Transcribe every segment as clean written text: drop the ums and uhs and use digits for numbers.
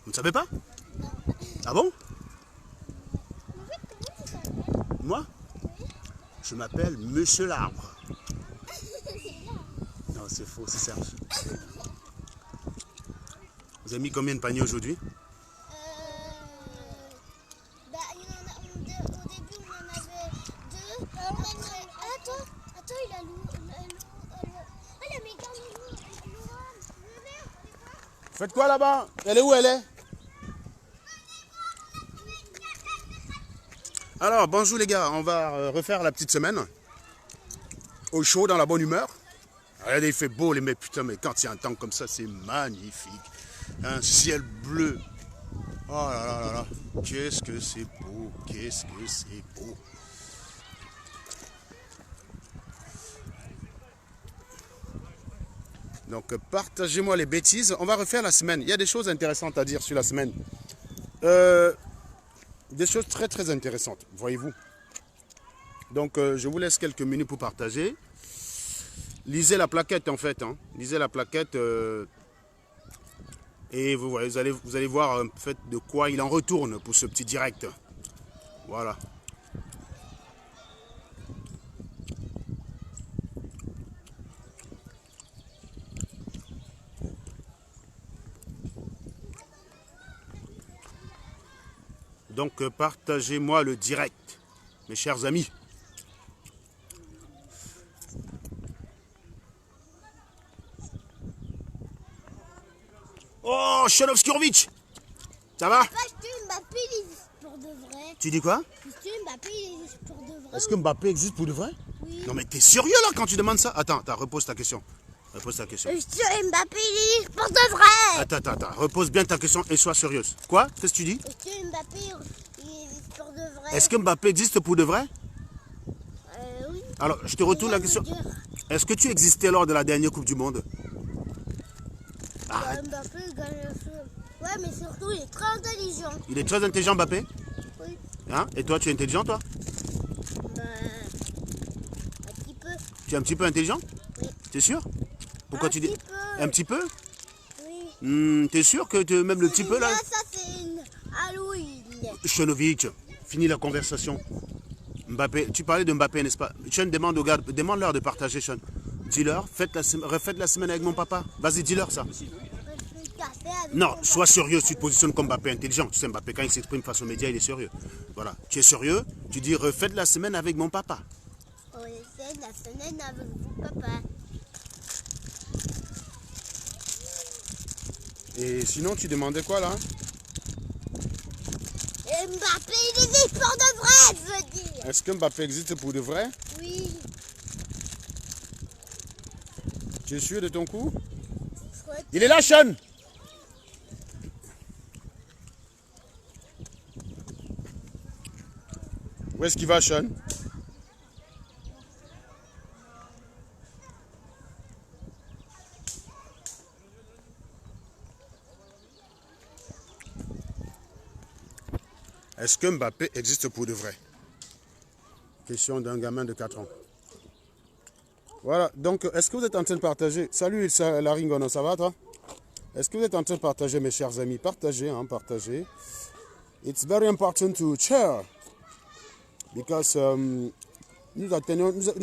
Vous ne savez pas? Ah bon? Moi? Je m'appelle Monsieur l'Arbre. Non, c'est faux, c'est Serge. Vous avez mis combien de paniers aujourd'hui? Au début, on en avait deux. Après, attends, il a la méga Faites quoi là-bas? Elle est où elle est? Alors, bonjour les gars, on va refaire la petite semaine. Au chaud, dans la bonne humeur. Regardez, il fait beau les mecs, putain, mais quand il y a un temps comme ça, c'est magnifique. Un ciel bleu. Oh là là là là. Qu'est-ce que c'est beau, qu'est-ce que c'est beau. Donc, partagez-moi les bêtises. On va refaire la semaine. Il y a des choses intéressantes à dire sur la semaine. Des choses très très intéressantes, voyez-vous. Donc, je vous laisse quelques minutes pour partager. Lisez la plaquette en fait. Hein. Lisez la plaquette. Et vous allez voir en fait de quoi il en retourne pour ce petit direct. Voilà. Donc partagez-moi le direct, mes chers amis. Oh, Shanovskiovic, ça va? Est-ce que Mbappé il existe pour de vrai? Tu dis quoi? Est-ce que Mbappé il existe pour de vrai? Est-ce que Mbappé existe pour de vrai? Oui. Non mais t'es sérieux là quand tu demandes ça? Attends, repose ta question. Repose ta question. Est-ce que Mbappé il existe pour de vrai? Attends, repose bien ta question et sois sérieuse. Quoi? Qu'est-ce que tu dis? Est-ce que Mbappé il existe pour de vrai? Est-ce que Mbappé existe pour de vrai? Oui. Alors, je te retourne la question. Est-ce que tu existais lors de la dernière Coupe du Monde? Mbappé il gagne le feu. Ouais, mais surtout il est très intelligent. Il est très intelligent, Mbappé? Oui. Hein? Et toi, tu es intelligent, toi? Un petit peu. Tu es un petit peu intelligent? Oui. T'es sûr? Pourquoi tu dis? Petit peu. Un petit peu? Oui. T'es sûr que même le petit peu là? Ça c'est une Halloween. Chenovic, finis la conversation. Mbappé, tu parlais de Mbappé, n'est-ce pas? Sean, demande-leur de partager, Sean. Dis-leur, refaites la semaine avec mon papa. Vas-y, dis-leur ça. Non, sois sérieux, tu te positionnes comme Mbappé intelligent. Tu sais, Mbappé, quand il s'exprime face aux médias, il est sérieux. Voilà, tu es sérieux, tu dis refaites la semaine avec mon papa. On essaie la semaine avec vous, papa. Et sinon, tu demandais quoi là? Et Mbappé, il existe pour de vrai, je veux dire. Est-ce que Mbappé existe pour de vrai? Oui. Tu es sûr de ton coup? Il est là, Sean! Où est-ce qu'il va, Sean? Est-ce que Mbappé existe pour de vrai? Question d'un gamin de 4 ans. Voilà, donc est-ce que vous êtes en train de partager? Salut Laringono, ça va toi? Est-ce que vous êtes en train de partager, mes chers amis? Partagez, hein, partagez. It's very important to share. Because nous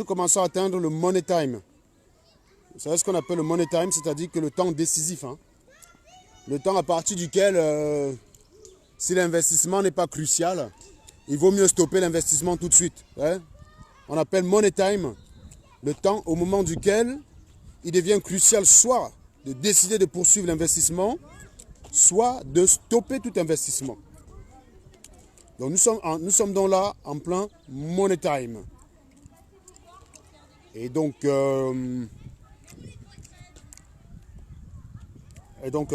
commençons à atteindre le money time. Vous savez ce qu'on appelle le money time, c'est-à-dire que le temps décisif. Hein? Le temps à partir duquel, si l'investissement n'est pas crucial, il vaut mieux stopper l'investissement tout de suite. Hein? On appelle money time le temps au moment duquel il devient crucial soit de décider de poursuivre l'investissement, soit de stopper tout investissement. Donc nous sommes donc là en plein money time. Et donc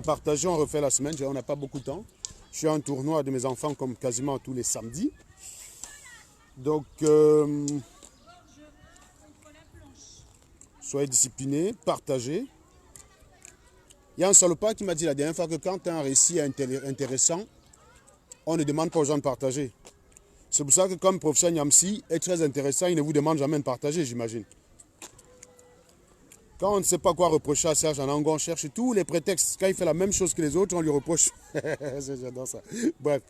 partageons, on refait la semaine. On n'a pas beaucoup de temps. Je suis à un tournoi de mes enfants comme quasiment tous les samedis. Donc soyez disciplinés, partagez. Il y a un salopard qui m'a dit la dernière fois que quand tu as un récit intéressant, on ne demande pas aux gens de partager. C'est pour ça que comme professeur Niamsi est très intéressant, il ne vous demande jamais de partager, j'imagine. Quand on ne sait pas quoi reprocher à Serge Anango, on cherche tous les prétextes. Quand il fait la même chose que les autres, on lui reproche. J'adore ça. Bref,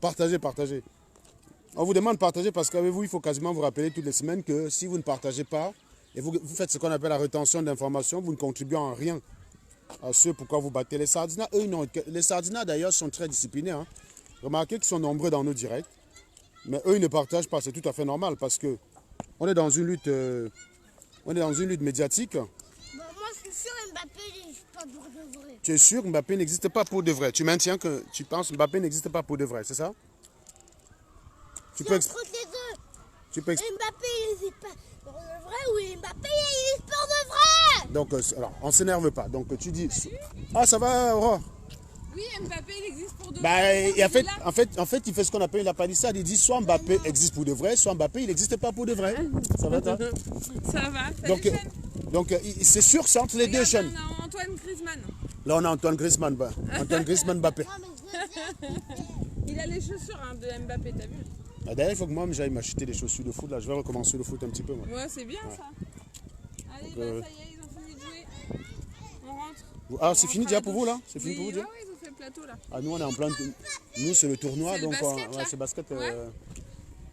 partagez, partagez. On vous demande de partager parce qu'avec vous, il faut quasiment vous rappeler toutes les semaines que si vous ne partagez pas et vous faites ce qu'on appelle la rétention d'informations, vous ne contribuez en rien à ce pourquoi vous battez. Les Sardinas, eux, non. Les Sardinas, d'ailleurs, sont très disciplinés. Hein. Remarquez qu'ils sont nombreux dans nos directs. Mais eux, ils ne partagent pas. C'est tout à fait normal parce que on est dans une lutte, médiatique. Bah, moi, je suis sûr Mbappé n'existe pas pour de vrai. Tu es sûr que Mbappé n'existe pas pour de vrai? Tu maintiens que tu penses que Mbappé n'existe pas pour de vrai, c'est ça? Tu peux Entre les deux. Mbappé, Il n'existe pas pour de vrai ou Mbappé, il existe pour de vrai. donc, alors, on ne s'énerve pas. Donc, tu dis... Ah, ça va, Aurore? Oui, Mbappé, il existe pour de Bah, vrai. et en fait, il fait ce qu'on appelle la palissade. Il dit soit Mbappé existe pour de vrai, soit Mbappé, il n'existe pas pour de vrai. Ça va, toi? Ça va, salut Donc, Sean. c'est sûr, c'est entre les deux Regarde, chaînes. on a Antoine Griezmann. Là, on a Antoine Griezmann. Antoine Griezmann Mbappé. Non, mais je veux dire, Il a les chaussures hein, de Mbappé, t'as vu? Bah, d'ailleurs, il faut que moi, j'aille m'acheter des chaussures de foot. Là, je vais recommencer le foot un petit peu. Moi. Ouais, c'est bien ça. Allez, Donc, bah, ça y est, ils ont fini de jouer. On rentre. Ah, c'est fini déjà pour vous, là? C'est fini Oui, pour vous, déjà? ouais, ils ont fait le plateau là. Ah, nous, on est en plein... Nous, c'est le tournoi, C'est le donc... basket, ouais, là. c'est basket. Ouais.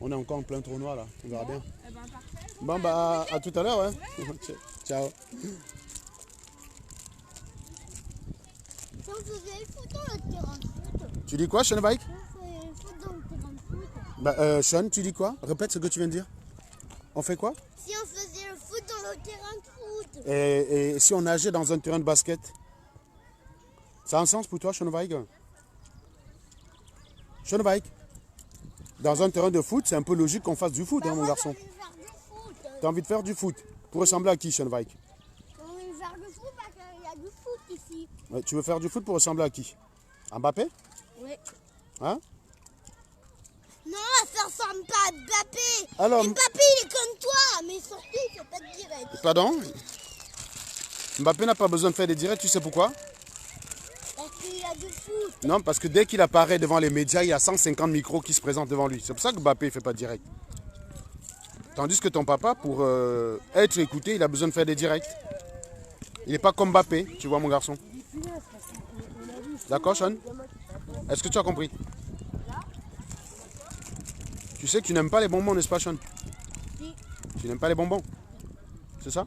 On est encore en plein tournoi, là. On verra bien. Eh ben, parfait. Bon, bah, à tout à l'heure, ouais. Ciao. si on faisait le foot dans le terrain de foot. Tu dis quoi, Sean Bike? Si on faisait le foot dans le terrain de foot. Bah, Sean, tu dis quoi? Répète ce que tu viens de dire. On fait quoi? Si on faisait le foot dans le terrain de foot. Et si on nageait dans un terrain de basket? Ça a un sens pour toi, Sean Bike? Sean Bike? Dans un terrain de foot, c'est un peu logique qu'on fasse du foot, hein, mon garçon. J'ai envie de faire du foot. T'as envie de faire du foot? Pour ressembler à qui, Sean Bike? J'ai envie de faire du foot parce qu'il y a du foot ici. Ouais, tu veux faire du foot pour ressembler à qui? À Mbappé? Oui. Hein? Non, ça ressemble pas à Mbappé. Alors, Mbappé, il est comme toi, mais surtout, il fait pas de direct. pardon? Mbappé n'a pas besoin de faire des directs, tu sais pourquoi? Parce qu'il y a du foot. Non, parce que dès qu'il apparaît devant les médias, il y a 150 micros qui se présentent devant lui. C'est pour ça que Mbappé ne fait pas de direct. Tandis que ton papa, pour être écouté, il a besoin de faire des directs. Il n'est pas comme Mbappé, tu vois, mon garçon. D'accord, Sean? Est-ce que tu as compris? Tu sais que tu n'aimes pas les bonbons, n'est-ce pas, Sean? Si. Tu n'aimes pas les bonbons? C'est ça?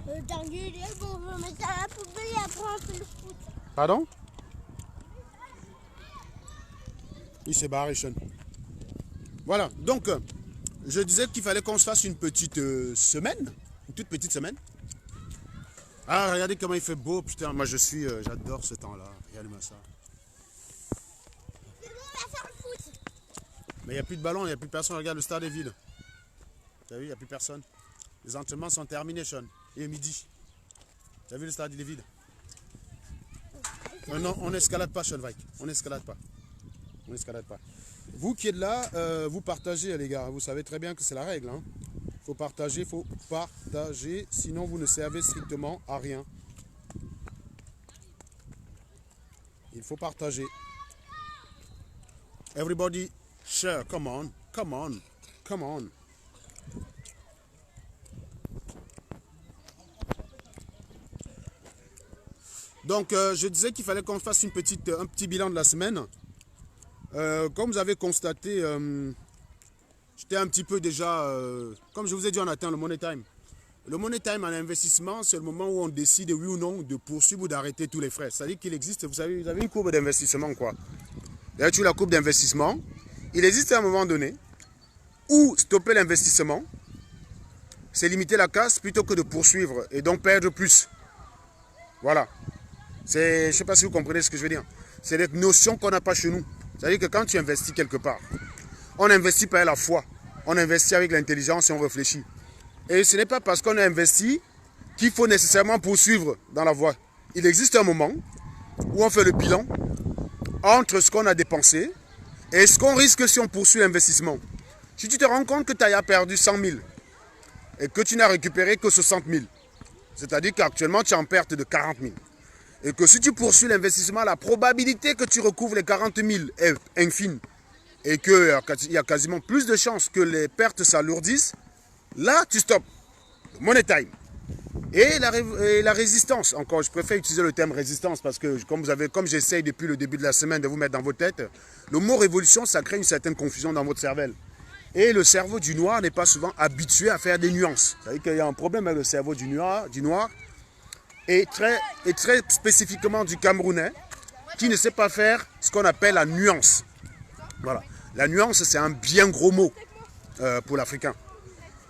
Le dernier, il est bon, on va mettre à la poubelle et après on fait le foot. Pardon? Il s'est barré, Sean. Voilà, donc, je disais qu'il fallait qu'on se fasse une petite semaine, une toute petite semaine. Ah, regardez comment il fait beau, putain, moi j'adore ce temps-là, regardez-moi ça. C'est bon, on va faire le foot. Mais il n'y a plus de ballon, il n'y a plus personne, regarde, le stade est vide. Tu as vu, il n'y a plus personne. Les entraînements sont terminés, Sean. Il est midi. Tu as vu, le stade, il est vide. Non, on n'escalade pas, Sean Vike, on n'escalade pas. On n'escalade pas. Vous qui êtes là, vous partagez, les gars. Vous savez très bien que c'est la règle. Hein. Faut partager, sinon vous ne servez strictement à rien. Il faut partager. Everybody share. Come on, come on, come on. Donc, je disais qu'il fallait qu'on fasse un petit bilan de la semaine. Comme vous avez constaté, j'étais un petit peu déjà, comme je vous ai dit, on atteint le money time. Le money time en investissement, c'est le moment où on décide, oui ou non, de poursuivre ou d'arrêter tous les frais. C'est-à-dire qu'il existe, vous savez, vous avez une courbe d'investissement, quoi. D'ailleurs, tu as la courbe d'investissement. Il existe à un moment donné où stopper l'investissement, c'est limiter la casse plutôt que de poursuivre et donc perdre plus. Voilà. Je ne sais pas si vous comprenez ce que je veux dire. C'est des notions qu'on n'a pas chez nous. C'est-à-dire que quand tu investis quelque part, on investit par la foi. On investit avec l'intelligence et on réfléchit. Et ce n'est pas parce qu'on a investi qu'il faut nécessairement poursuivre dans la voie. Il existe un moment où on fait le bilan entre ce qu'on a dépensé et ce qu'on risque si on poursuit l'investissement. Si tu te rends compte que tu as perdu 100 000 et que tu n'as récupéré que 60 000, c'est-à-dire qu'actuellement tu es en perte de 40 000, et que si tu poursuis l'investissement, la probabilité que tu recouvres les 40 000 est infime et qu'il y a quasiment plus de chances que les pertes s'alourdissent, là tu stoppes. Money time. Et la résistance, encore, je préfère utiliser le terme résistance parce que comme j'essaye depuis le début de la semaine de vous mettre dans vos têtes, le mot révolution, ça crée une certaine confusion dans votre cervelle. Et le cerveau du noir n'est pas souvent habitué à faire des nuances. C'est-à-dire qu'il y a un problème avec le cerveau du noir et très spécifiquement du Camerounais, qui ne sait pas faire ce qu'on appelle la nuance. Voilà. La nuance, c'est un bien gros mot pour l'Africain.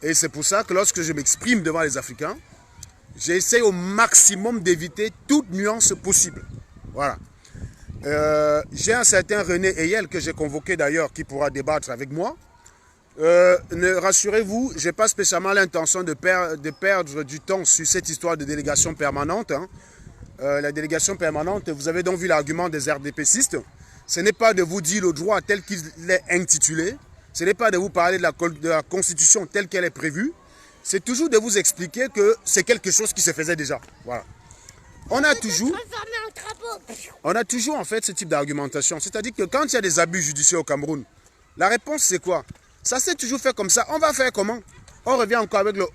Et c'est pour ça que lorsque je m'exprime devant les Africains, j'essaie au maximum d'éviter toute nuance possible. Voilà. J'ai un certain René Eyel que j'ai convoqué d'ailleurs, qui pourra débattre avec moi. Rassurez-vous, je n'ai pas spécialement l'intention de perdre du temps sur cette histoire de délégation permanente. Hein. La délégation permanente, vous avez donc vu l'argument des RDPcistes. Ce n'est pas de vous dire le droit tel qu'il est intitulé. Ce n'est pas de vous parler de la Constitution telle qu'elle est prévue. C'est toujours de vous expliquer que c'est quelque chose qui se faisait déjà. Voilà. On a toujours en fait ce type d'argumentation. C'est-à-dire que quand il y a des abus judiciaires au Cameroun, la réponse c'est quoi? Ça s'est toujours fait comme ça. On va faire comment? On revient encore avec le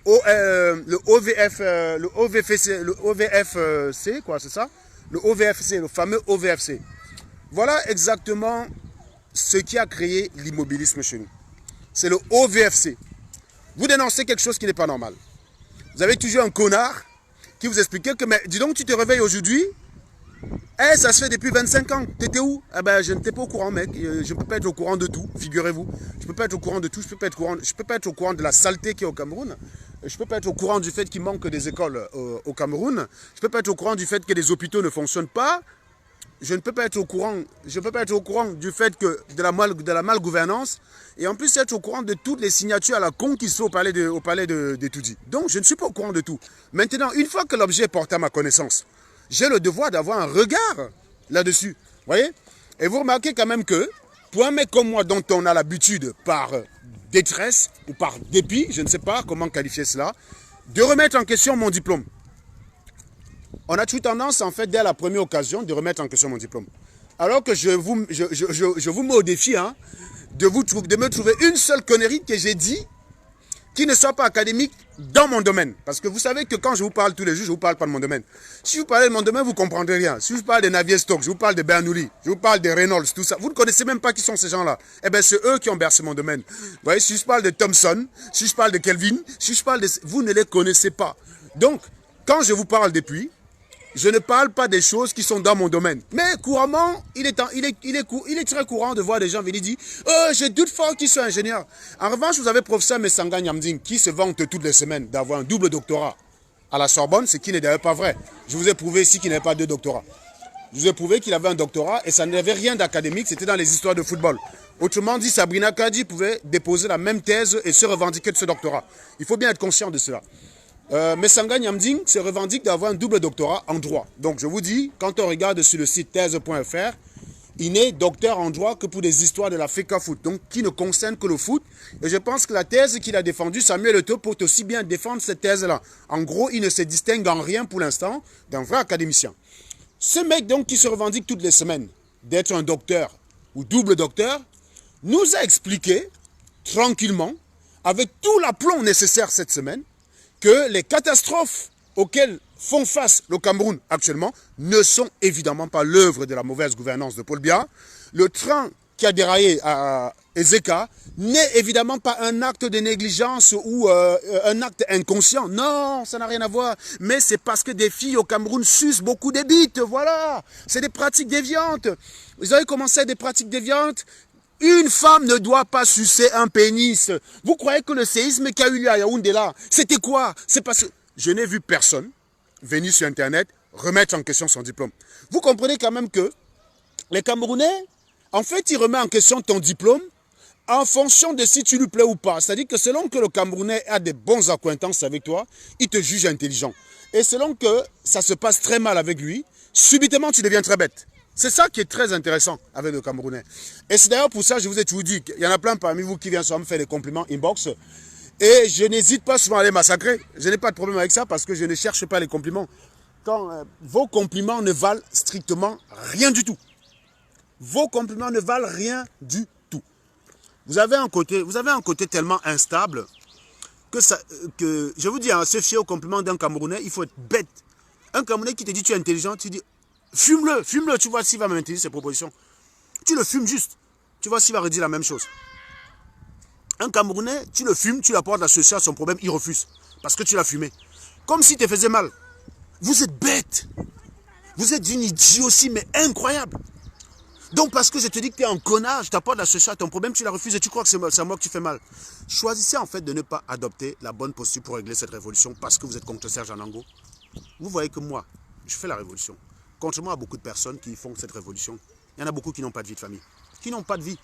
OVFC, quoi, c'est ça? Le OVFC, le fameux OVFC. Voilà exactement ce qui a créé l'immobilisme chez nous. C'est le OVFC. Vous dénoncez quelque chose qui n'est pas normal. Vous avez toujours un connard qui vous expliquait que, mais dis donc, tu te réveilles aujourd'hui, eh, ça se fait depuis 25 ans. T'étais où? Eh ben, je n'étais pas au courant, mec. Je ne peux pas être au courant de tout, figurez-vous. Je ne peux pas être au courant de tout. Je ne peux pas être au courant de la saleté qui est au Cameroun. Je ne peux pas être au courant du fait qu'il manque des écoles au Cameroun. Je ne peux pas être au courant du fait que les hôpitaux ne fonctionnent pas. Je ne peux pas être au courant, du fait que de la malgouvernance et en plus être au courant de toutes les signatures à la con qui sont au palais de Toudi. Donc je ne suis pas au courant de tout. Maintenant, une fois que l'objet est porté à ma connaissance, j'ai le devoir d'avoir un regard là-dessus. Voyez? Et vous remarquez quand même que pour un mec comme moi dont on a l'habitude par détresse ou par dépit, je ne sais pas comment qualifier cela, de remettre en question mon diplôme. On a toujours tendance, en fait, dès la première occasion, de remettre en question mon diplôme. Alors que je vous mets au défi hein, de me trouver une seule connerie que j'ai dit qui ne soit pas académique dans mon domaine. Parce que vous savez que quand je vous parle tous les jours, je ne vous parle pas de mon domaine. Si vous parlez de mon domaine, vous ne comprendrez rien. Si je vous parle de Navier-Stokes, je vous parle de Bernoulli, je vous parle de Reynolds, tout ça, vous ne connaissez même pas qui sont ces gens-là. Eh bien, c'est eux qui ont bercé mon domaine. Vous voyez, si je parle de Thomson, si je parle de Kelvin, si je parle de... Vous ne les connaissez pas. Donc, quand je vous parle depuis, je ne parle pas des choses qui sont dans mon domaine. Mais couramment, il est très courant de voir des gens venir dire « Oh, j'ai doute fort qu'ils soient ingénieurs. » En revanche, vous avez professeur Messanga Nyamding qui se vante toutes les semaines d'avoir un double doctorat à la Sorbonne, ce qui n'est d'ailleurs pas vrai. Je vous ai prouvé ici qu'il n'avait pas deux doctorats. Je vous ai prouvé qu'il avait un doctorat et ça n'avait rien d'académique, c'était dans les histoires de football. Autrement dit, Sabrina Kadi pouvait déposer la même thèse et se revendiquer de ce doctorat. Il faut bien être conscient de cela. Messanga Nyamding se revendique d'avoir un double doctorat en droit. Donc je vous dis, quand on regarde sur le site thèse.fr, il n'est docteur en droit que pour des histoires de la FECA Foot, donc qui ne concernent que le foot. Et je pense que la thèse qu'il a défendue, Samuel Eto'o peut aussi bien défendre cette thèse-là. En gros, il ne se distingue en rien pour l'instant d'un vrai académicien. Ce mec donc qui se revendique toutes les semaines d'être un docteur ou double docteur, nous a expliqué tranquillement, avec tout l'aplomb nécessaire cette semaine, que les catastrophes auxquelles font face le Cameroun actuellement ne sont évidemment pas l'œuvre de la mauvaise gouvernance de Paul Biya. Le train qui a déraillé à Ezeka n'est évidemment pas un acte de négligence ou un acte inconscient. Non, ça n'a rien à voir. Mais c'est parce que des filles au Cameroun sucent beaucoup des bites. Voilà, c'est des pratiques déviantes. Vous avez commencé des pratiques déviantes. Une femme ne doit pas sucer un pénis. Vous croyez que le séisme qui a eu lieu à Yaoundé là, c'était quoi? C'est parce que je n'ai vu personne venir sur Internet remettre en question son diplôme. Vous comprenez quand même que les Camerounais, en fait, ils remettent en question ton diplôme en fonction de si tu lui plais ou pas. C'est-à-dire que selon que le Camerounais a des bons acquaintances avec toi, il te juge intelligent. Et selon que ça se passe très mal avec lui, subitement tu deviens très bête. C'est ça qui est très intéressant avec le Camerounais. Et c'est d'ailleurs pour ça que je vous ai toujours dit qu'il y en a plein parmi vous qui viennent souvent me faire des compliments inbox. Et je n'hésite pas souvent à les massacrer. Je n'ai pas de problème avec ça parce que je ne cherche pas les compliments. Quand vos compliments ne valent strictement rien du tout. Vos compliments ne valent rien du tout. Vous avez un côté tellement instable je vous dis, hein, se fier au compliment d'un Camerounais, il faut être bête. Un Camerounais qui te dit tu es intelligent, tu dis fume-le, tu vois s'il va maintenir ses propositions. Tu le fumes juste, tu vois s'il va redire la même chose. Un Camerounais, tu le fumes, tu apportes la solution à son problème, il refuse. Parce que tu l'as fumé. Comme s'il te faisait mal. Vous êtes bête. Vous êtes d'une idiotie, mais incroyable. Donc parce que je te dis que tu es un connard, je t'apporte la solution à ton problème, tu la refuses et tu crois que c'est à moi que tu fais mal. Choisissez en fait de ne pas adopter la bonne posture pour régler cette révolution parce que vous êtes contre Serge Anango. Vous voyez que moi, je fais la révolution. Contrairement à beaucoup de personnes qui font cette révolution, il y en a beaucoup qui n'ont pas de vie de famille. Qui n'ont pas de vie.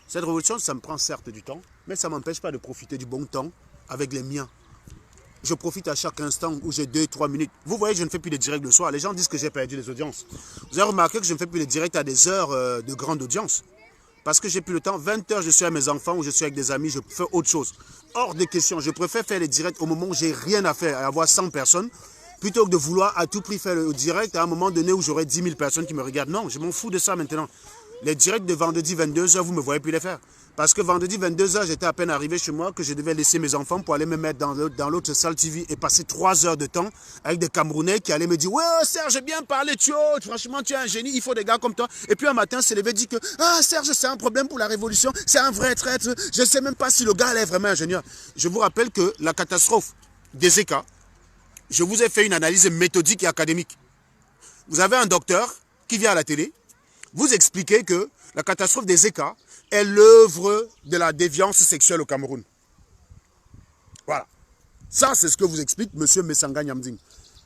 Cette révolution, ça me prend certes du temps, mais ça ne m'empêche pas de profiter du bon temps avec les miens. Je profite à chaque instant où j'ai 2-3 minutes. Vous voyez, je ne fais plus de directs le soir. Les gens disent que j'ai perdu les audiences. Vous avez remarqué que je ne fais plus de directs à des heures de grande audience. Parce que j'ai plus le temps. 20 h, je suis à mes enfants ou je suis avec des amis, je fais autre chose. Hors des questions. Je préfère faire les directs au moment où j'ai rien à faire, à avoir 100 personnes, plutôt que de vouloir à tout prix faire le direct à un moment donné où j'aurai 10 000 personnes qui me regardent. Non, je m'en fous de ça maintenant. Les directs de vendredi 22 h, vous ne me voyez plus les faire. Parce que vendredi 22 h, j'étais à peine arrivé chez moi que je devais laisser mes enfants pour aller me mettre dans l'autre salle TV et passer 3 heures de temps avec des Camerounais qui allaient me dire « Ouais, Serge, j'ai bien parlé, franchement, tu es un génie, il faut des gars comme toi. » Et puis un matin, se levé dit que « Ah, Serge, c'est un problème pour la révolution, c'est un vrai traître. Je ne sais même pas si le gars est vraiment ingénieur. » Je vous rappelle que la catastrophe des ECA, je vous ai fait une analyse méthodique et académique. Vous avez un docteur qui vient à la télé, vous expliquez que la catastrophe des ECA est l'œuvre de la déviance sexuelle au Cameroun. Voilà. Ça, c'est ce que vous explique M. Messanga Nyamding.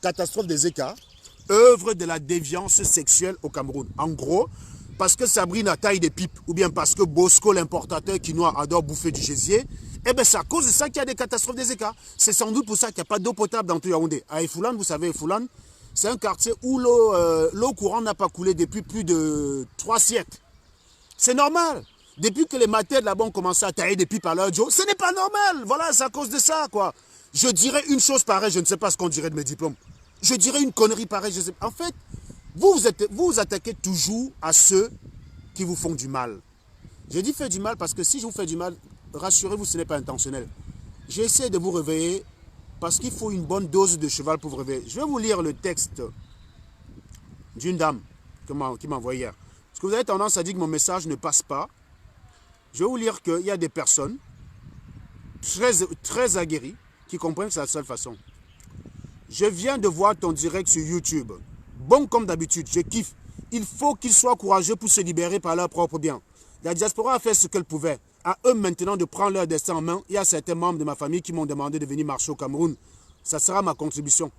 Catastrophe des ECA, œuvre de la déviance sexuelle au Cameroun. En gros, parce que Sabrina taille des pipes, ou bien parce que Bosco, l'importateur quinois, adore bouffer du gésier, eh bien, c'est à cause de ça qu'il y a des catastrophes des ECA. C'est sans doute pour ça qu'il n'y a pas d'eau potable dans tout Yaoundé. À Efoulan, vous savez, Efoulan, c'est un quartier où l'eau courante n'a pas coulé depuis plus de 3 siècles. C'est normal. Depuis que les matères là-bas ont commencé à tailler des pipes à leur Joe, ce n'est pas normal. Voilà, c'est à cause de ça, quoi. Je dirais une chose pareille, je ne sais pas ce qu'on dirait de mes diplômes. Je dirais une connerie pareille, je sais pas. En fait, vous attaquez toujours à ceux qui vous font du mal. J'ai dit fait du mal parce que si je vous fais du mal, rassurez-vous, ce n'est pas intentionnel. J'ai essayé de vous réveiller parce qu'il faut une bonne dose de cheval pour vous réveiller. Je vais vous lire le texte d'une dame qui m'a envoyé hier. Parce que vous avez tendance à dire que mon message ne passe pas. Je vais vous lire qu'il y a des personnes très aguerries qui comprennent que c'est la seule façon. Je viens de voir ton direct sur YouTube. Bon comme d'habitude, je kiffe. Il faut qu'ils soient courageux pour se libérer par leur propre bien. La diaspora a fait ce qu'elle pouvait. À eux maintenant de prendre leur destin en main. Il y a certains membres de ma famille qui m'ont demandé de venir marcher au Cameroun. Ça sera ma contribution.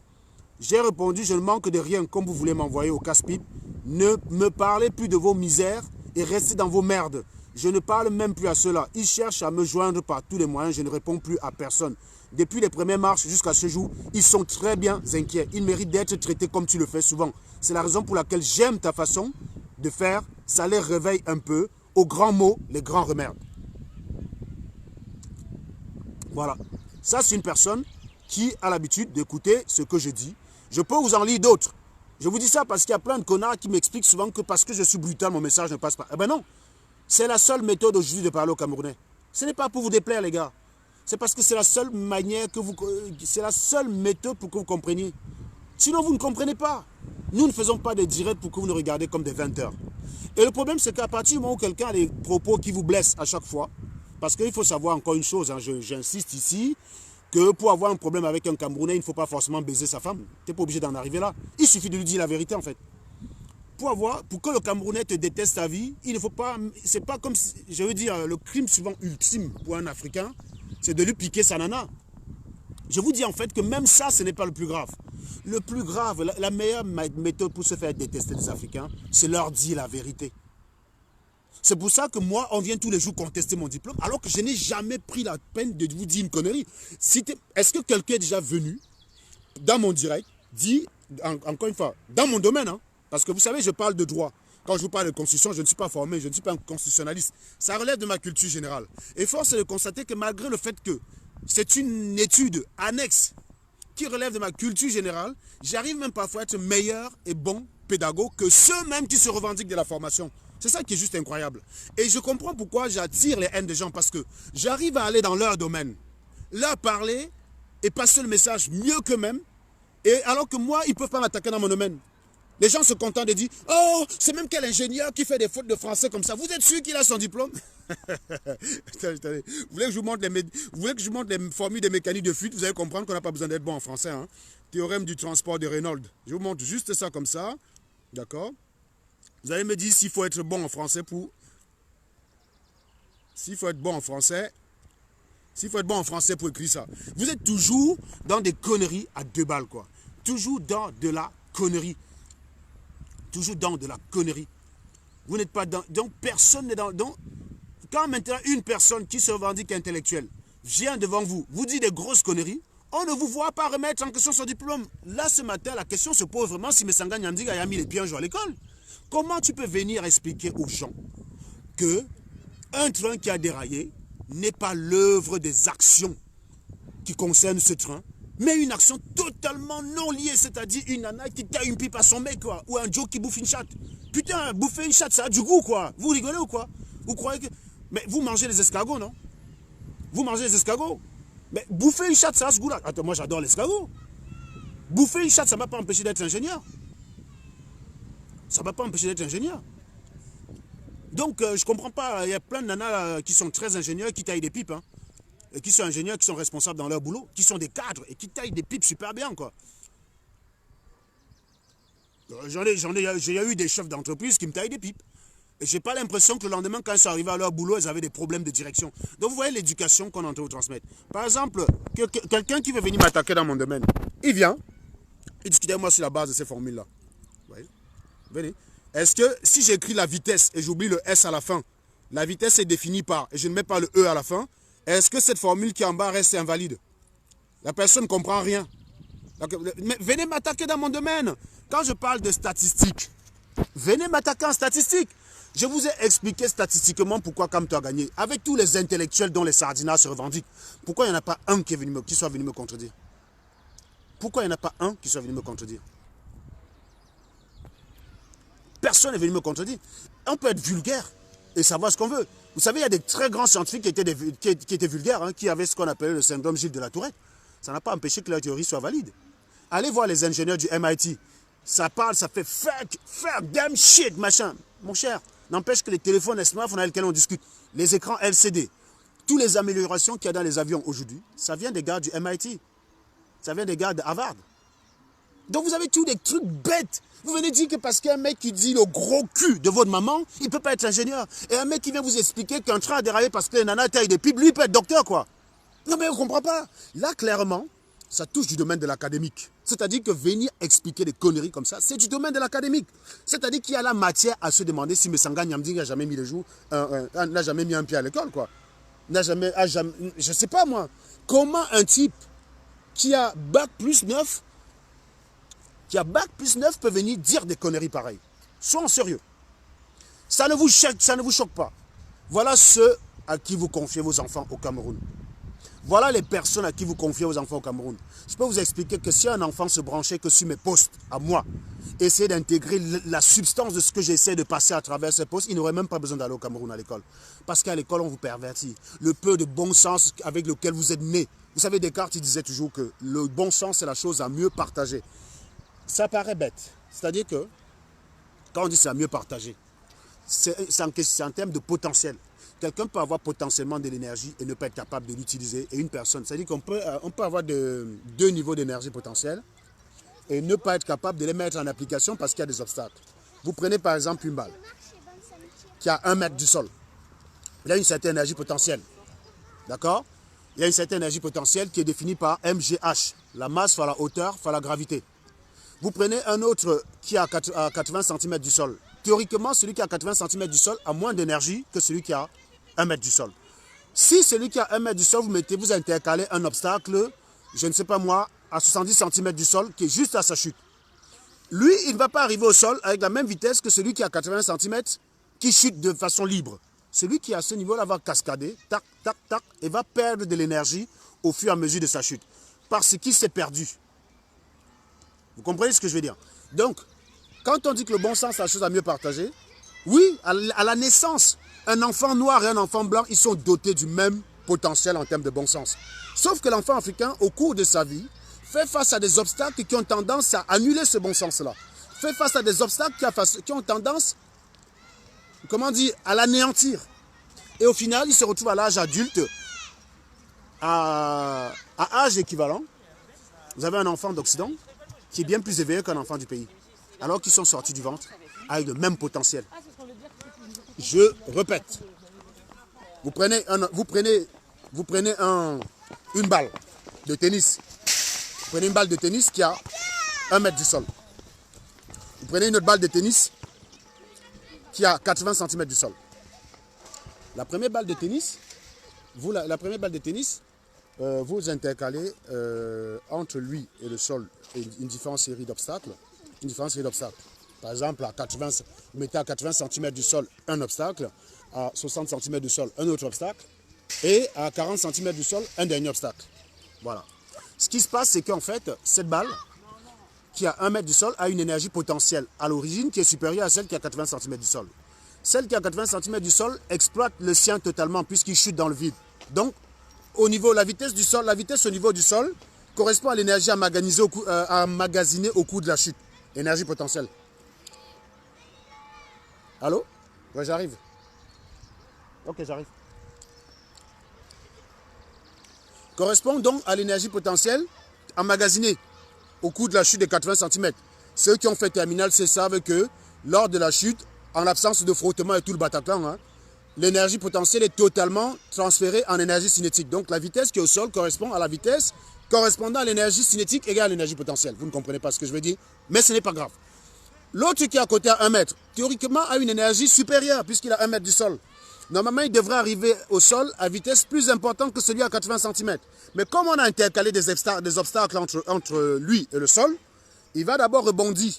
J'ai répondu, je ne manque de rien comme vous voulez m'envoyer au casse-pipe. Ne me parlez plus de vos misères et restez dans vos merdes. Je ne parle même plus à ceux-là. Ils cherchent à me joindre par tous les moyens. Je ne réponds plus à personne. Depuis les premières marches jusqu'à ce jour, ils sont très bien inquiets. Ils méritent d'être traités comme tu le fais souvent. C'est la raison pour laquelle j'aime ta façon de faire. Ça les réveille un peu. Aux grands mots, les grands remèdes. Voilà. Ça, c'est une personne qui a l'habitude d'écouter ce que je dis. Je peux vous en lire d'autres. Je vous dis ça parce qu'il y a plein de connards qui m'expliquent souvent que parce que je suis brutal, mon message ne passe pas. Eh ben non. C'est la seule méthode aujourd'hui de parler aux Camerounais. Ce n'est pas pour vous déplaire, les gars. C'est parce que c'est la seule manière que vous... C'est la seule méthode pour que vous compreniez. Sinon, vous ne comprenez pas. Nous ne faisons pas de direct pour que vous nous regardez comme des 20 heures. Et le problème, c'est qu'à partir du moment où quelqu'un a des propos qui vous blessent à chaque fois, parce qu'il faut savoir encore une chose, hein, j'insiste ici, que pour avoir un problème avec un Camerounais, il ne faut pas forcément baiser sa femme. Tu n'es pas obligé d'en arriver là. Il suffit de lui dire la vérité, en fait. Pour que le Camerounais te déteste ta vie, il ne faut pas... C'est pas comme si... Je veux dire, le crime souvent ultime pour un Africain, c'est de lui piquer sa nana. Je vous dis en fait que même ça, ce n'est pas le plus grave. Le plus grave, la meilleure méthode pour se faire détester les Africains, c'est leur dire la vérité. C'est pour ça que moi, on vient tous les jours contester mon diplôme, alors que je n'ai jamais pris la peine de vous dire une connerie. Est-ce que quelqu'un est déjà venu dans mon direct, dit, encore une fois, dans mon domaine, hein, parce que vous savez, je parle de droit. Quand je vous parle de constitution, je ne suis pas formé, je ne suis pas un constitutionnaliste. Ça relève de ma culture générale. Et force est de constater que malgré le fait que c'est une étude annexe qui relève de ma culture générale, j'arrive même parfois à être meilleur et bon pédagogue que ceux-mêmes qui se revendiquent de la formation. C'est ça qui est juste incroyable. Et je comprends pourquoi j'attire les haines des gens, parce que j'arrive à aller dans leur domaine. leur parler et passer le message mieux qu'eux-mêmes. Et alors que moi, ils ne peuvent pas m'attaquer dans mon domaine. Les gens se contentent de dire, oh, c'est même quel ingénieur qui fait des fautes de français comme ça. Vous êtes sûr qu'il a son diplôme? Attendez. Vous voulez que je vous montre les formules des mécaniques de fuite? Vous allez comprendre qu'on n'a pas besoin d'être bon en français. Hein? Théorème du transport de Reynolds. Je vous montre juste ça comme ça. D'accord? Vous allez me dire s'il faut être bon en français pour... S'il faut être bon en français... S'il faut être bon en français pour écrire ça. Vous êtes toujours dans des conneries à 2 balles, quoi. Toujours dans de la connerie. Toujours dans de la connerie. Vous n'êtes pas dans... Donc, personne n'est dans... Donc, quand maintenant une personne qui se revendique intellectuelle vient devant vous, vous dit des grosses conneries, on ne vous voit pas remettre en question son diplôme. Là, ce matin, la question se pose vraiment si Messanga Nyamdiga a mis les pieds un jour à l'école. Comment tu peux venir expliquer aux gens que un train qui a déraillé n'est pas l'œuvre des actions qui concernent ce train, mais une action totalement non liée, c'est-à-dire une nana qui taille une pipe à son mec, quoi, ou un Joe qui bouffe une chatte. Putain, bouffer une chatte, ça a du goût, quoi. Vous rigolez ou quoi? Vous croyez que... Mais vous mangez les escargots, non? Vous mangez les escargots? Mais bouffer une chatte, ça a ce goût-là. Attends, moi j'adore l'escargot. Bouffer une chatte, ça ne m'a pas empêché d'être ingénieur. Ça ne m'a pas empêché d'être ingénieur. Donc, je ne comprends pas. Il y a plein de nanas qui sont très ingénieurs qui taillent des pipes. Hein, et qui sont ingénieurs, qui sont responsables dans leur boulot, qui sont des cadres et qui taillent des pipes super bien, quoi. J'ai eu des chefs d'entreprise qui me taillent des pipes. Et je n'ai pas l'impression que le lendemain, quand ils sont arrivés à leur boulot, ils avaient des problèmes de direction. Donc, vous voyez l'éducation qu'on est en train de vous transmettre. Par exemple, quelqu'un qui veut venir m'attaquer dans mon domaine, il vient, il discute avec moi sur la base de ces formules-là. Vous voyez? Venez. Est-ce que si j'écris la vitesse et j'oublie le S à la fin, la vitesse est définie par, et je ne mets pas le E à la fin, est-ce que cette formule qui est en bas reste invalide? La personne ne comprend rien. Mais venez m'attaquer dans mon domaine. Quand je parle de statistiques, venez m'attaquer en statistiques. Je vous ai expliqué statistiquement pourquoi Kamto a gagné. Avec tous les intellectuels dont les sardinats se revendiquent, pourquoi il n'y en a pas un qui soit venu me contredire? Pourquoi il n'y en a pas un qui soit venu me contredire? Personne n'est venu me contredire. On peut être vulgaire et savoir ce qu'on veut. Vous savez, il y a des très grands scientifiques qui étaient vulgaires, hein, qui avaient ce qu'on appelait le syndrome Gilles de la Tourette. Ça n'a pas empêché que leur théorie soit valide. Allez voir les ingénieurs du MIT. Ça parle, ça fait fuck damn shit, machin. Mon cher, n'empêche que les téléphones, les smartphones avec lesquels on discute, les écrans LCD, toutes les améliorations qu'il y a dans les avions aujourd'hui, ça vient des gars du MIT. Ça vient des gars de Harvard. Donc vous avez tous des trucs bêtes. Vous venez dire que parce qu'un mec qui dit le gros cul de votre maman, il ne peut pas être ingénieur. Et un mec qui vient vous expliquer qu'un train a déraillé parce que les nanas taillent des pipes, lui il peut être docteur, quoi. Non mais on ne comprend pas. Là, clairement, ça touche du domaine de l'académique. C'est-à-dire que venir expliquer des conneries comme ça, c'est du domaine de l'académique. C'est-à-dire qu'il y a la matière à se demander si Messanga Nyamdiga n'a jamais mis n'a jamais mis un pied à l'école, quoi. Je ne sais pas moi. Comment un type qui a bac plus 9 peut venir dire des conneries pareilles? Soyons sérieux. Ça ne vous choque pas. Voilà ceux à qui vous confiez vos enfants au Cameroun. Voilà les personnes à qui vous confiez vos enfants au Cameroun. Je peux vous expliquer que si un enfant se branchait que sur mes postes, à moi, essayer d'intégrer la substance de ce que j'essaie de passer à travers ces postes, il n'aurait même pas besoin d'aller au Cameroun à l'école. Parce qu'à l'école, on vous pervertit. Le peu de bon sens avec lequel vous êtes né. Vous savez, Descartes, il disait toujours que le bon sens, c'est la chose à mieux partager. Ça paraît bête. C'est-à-dire que, quand on dit c'est à mieux partager, c'est un terme de potentiel. Quelqu'un peut avoir potentiellement de l'énergie et ne pas être capable de l'utiliser. Et une personne, c'est-à-dire qu'on peut avoir deux niveaux d'énergie potentielle et ne pas être capable de les mettre en application parce qu'il y a des obstacles. Vous prenez par exemple une balle qui a 1 mètre du sol. Il a une certaine énergie potentielle. D'accord? Il y a une certaine énergie potentielle qui est définie par MGH. La masse fois la hauteur fois la gravité. Vous prenez un autre qui est à 80 cm du sol. Théoriquement, celui qui a 80 cm du sol a moins d'énergie que celui qui a 1 mètre du sol. Si celui qui a 1 mètre du sol, vous intercalez un obstacle, je ne sais pas moi, à 70 cm du sol, qui est juste à sa chute. Lui, il ne va pas arriver au sol avec la même vitesse que celui qui a 80 cm, qui chute de façon libre. Celui qui est à ce niveau-là va cascader, tac, tac, tac, et va perdre de l'énergie au fur et à mesure de sa chute. Parce qu'il s'est perdu. Vous comprenez ce que je veux dire? Donc, quand on dit que le bon sens, c'est la chose à mieux partager, oui, à la naissance, un enfant noir et un enfant blanc, ils sont dotés du même potentiel en termes de bon sens. Sauf que l'enfant africain, au cours de sa vie, fait face à des obstacles qui ont tendance à annuler ce bon sens-là. Fait face à des obstacles qui ont tendance, comment dire, à l'anéantir. Et au final, il se retrouve à l'âge adulte, à âge équivalent. Vous avez un enfant d'Occident qui est bien plus éveillé qu'un enfant du pays, alors qu'ils sont sortis du ventre avec le même potentiel. Je répète, vous prenez une balle de tennis. Vous prenez une balle de tennis qui a 1 mètre du sol. Vous prenez une autre balle de tennis qui a 80 cm du sol. La première balle de tennis, vous intercalez entre lui et le sol une différente série d'obstacles. Par exemple, vous mettez à 80 cm du sol un obstacle, à 60 cm du sol un autre obstacle, et à 40 cm du sol un dernier obstacle. Voilà. Ce qui se passe, c'est qu'en fait, cette balle, qui a 1 mètre du sol, a une énergie potentielle à l'origine qui est supérieure à celle qui a 80 cm du sol. Celle qui a 80 cm du sol exploite le sien totalement puisqu'il chute dans le vide. Donc, la vitesse du sol, la vitesse au niveau du sol correspond à l'énergie emmagasinée au cours de la chute. Énergie potentielle. Allô? Ouais, j'arrive. Ok, j'arrive. Correspond donc à l'énergie potentielle emmagasinée au cours de la chute de 80 cm. Ceux qui ont fait terminale C savent que lors de la chute, en l'absence de frottement et tout le Bataclan, l'énergie potentielle est totalement transférée en énergie cinétique. Donc la vitesse qui est au sol correspond à la vitesse correspondant à l'énergie cinétique égale à l'énergie potentielle. Vous ne comprenez pas ce que je veux dire, mais ce n'est pas grave. L'autre qui est à côté à 1 mètre, théoriquement a une énergie supérieure puisqu'il a 1 mètre du sol. Normalement, il devrait arriver au sol à vitesse plus importante que celui à 80 cm. Mais comme on a intercalé des obstacles entre lui et le sol, il va d'abord rebondir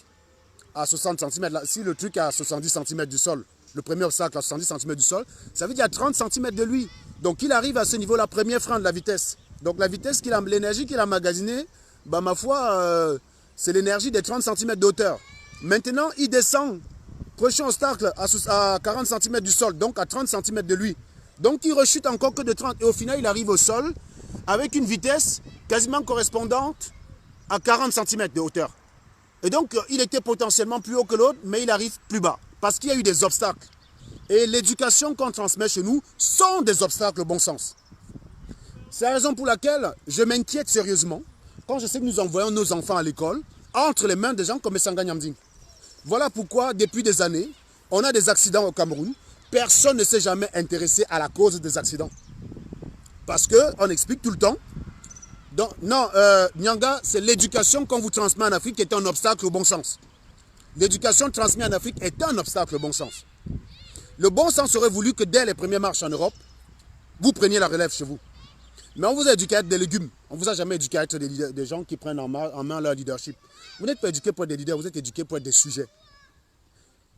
à 60 cm. Là, si le truc est à 70 cm du sol, le premier obstacle à 70 cm du sol, ça veut dire qu'il y a 30 cm de lui. Donc il arrive à ce niveau-là, premier frein de la vitesse. Donc la vitesse l'énergie qu'il a emmagasinée, bah, ma foi, c'est l'énergie des 30 cm de hauteur. Maintenant, il descend, prochain obstacle à 40 cm du sol, donc à 30 cm de lui. Donc il rechute encore que de 30 et au final il arrive au sol avec une vitesse quasiment correspondante à 40 cm de hauteur. Et donc il était potentiellement plus haut que l'autre, mais il arrive plus bas parce qu'il y a eu des obstacles. Et l'éducation qu'on transmet chez nous sont des obstacles au bon sens. C'est la raison pour laquelle je m'inquiète sérieusement quand je sais que nous envoyons nos enfants à l'école entre les mains des gens comme Essanga Nyamding. Voilà pourquoi, depuis des années, on a des accidents au Cameroun. Personne ne s'est jamais intéressé à la cause des accidents. Parce qu'on explique tout le temps. Donc, non, Nyanga, c'est l'éducation qu'on vous transmet en Afrique qui est un obstacle au bon sens. L'éducation transmise en Afrique est un obstacle au bon sens. Le bon sens aurait voulu que dès les premières marches en Europe, vous preniez la relève chez vous. Mais on vous a éduqué à être des légumes. On ne vous a jamais éduqué à être des gens qui prennent en main leur leadership. Vous n'êtes pas éduqué pour être des leaders, vous êtes éduqué pour être des sujets.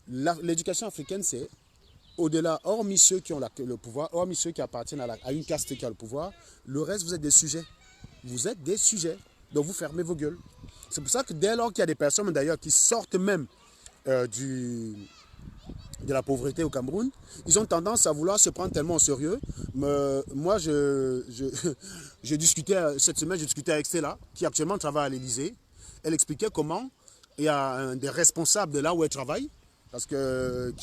L'éducation africaine, c'est au-delà, hormis ceux qui ont le pouvoir, hormis ceux qui appartiennent à une caste qui a le pouvoir, le reste, vous êtes des sujets. Vous êtes des sujets. Donc vous fermez vos gueules. C'est pour ça que dès lors qu'il y a des personnes d'ailleurs qui sortent même de la pauvreté au Cameroun, ils ont tendance à vouloir se prendre tellement au sérieux. Moi, j'ai discuté, cette semaine, j'ai discuté avec Stella, qui actuellement travaille à l'Élysée. Elle expliquait comment il y a un des responsables de là où elle travaille, parce que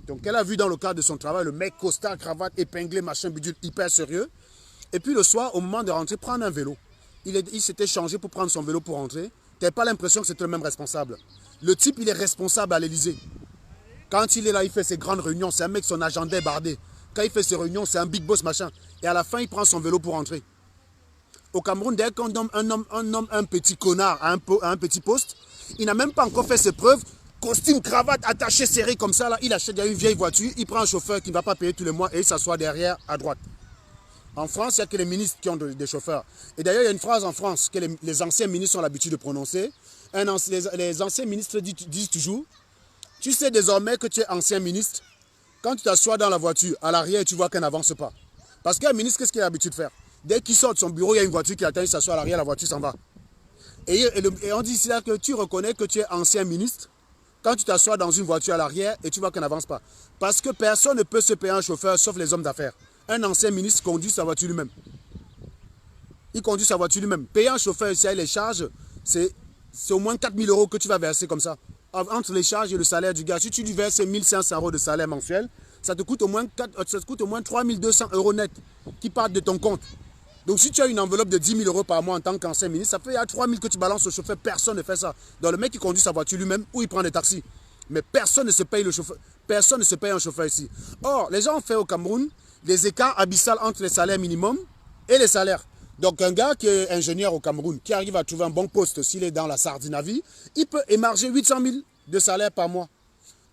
donc elle a vu dans le cadre de son travail le mec costard, cravate, épinglé, machin, bidule, hyper sérieux. Et puis le soir, au moment de rentrer, prendre un vélo. Il s'était changé pour prendre son vélo pour rentrer. Tu n'avais pas l'impression que c'était le même responsable. Le type, il est responsable à l'Élysée. Quand il est là, il fait ses grandes réunions, c'est un mec, son agenda est bardé. Quand il fait ses réunions, c'est un big boss machin. Et à la fin, il prend son vélo pour rentrer. Au Cameroun, dès qu'on nomme un petit connard à un petit poste, il n'a même pas encore fait ses preuves. Costume, cravate, attaché, serré comme ça, là, il achète une vieille voiture, il prend un chauffeur qui ne va pas payer tous les mois et il s'assoit derrière à droite. En France, il n'y a que les ministres qui ont des chauffeurs. Et d'ailleurs, il y a une phrase en France que les anciens ministres ont l'habitude de prononcer. Les anciens ministres disent toujours: tu sais désormais que tu es ancien ministre, quand tu t'assois dans la voiture, à l'arrière, tu vois qu'elle n'avance pas. Parce qu'un ministre, qu'est-ce qu'il a l'habitude de faire? Dès qu'il sort de son bureau, il y a une voiture qui attend, il s'assoit à l'arrière, la voiture s'en va. Et on dit ici là que tu reconnais que tu es ancien ministre quand tu t'assois dans une voiture à l'arrière et tu vois qu'elle n'avance pas. Parce que personne ne peut se payer un chauffeur sauf les hommes d'affaires. Un ancien ministre conduit sa voiture lui-même. Il conduit sa voiture lui-même. Payer un chauffeur ici avec les charges, c'est au moins 4 000 € que tu vas verser comme ça. Entre les charges et le salaire du gars, si tu lui verses 1 500 € de salaire mensuel, ça te coûte au moins 3 200 € net qui partent de ton compte. Donc si tu as une enveloppe de 10 000 € par mois en tant qu'ancien ministre, ça fait 3 000 que tu balances au chauffeur. Personne ne fait ça. Donc le mec qui conduit sa voiture lui-même ou il prend des taxis. Mais personne ne se paye le chauffeur. Personne ne se paye un chauffeur ici. Or, les gens ont fait au Cameroun des écarts abyssales entre les salaires minimums et les salaires. Donc un gars qui est ingénieur au Cameroun, qui arrive à trouver un bon poste s'il est dans la Sardinavie, il peut émarger 800 000 de salaire par mois.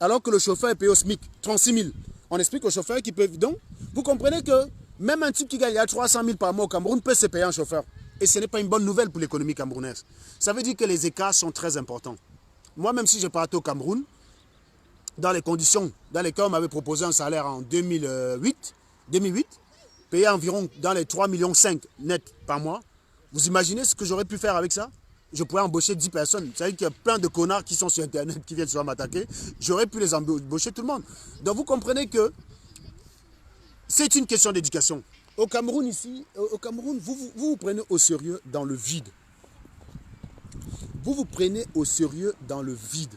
Alors que le chauffeur est payé au SMIC, 36 000. On explique au chauffeur qu'il peut... Donc, vous comprenez que même un type qui gagne 300 000 par mois au Cameroun peut se payer un chauffeur. Et ce n'est pas une bonne nouvelle pour l'économie camerounaise. Ça veut dire que les écarts sont très importants. Moi, même si je partais au Cameroun, dans les conditions dans lesquelles on m'avait proposé un salaire en 2008, payer environ dans les 3,5 millions net par mois, vous imaginez ce que j'aurais pu faire avec ça? Je pourrais embaucher 10 personnes. Vous savez qu'il y a plein de connards qui sont sur Internet qui viennent souvent m'attaquer. J'aurais pu les embaucher tout le monde. Donc vous comprenez que c'est une question d'éducation. Au Cameroun ici, au Cameroun, vous prenez au sérieux dans le vide. Vous prenez au sérieux dans le vide.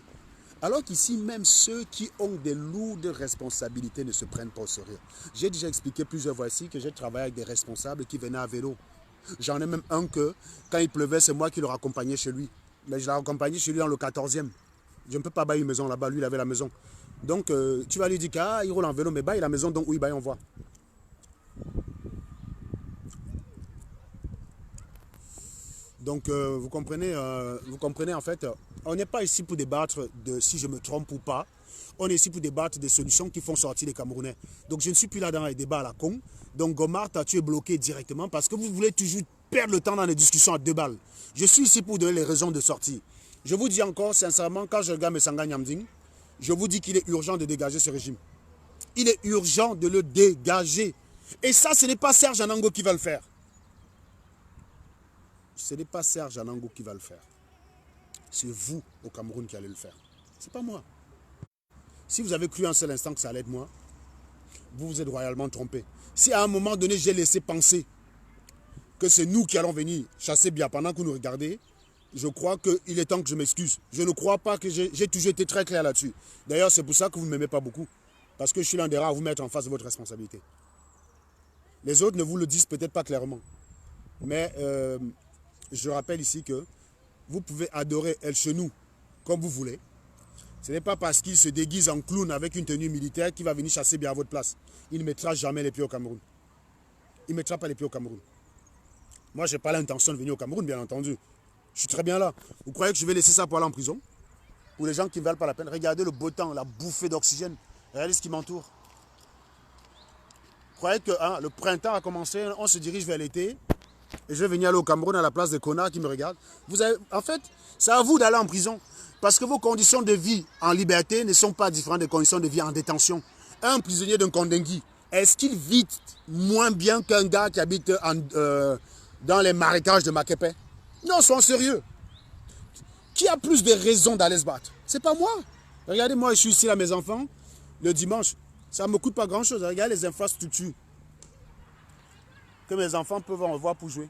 Alors qu'ici, même ceux qui ont des lourdes responsabilités ne se prennent pas au sérieux. J'ai déjà expliqué plusieurs fois ici que j'ai travaillé avec des responsables qui venaient à vélo. J'en ai même un que, quand il pleuvait, c'est moi qui le raccompagnais chez lui. Mais je l'ai raccompagné chez lui dans le 14e. Je ne peux pas bailler une maison là-bas, lui il avait la maison. Donc tu vas lui dire qu'il roule en vélo, mais baille la maison, donc oui, baille, on voit. Donc vous comprenez en fait, on n'est pas ici pour débattre de si je me trompe ou pas. On est ici pour débattre des solutions qui font sortir les Camerounais. Donc je ne suis plus là dans les débats à la con. Donc Gomart, tu es bloqué directement parce que vous voulez toujours perdre le temps dans les discussions à 2 balles. Je suis ici pour donner les raisons de sortie. Je vous dis encore sincèrement, quand je regarde Messanga Nyamding, je vous dis qu'il est urgent de dégager ce régime. Il est urgent de le dégager. Et ça, ce n'est pas Serge Anango qui va le faire. Ce n'est pas Serge Anango qui va le faire. C'est vous, au Cameroun, qui allez le faire. Ce n'est pas moi. Si vous avez cru un seul instant que ça allait être moi, vous vous êtes royalement trompé. Si à un moment donné, j'ai laissé penser que c'est nous qui allons venir chasser bien pendant que vous nous regardez, je crois qu'il est temps que je m'excuse. Je ne crois pas que j'ai toujours été très clair là-dessus. D'ailleurs, c'est pour ça que vous ne m'aimez pas beaucoup. Parce que je suis l'un des rares à vous mettre en face de votre responsabilité. Les autres ne vous le disent peut-être pas clairement. Mais je rappelle ici que vous pouvez adorer El Chenou comme vous voulez. Ce n'est pas parce qu'il se déguise en clown avec une tenue militaire qu'il va venir chasser bien à votre place. Il ne mettra jamais les pieds au Cameroun. Il ne mettra pas les pieds au Cameroun. Moi, je n'ai pas l'intention de venir au Cameroun, bien entendu. Je suis très bien là. Vous croyez que je vais laisser ça pour aller en prison? Pour les gens qui ne valent pas la peine. Regardez le beau temps, la bouffée d'oxygène. Regardez ce qui m'entoure. Vous croyez que le printemps a commencé, on se dirige vers l'été, et je vais venir aller au Cameroun à la place des connards qui me regardent. En fait, c'est à vous d'aller en prison. Parce que vos conditions de vie en liberté ne sont pas différentes des conditions de vie en détention. Un prisonnier d'un Kondengui, est-ce qu'il vit moins bien qu'un gars qui habite dans les marécages de Makepe? Non, soyons sérieux. Qui a plus de raisons d'aller se battre? C'est pas moi. Regardez, moi, je suis ici à mes enfants. Le dimanche, ça ne me coûte pas grand-chose. Regardez les infrastructures que mes enfants peuvent en revoir pour jouer.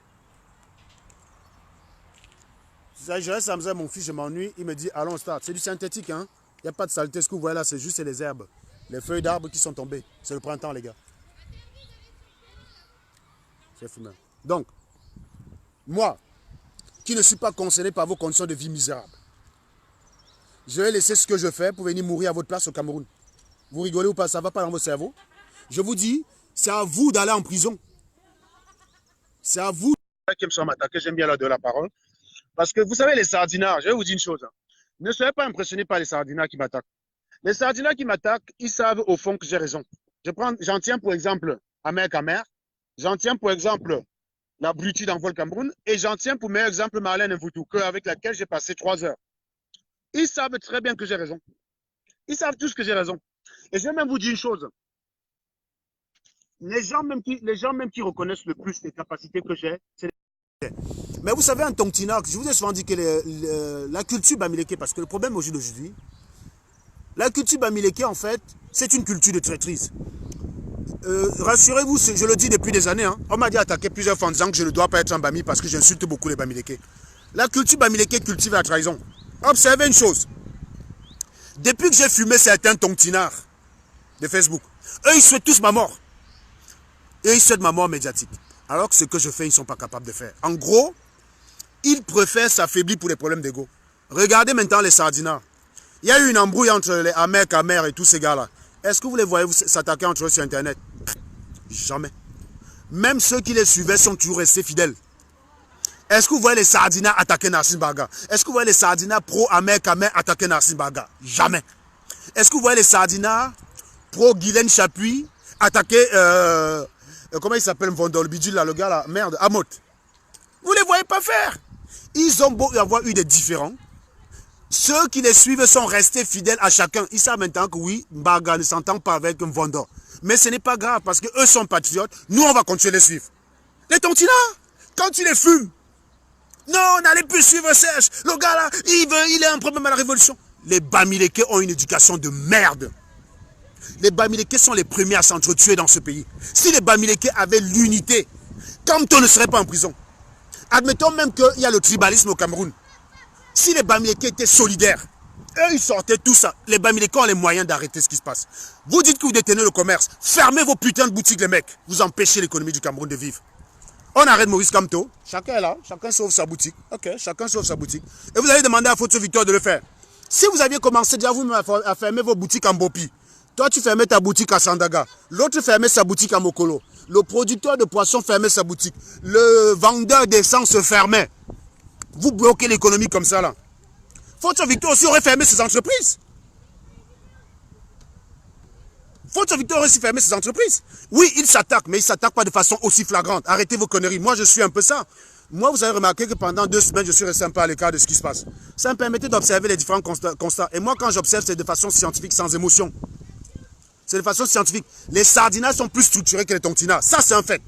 Je reste à mon fils, je m'ennuie. Il me dit, allons, start. C'est du synthétique, hein. Il n'y a pas de saleté. Ce que vous voyez là, c'est juste les herbes. Les feuilles d'arbres qui sont tombées. C'est le printemps, les gars. C'est fumé. Donc, moi, qui ne suis pas concerné par vos conditions de vie misérables, je vais laisser ce que je fais pour venir mourir à votre place au Cameroun. Vous rigolez ou pas? Ça ne va pas dans votre cerveau? Je vous dis, c'est à vous d'aller en prison. C'est à vous qui me sont attaqués. J'aime bien leur donner la parole. Parce que vous savez, les sardinards, je vais vous dire une chose. Ne soyez pas impressionnés par les sardinards qui m'attaquent. Les sardinards qui m'attaquent, ils savent au fond que j'ai raison. J'en tiens pour exemple Amer Kamer. J'en tiens pour exemple l'abruti d'Envol Cameroun. Et j'en tiens pour meilleur exemple Marlène Mvoutou, avec laquelle j'ai passé 3 heures. Ils savent très bien que j'ai raison. Ils savent tous que j'ai raison. Et je vais même vous dire une chose. Les gens même qui reconnaissent le plus les capacités que j'ai, c'est les... Mais vous savez, en Tontina, je vous ai souvent dit que la culture bamileke, parce que le problème au jour d'aujourd'hui, la culture bamileke, en fait, c'est une culture de traîtrise. rassurez-vous, je le dis depuis des années, hein, on m'a dit attaquer plusieurs fois en disant que je ne dois pas être un Bami parce que j'insulte beaucoup les Bamileke. La culture Bamileke cultive la trahison. Observez une chose. Depuis que j'ai fumé certains tontinards de Facebook, eux ils souhaitent tous ma mort. Et ils souhaitent ma mort médiatique. Alors que ce que je fais, ils ne sont pas capables de faire. En gros, ils préfèrent s'affaiblir pour les problèmes d'ego. Regardez maintenant les sardinards. Il y a eu une embrouille entre les Amer, Kamer et tous ces gars-là. Est-ce que vous les voyez s'attaquer entre eux sur Internet? Jamais. Même ceux qui les suivaient sont toujours restés fidèles. Est-ce que vous voyez les sardinards attaquer Nassim Baga? Est-ce que vous voyez les sardinards pro-Amer, Kamer attaquer Nassim Baga? Jamais. Est-ce que vous voyez les sardinards pro-Guylaine Chapuis attaquer... comment il s'appelle Vondol Bidjul là, le gars là? Merde, Amot. Vous ne les voyez pas faire. Ils ont beau avoir eu des différends. Ceux qui les suivent sont restés fidèles à chacun. Ils savent maintenant que oui, Mbaga ne s'entend pas avec un Vondor. Mais ce n'est pas grave parce qu'eux sont patriotes. Nous, on va continuer de les suivre. Les tontinards, quand tu les fumes, non, n'allez plus suivre Serge. Le gars là, il a un problème à la révolution. Les Bamileke ont une éducation de merde. Les Bamileke sont les premiers à s'entretuer dans ce pays. Si les Bamileke avaient l'unité, Kamto ne serait pas en prison. Admettons même qu'il y a le tribalisme au Cameroun. Si les Bamileke étaient solidaires, eux ils sortaient tout ça. Les Bamileke ont les moyens d'arrêter ce qui se passe. Vous dites que vous détenez le commerce. Fermez vos putains de boutiques les mecs. Vous empêchez l'économie du Cameroun de vivre. On arrête Maurice Kamto. Chacun est là. Chacun sauve sa boutique. Ok, chacun sauve sa boutique. Et vous allez demander à Photo Victor de le faire. Si vous aviez commencé déjà vous à fermer vos boutiques en Bopi. Toi tu fermais ta boutique à Sandaga. L'autre fermait sa boutique à Mokolo. Le producteur de poissons fermait sa boutique. Le vendeur d'essence fermait. Vous bloquez l'économie comme ça là. Photo Victor aussi aurait fermé ses entreprises. Photo Victor aurait aussi fermé ses entreprises. Oui, il s'attaque, mais il ne s'attaque pas de façon aussi flagrante. Arrêtez vos conneries. Moi, je suis un peu ça. Moi, vous avez remarqué que pendant 2 semaines, je suis resté un peu à l'écart de ce qui se passe. Ça me permettait d'observer les différents constats. Et moi, quand j'observe, c'est de façon scientifique, sans émotion. C'est de façon scientifique. Les sardinats sont plus structurés que les tontinats. Ça, c'est un fait.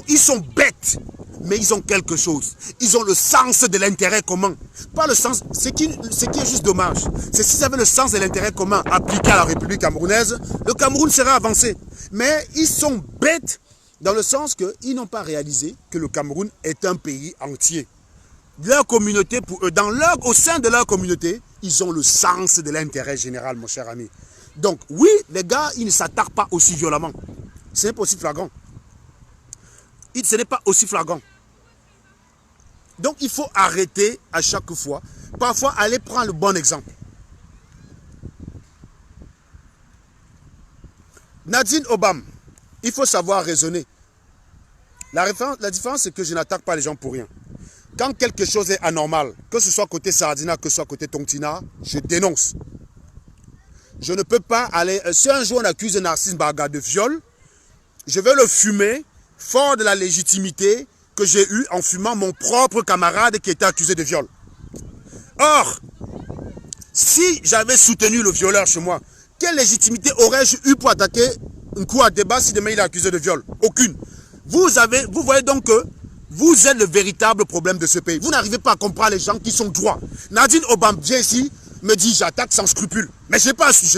Ils sont bêtes, mais ils ont quelque chose. Ils ont le sens de l'intérêt commun. Pas le sens. Ce qui est juste dommage, c'est s'ils avaient le sens de l'intérêt commun appliqué à la République camerounaise, le Cameroun serait avancé. Mais ils sont bêtes dans le sens qu'ils n'ont pas réalisé que le Cameroun est un pays entier. Leur communauté, au sein de leur communauté, ils ont le sens de l'intérêt général, mon cher ami. Donc, oui, les gars, ils ne s'attaquent pas aussi violemment. Ce n'est pas aussi flagrant. Ce n'est pas aussi flagrant. Donc, il faut arrêter à chaque fois. Parfois, aller prendre le bon exemple. Nadine Obam, il faut savoir raisonner. La différence, c'est que je n'attaque pas les gens pour rien. Quand quelque chose est anormal, que ce soit côté Sardina, que ce soit côté Tontina, je dénonce. Je ne peux pas aller... Si un jour on accuse Narcisse Baga de viol, je vais le fumer fort de la légitimité que j'ai eue en fumant mon propre camarade qui était accusé de viol. Or, si j'avais soutenu le violeur chez moi, quelle légitimité aurais-je eu pour attaquer un coup à débat si demain il est accusé de viol? Aucune. Vous voyez donc que vous êtes le véritable problème de ce pays. Vous n'arrivez pas à comprendre les gens qui sont droits. Nadine Obam vient ici, me dit j'attaque sans scrupule. Mais je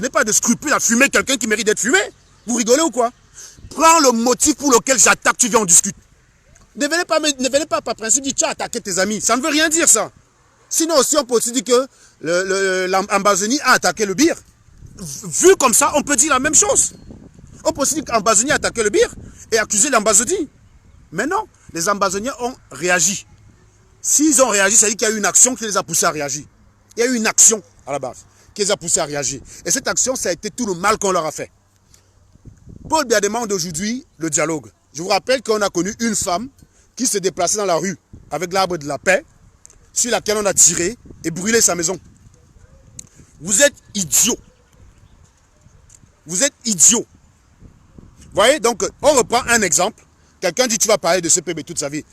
n'ai pas de scrupule à fumer quelqu'un qui mérite d'être fumé. Vous rigolez ou quoi? Prends le motif pour lequel j'attaque, tu viens en discute. Ne venez pas par principe dire tu as attaqué tes amis. Ça ne veut rien dire ça. Sinon aussi on peut aussi dire que l'Ambazoni a attaqué le Bir. Vu comme ça, on peut dire la même chose. On peut aussi dire qu'Ambazoni a attaqué le Bir et accuser l'Ambazoni. Mais non, les Ambazoniens ont réagi. S'ils ont réagi, ça veut dire qu'il y a eu une action qui les a poussés à réagir. Il y a eu une action à la base qui les a poussés à réagir. Et cette action, ça a été tout le mal qu'on leur a fait. Paul Biya demande aujourd'hui le dialogue. Je vous rappelle qu'on a connu une femme qui se déplaçait dans la rue avec l'arbre de la paix, sur laquelle on a tiré et brûlé sa maison. Vous êtes idiots. Vous êtes idiots. Vous voyez, donc on reprend un exemple. Quelqu'un dit tu vas parler de ce PB toute sa vie.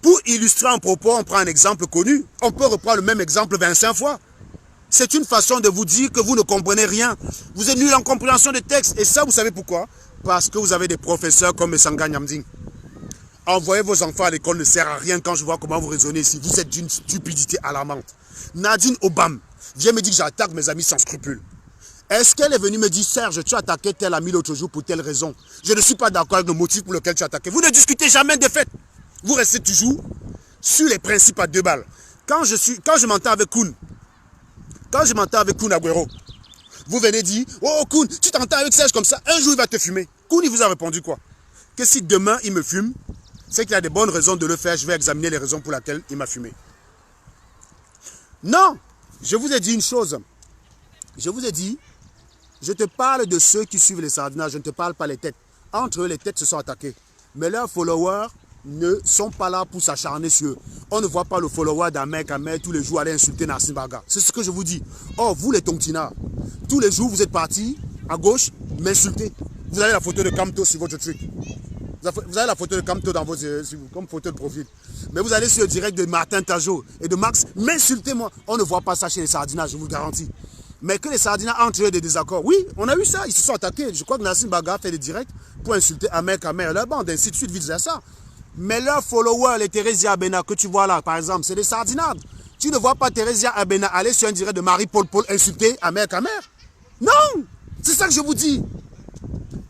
Pour illustrer un propos, on prend un exemple connu. On peut reprendre le même exemple 25 fois. C'est une façon de vous dire que vous ne comprenez rien. Vous êtes nul en compréhension des textes. Et ça, vous savez pourquoi? Parce que vous avez des professeurs comme Sanga Nyamding. Envoyer vos enfants à l'école ne sert à rien quand je vois comment vous raisonnez ici. Vous êtes d'une stupidité alarmante. Nadine Obam vient me dire que j'attaque mes amis sans scrupule. Est-ce qu'elle est venue me dire, Serge, tu as attaqué tel ami l'autre jour pour telle raison? Je ne suis pas d'accord avec le motif pour lequel tu as attaqué. Vous ne discutez jamais des faits. Vous restez toujours sur les principes à 2 balles. Quand je m'entends avec Koun, Agüero, vous venez dire, oh Koun, tu t'entends avec Serge comme ça, un jour il va te fumer. Koun, il vous a répondu quoi? Que si demain il me fume, c'est qu'il a des bonnes raisons de le faire, je vais examiner les raisons pour lesquelles il m'a fumé. Non, je vous ai dit une chose. Je vous ai dit, je te parle de ceux qui suivent les sardinages, je ne te parle pas les têtes. Entre eux, les têtes se sont attaquées. Mais leurs followers ne sont pas là pour s'acharner sur eux. On ne voit pas le follower d'Ahmed Kamer tous les jours aller insulter Nassim Baga. C'est ce que je vous dis. Or, vous les Tontinards, tous les jours, vous êtes partis à gauche m'insulter. Vous avez la photo de Kamto sur votre truc. Vous avez la photo de Kamto dans votre, comme photo de profil. Mais vous allez sur le direct de Martin Tajo et de Max, m'insulter moi. On ne voit pas ça chez les sardinages, je vous le garantis. Mais que les sardinages entre eux des désaccords. Oui, on a eu ça, ils se sont attaqués. Je crois que Nassim Baga a fait des directs pour insulter Ahmed Kamer, leur bande, ainsi de suite, vice versa. Mais leurs followers, les Theresia Abena que tu vois là, par exemple, c'est des sardinades. Tu ne vois pas Theresia Abena aller sur un direct de Marie-Paul insulter Ahmed Kamer. Non, c'est ça que je vous dis.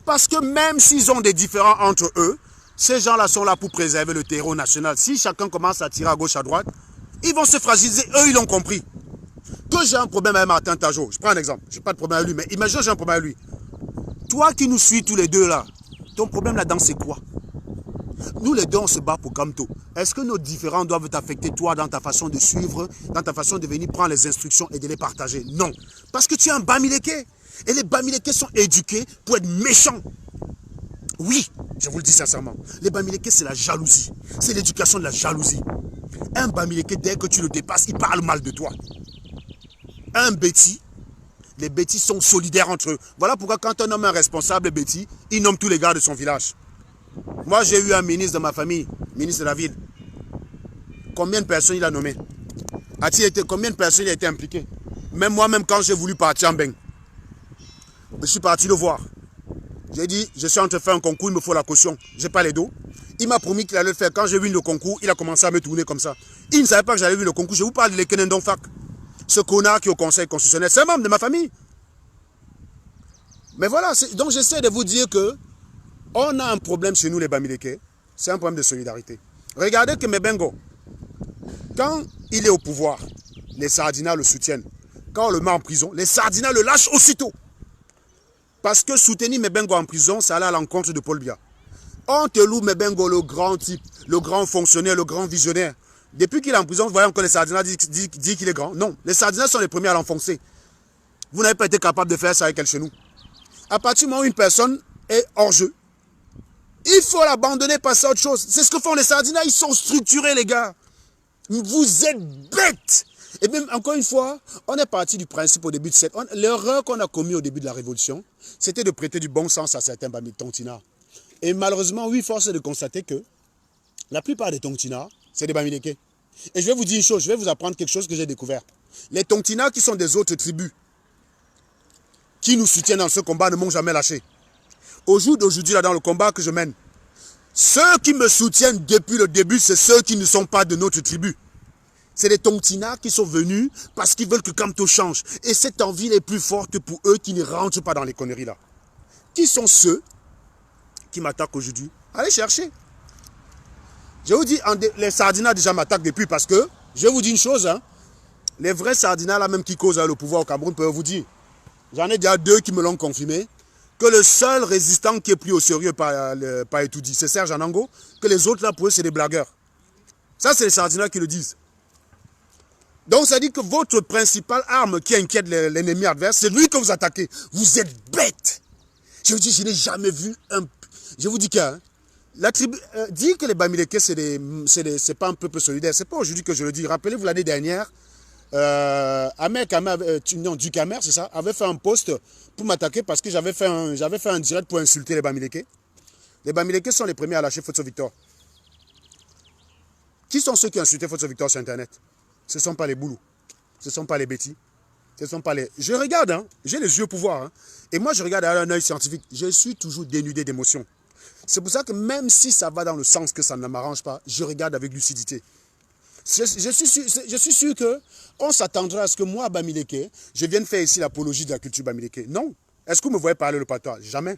Parce que même s'ils ont des différends entre eux, ces gens-là sont là pour préserver le terreau national. Si chacun commence à tirer à gauche, à droite, ils vont se fragiliser. Eux, ils l'ont compris. Que j'ai un problème avec Martin Tajo, je prends un exemple, je n'ai pas de problème avec lui, mais imagine j'ai un problème avec lui. Toi qui nous suis tous les deux là, ton problème là-dedans c'est quoi? Nous les deux on se bat pour Kamto. Est-ce que nos différends doivent t'affecter toi dans ta façon de suivre, dans ta façon de venir prendre les instructions et de les partager? Non. Parce que tu es un Bamileke. Et les Bamileke sont éduqués pour être méchants. Oui, je vous le dis sincèrement. Les Bamileke c'est la jalousie. C'est l'éducation de la jalousie. Un Bamileke dès que tu le dépasses, il parle mal de toi. Un Béti, les Bétis sont solidaires entre eux. Voilà pourquoi quand on nomme un responsable Béti, il nomme tous les gars de son village. Moi j'ai eu un ministre de ma famille, ministre de la ville. Combien de personnes il a nommé? Combien de personnes il a été impliqué? Même moi-même quand j'ai voulu partir en Beng, je suis parti le voir. J'ai dit, je suis en train de faire un concours, il me faut la caution. Je n'ai pas les dos. Il m'a promis qu'il allait le faire. Quand j'ai vu le concours, il a commencé à me tourner comme ça. Il ne savait pas que j'allais vu le concours. Je vous parle de l'Ekenendon Fak. Ce connard qui est au conseil constitutionnel, c'est un membre de ma famille. Mais voilà, donc j'essaie de vous dire que on a un problème chez nous les Bamileke, c'est un problème de solidarité. Regardez que Mebengo, quand il est au pouvoir, les Sardinas le soutiennent. Quand on le met en prison, les Sardinas le lâchent aussitôt. Parce que soutenir Mebengo en prison, ça allait à l'encontre de Paul Biya. On te loue Mebengo, le grand type, le grand fonctionnaire, le grand visionnaire. Depuis qu'il est en prison, vous voyez encore les Sardinas disent qu'il est grand. Non, les Sardinas sont les premiers à l'enfoncer. Vous n'avez pas été capable de faire ça avec elle chez nous. À partir du moment où une personne est hors jeu, il faut l'abandonner, passer à autre chose. C'est ce que font les Sardinas, ils sont structurés les gars. Vous êtes bêtes. Et même encore une fois, on est parti du principe au début de cette... L'erreur qu'on a commise au début de la Révolution, c'était de prêter du bon sens à certains Tontinards. Et malheureusement, oui, force est de constater que la plupart des Tontinards, c'est des Bamileke. Et je vais vous dire une chose, je vais vous apprendre quelque chose que j'ai découvert. Les Tontinards qui sont des autres tribus, qui nous soutiennent dans ce combat, ne m'ont jamais lâché. Au jour d'aujourd'hui, là, dans le combat que je mène, ceux qui me soutiennent depuis le début, c'est ceux qui ne sont pas de notre tribu. C'est les Tontinards qui sont venus parce qu'ils veulent que Kamto change. Et cette envie est plus forte pour eux qui ne rentrent pas dans les conneries là. Qui sont ceux qui m'attaquent aujourd'hui? Allez chercher. Je vous dis, les Sardinas déjà m'attaquent depuis parce que, je vous dis une chose, hein, les vrais Sardinas là même qui causent le pouvoir au Cameroun peuvent vous dire, j'en ai déjà 2 qui me l'ont confirmé, que le seul résistant qui est pris au sérieux par Etoudi, c'est Serge Anango, que les autres là pour eux c'est des blagueurs. Ça c'est les Sardinas qui le disent. Donc ça dit que votre principale arme qui inquiète l'ennemi adverse, c'est lui que vous attaquez. Vous êtes bête. Je vous dis, je n'ai jamais vu un... Je vous dis que... Hein, la tribu, dire que les Bamileke, c'est pas un peuple solidaire, c'est pas aujourd'hui que je le dis. Rappelez-vous l'année dernière, Ahmed Kamer, du Kamer, c'est ça, avait fait un post pour m'attaquer parce que j'avais fait un direct pour insulter les Bamileke. Les Bamileke sont les premiers à lâcher Photo Victor. Qui sont ceux qui ont insulté Photo Victor sur Internet? Ce ne sont pas les boulous, ce ne sont pas les bêtis, ce ne sont pas les... Je regarde, hein, j'ai les yeux pour voir. Hein, et moi, je regarde avec un œil scientifique. Je suis toujours dénudé d'émotion. C'est pour ça que même si ça va dans le sens que ça ne m'arrange pas, je regarde avec lucidité. Je suis sûr qu'on s'attendra à ce que moi, Bamileke, je vienne faire ici l'apologie de la culture Bamileke. Non. Est-ce que vous me voyez parler le patois? Jamais.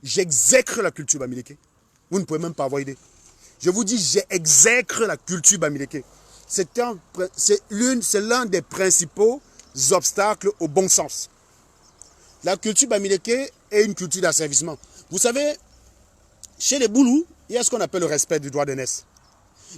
J'exècre la culture Bamileke. Vous ne pouvez même pas avoir idée. Je vous dis, j'exècre la culture Bamileke. C'est l'un des principaux obstacles au bon sens. La culture Bamileke est une culture d'asservissement. Vous savez, chez les Boulous, il y a ce qu'on appelle le respect du droit d'aînesse.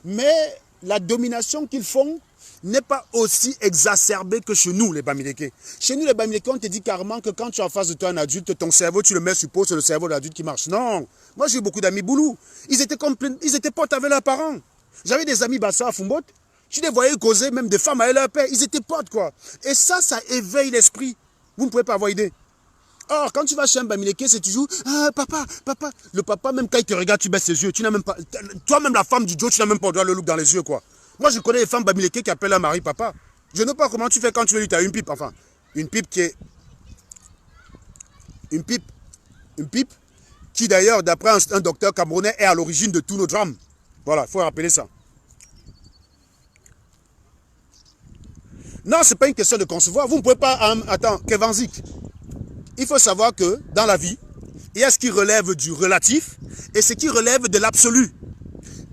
Mais la domination qu'ils font n'est pas aussi exacerbée que chez nous, les Bamileke. Chez nous, les Bamileke, on te dit carrément que quand tu as en face de toi un adulte, ton cerveau, tu le mets sur pause, c'est le cerveau de l'adulte qui marche. Non. Moi, j'ai eu beaucoup d'amis Boulous. Ils étaient potes avec leurs parents. J'avais des amis Bassa à Fumbot. Tu les voyais causer, même des femmes avec leur père. Ils étaient potes, quoi. Et ça éveille l'esprit. Vous ne pouvez pas avoir idée. Or, quand tu vas chez un Bamileke, c'est toujours « Ah, papa, papa ». Le papa, même quand il te regarde, tu baisses ses yeux. Tu n'as même pas... Toi-même, la femme du Joe, tu n'as même pas le droit de le look dans les yeux, quoi. Moi, je connais les femmes Bamileke qui appellent leur mari papa. Je ne sais pas comment tu fais quand tu veux lui tailler une pipe. Enfin, une pipe qui est... Une pipe qui, d'ailleurs, d'après un docteur camerounais, est à l'origine de tous nos drames. Voilà, il faut rappeler ça. Non, ce n'est pas une question de concevoir. Vous ne pouvez pas... Attends, Kevanzik. Il faut savoir que dans la vie, il y a ce qui relève du relatif et ce qui relève de l'absolu.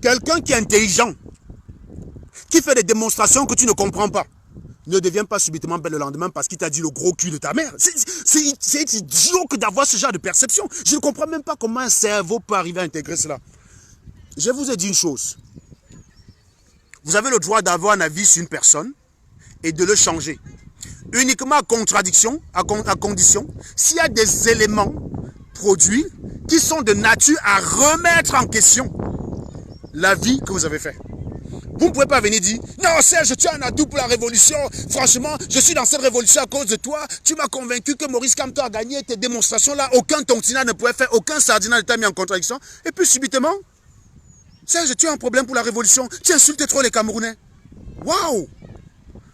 Quelqu'un qui est intelligent, qui fait des démonstrations que tu ne comprends pas, ne devient pas subitement belle le lendemain parce qu'il t'a dit le gros cul de ta mère. C'est idiot que d'avoir ce genre de perception. Je ne comprends même pas comment un cerveau peut arriver à intégrer cela. Je vous ai dit une chose. Vous avez le droit d'avoir un avis sur une personne et de le changer. Uniquement à contradiction, à condition, s'il y a des éléments produits qui sont de nature à remettre en question l'avis que vous avez fait. Vous ne pouvez pas venir dire « Non Serge, tu as un atout pour la révolution. Franchement, je suis dans cette révolution à cause de toi. Tu m'as convaincu que Maurice Kamto a gagné tes démonstrations-là. Aucun tontina ne pouvait faire, aucun sardinat ne t'a mis en contradiction. Et puis subitement, Serge, tu as un problème pour la révolution. Tu insultes trop les Camerounais. Waouh!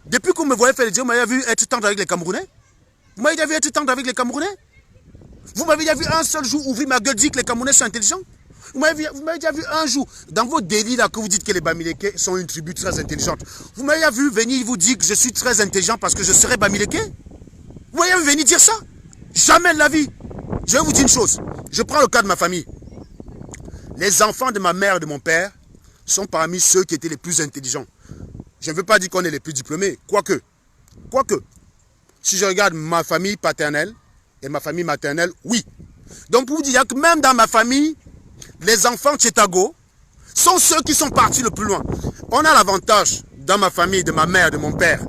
Depuis qu'on me voyait faire les dieux, vous m'avez vu être tendre avec les Camerounais? Vous m'avez déjà vu être tendre avec les Camerounais? Vous m'avez déjà vu un seul jour ouvrir ma gueule dire que les Camerounais sont intelligents? Vous m'avez déjà vu un jour, dans vos délits là, que vous dites que les Bamileke sont une tribu très intelligente. Vous m'avez déjà vu venir vous dire que je suis très intelligent parce que je serai Bamileke? Vous m'avez vu venir dire ça? Jamais de la vie. Je vais vous dire une chose. Je prends le cas de ma famille. Les enfants de ma mère et de mon père sont parmi ceux qui étaient les plus intelligents. Je ne veux pas dire qu'on est les plus diplômés, quoique. Si je regarde ma famille paternelle et ma famille maternelle, oui. Donc pour vous dire que même dans ma famille, les enfants de Chetago sont ceux qui sont partis le plus loin. On a l'avantage, dans ma famille, de ma mère, de mon père,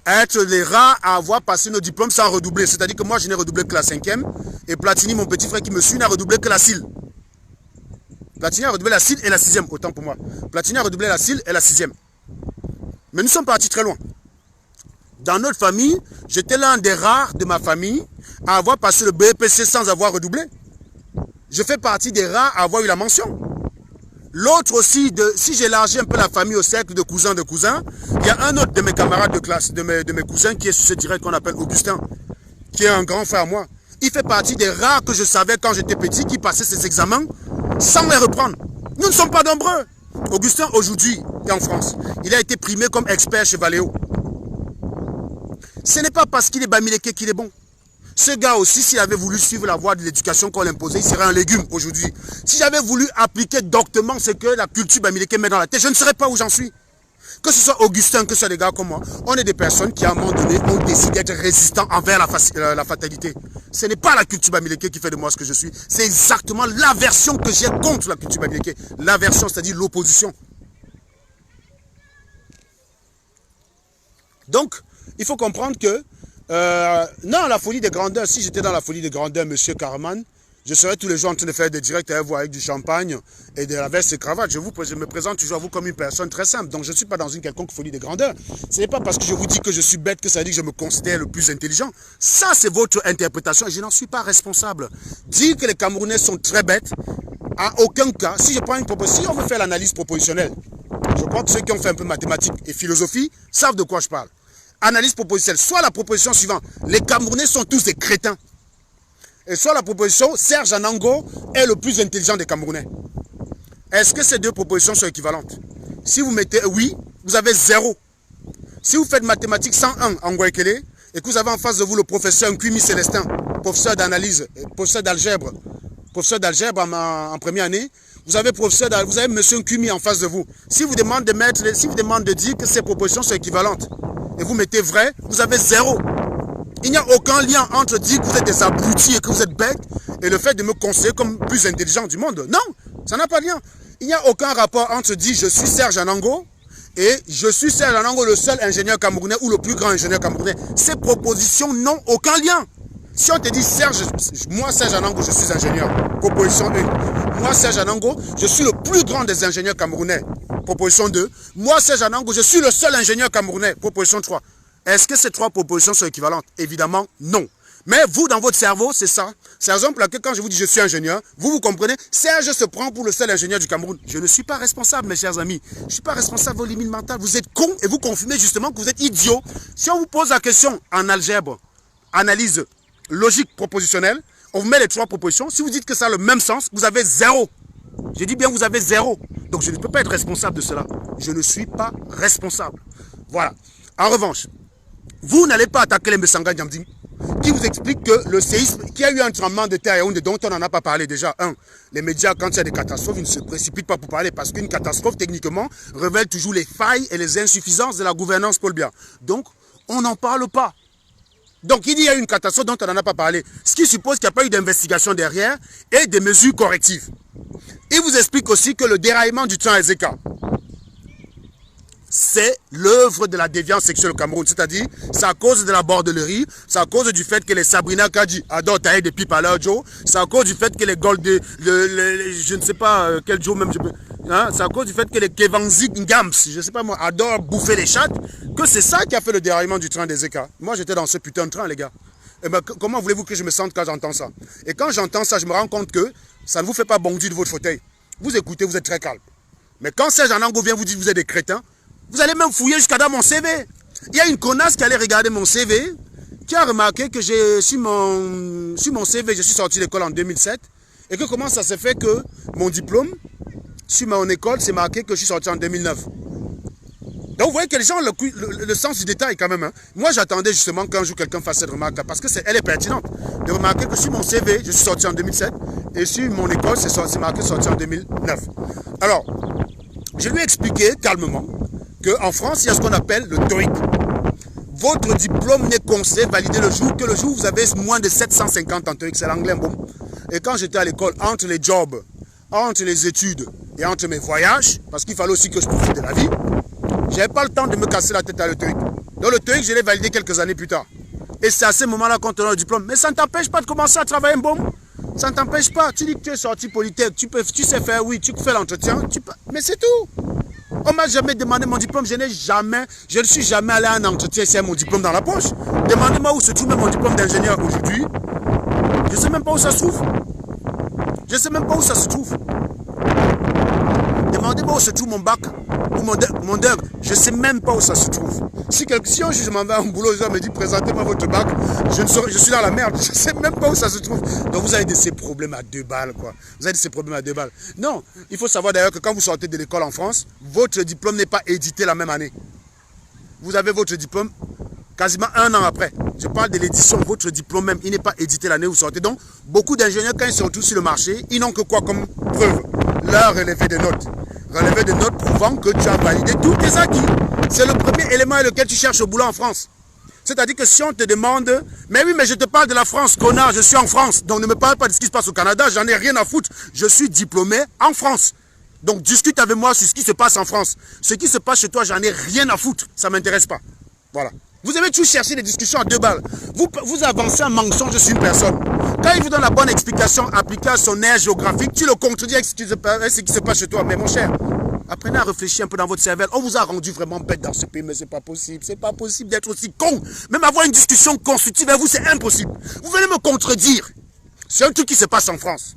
à être les rares à avoir passé nos diplômes sans redoubler. C'est-à-dire que moi, je n'ai redoublé que la 5e, et Platini, mon petit frère qui me suit, n'a redoublé que la CIL. Platini a redoublé la CIL et la 6e, autant pour moi. Platini a redoublé la CIL et la 6e. Mais nous sommes partis très loin. Dans notre famille, j'étais l'un des rares de ma famille à avoir passé le BEPC sans avoir redoublé. Je fais partie des rares à avoir eu la mention. L'autre aussi, si j'élargis un peu la famille au cercle de cousins, il y a un autre de mes camarades de classe, de mes cousins, qui est sur ce direct qu'on appelle Augustin, qui est un grand frère à moi. Il fait partie des rares que je savais quand j'étais petit, qui passaient ses examens sans les reprendre. Nous ne sommes pas nombreux. Augustin, aujourd'hui, est en France. Il a été primé comme expert chez Valeo. Ce n'est pas parce qu'il est Bamileke qu'il est bon. Ce gars aussi, s'il avait voulu suivre la voie de l'éducation qu'on l'imposait, il serait un légume aujourd'hui. Si j'avais voulu appliquer doctement ce que la culture Bamileke met dans la tête, je ne serais pas où j'en suis. Que ce soit Augustin, que ce soit des gars comme moi, on est des personnes qui, à un moment donné, ont décidé d'être résistants envers la fatalité. Ce n'est pas la culture Bamileke qui fait de moi ce que je suis. C'est exactement l'aversion que j'ai contre la culture Bamileke. L'aversion, c'est-à-dire l'opposition. Donc, il faut comprendre que, non, la folie des grandeurs, si j'étais dans la folie des grandeurs, monsieur Karaman, je serais tous les jours en train de faire des directs avec vous avec du champagne et de la veste et cravate. Je me présente toujours à vous comme une personne très simple. Donc je ne suis pas dans une quelconque folie des grandeurs. Ce n'est pas parce que je vous dis que je suis bête que ça veut dire que je me considère le plus intelligent. Ça, c'est votre interprétation et je n'en suis pas responsable. Dire que les Camerounais sont très bêtes, à aucun cas, si je prends une proposition, si on veut faire l'analyse propositionnelle, je crois que ceux qui ont fait un peu mathématiques et philosophie savent de quoi je parle. Analyse propositionnelle, soit la proposition suivante, les Camerounais sont tous des crétins. Et soit la proposition, Serge Anango est le plus intelligent des Camerounais. Est-ce que ces deux propositions sont équivalentes? Si vous mettez oui, vous avez 0. Si vous faites mathématiques 101 en Guaykele et que vous avez en face de vous le professeur Nkwimi Célestin, professeur d'analyse, professeur d'algèbre en première année, vous avez monsieur Nkwimi en face de vous. Si vous demandez de dire que ces propositions sont équivalentes et vous mettez vrai, vous avez 0. Il n'y a aucun lien entre dire que vous êtes des abrutis et que vous êtes bêtes et le fait de me conseiller comme plus intelligent du monde. Non, ça n'a pas de lien. Il n'y a aucun rapport entre dire je suis Serge Anango et je suis Serge Anango, le seul ingénieur camerounais ou le plus grand ingénieur camerounais. Ces propositions n'ont aucun lien. Si on te dit moi Serge Anango, je suis ingénieur, proposition 1. Moi Serge Anango, je suis le plus grand des ingénieurs camerounais, proposition 2. Moi Serge Anango, je suis le seul ingénieur camerounais, proposition 3. Est-ce que ces 3 propositions sont équivalentes? Évidemment, non. Mais vous, dans votre cerveau, c'est ça. C'est la raison pour laquelle quand je vous dis je suis ingénieur, vous comprenez, Serge se prend pour le seul ingénieur du Cameroun. Je ne suis pas responsable, mes chers amis. Je ne suis pas responsable de vos limites mentales. Vous êtes cons et vous confirmez justement que vous êtes idiots. Si on vous pose la question en algèbre, analyse, logique propositionnelle, on vous met les 3 propositions. Si vous dites que ça a le même sens, vous avez 0. Je dis bien vous avez 0. Donc je ne peux pas être responsable de cela. Je ne suis pas responsable. Voilà. En revanche, vous n'allez pas attaquer les Mbessanga Ndiamding qui vous explique que le séisme, qu'il y a eu un tremblement de terre dont on n'en a pas parlé déjà. Les médias, quand il y a des catastrophes, ils ne se précipitent pas pour parler parce qu'une catastrophe, techniquement, révèle toujours les failles et les insuffisances de la gouvernance Paul Biya. Donc, on n'en parle pas. Donc, il y a eu une catastrophe dont on n'en a pas parlé, ce qui suppose qu'il n'y a pas eu d'investigation derrière et des mesures correctives. Il vous explique aussi que le déraillement du train Ezeka, c'est l'œuvre de la déviance sexuelle au Cameroun. C'est-à-dire, c'est à cause de la bordellerie, c'est à cause du fait que les Sabrina Kadji adorent tailler des pipes à leur Joe, c'est à cause du fait que les Gold, je ne sais pas quel Joe même, c'est à cause du fait que les Kevanzi Ngams, je ne sais pas moi, adorent bouffer les chattes, que c'est ça qui a fait le déraillement du train des Ezeka. Moi, j'étais dans ce putain de train, les gars. Et ben, comment voulez-vous que je me sente quand j'entends ça? Et quand j'entends ça, je me rends compte que ça ne vous fait pas bondir de votre fauteuil. Vous écoutez, vous êtes très calme. Mais quand Serge Anango vient vous dire que vous êtes des crétins, vous allez même fouiller jusqu'à dans mon CV. Il y a une connasse qui allait regarder mon CV, qui a remarqué que sur mon CV, je suis sorti de l'école en 2007, et que comment ça se fait que mon diplôme, sur mon école, c'est marqué que je suis sorti en 2009. Donc vous voyez que les gens ont le sens du détail quand même. Hein. Moi j'attendais justement qu'un jour quelqu'un fasse cette remarque, parce que elle est pertinente, de remarquer que sur mon CV, je suis sorti en 2007, et sur mon école, c'est marqué sorti en 2009. Alors, je lui ai expliqué calmement, qu'en France, il y a ce qu'on appelle le TOEIC. Votre diplôme n'est conseillé validé le jour où vous avez moins de 750 en TOEIC. C'est l'anglais, bon. Et quand j'étais à l'école, entre les jobs, entre les études et entre mes voyages, parce qu'il fallait aussi que je profite de la vie, je n'avais pas le temps de me casser la tête à le TOEIC. Donc le TOEIC, je l'ai validé quelques années plus tard. Et c'est à ce moment-là qu'on te donne le diplôme. Mais ça ne t'empêche pas de commencer à travailler, bon. Ça ne t'empêche pas. Tu dis que tu es sorti Polytech, tu sais faire, oui, tu fais l'entretien, mais c'est tout. On ne m'a jamais demandé mon diplôme, je ne suis jamais allé à un entretien sans mon diplôme dans la poche. Demandez-moi où se trouve mon diplôme d'ingénieur aujourd'hui. Je ne sais même pas où ça se trouve. Je ne sais même pas où ça se trouve. Demandez-moi où se trouve mon bac ou mon DEG. Je ne sais même pas où ça se trouve. Si un juge m'en va à un boulot, je me dit présentez-moi votre bac, je suis dans la merde. Je ne sais même pas où ça se trouve. Donc vous avez de ces problèmes à 2 balles, quoi. Vous avez de ces problèmes à 2 balles. Non, il faut savoir d'ailleurs que quand vous sortez de l'école en France, votre diplôme n'est pas édité la même année. Vous avez votre diplôme quasiment 1 an après. Je parle de l'édition, votre diplôme même, il n'est pas édité l'année où vous sortez. Donc, beaucoup d'ingénieurs, quand ils sont tous sur le marché, ils n'ont que quoi comme preuve? Leur relevé de notes. Relevé de notes prouvant que tu as validé tous tes acquis. C'est le premier élément avec lequel tu cherches au boulot en France. C'est-à-dire que si on te demande, mais oui, mais je te parle de la France, connard, je suis en France. Donc ne me parle pas de ce qui se passe au Canada, j'en ai rien à foutre. Je suis diplômé en France. Donc discute avec moi sur ce qui se passe en France. Ce qui se passe chez toi, j'en ai rien à foutre. Ça ne m'intéresse pas. Voilà. Vous avez toujours cherché des discussions à 2 balles. Vous avancez un mensonge sur une personne. Quand il vous donne la bonne explication appliquée à son aire géographique, tu le contredis avec ce qui se passe chez toi. Mais mon cher, apprenez à réfléchir un peu dans votre cervelle. On vous a rendu vraiment bête dans ce pays, mais c'est pas possible. C'est pas possible d'être aussi con. Même avoir une discussion constructive avec vous, c'est impossible. Vous venez me contredire. C'est un truc qui se passe en France.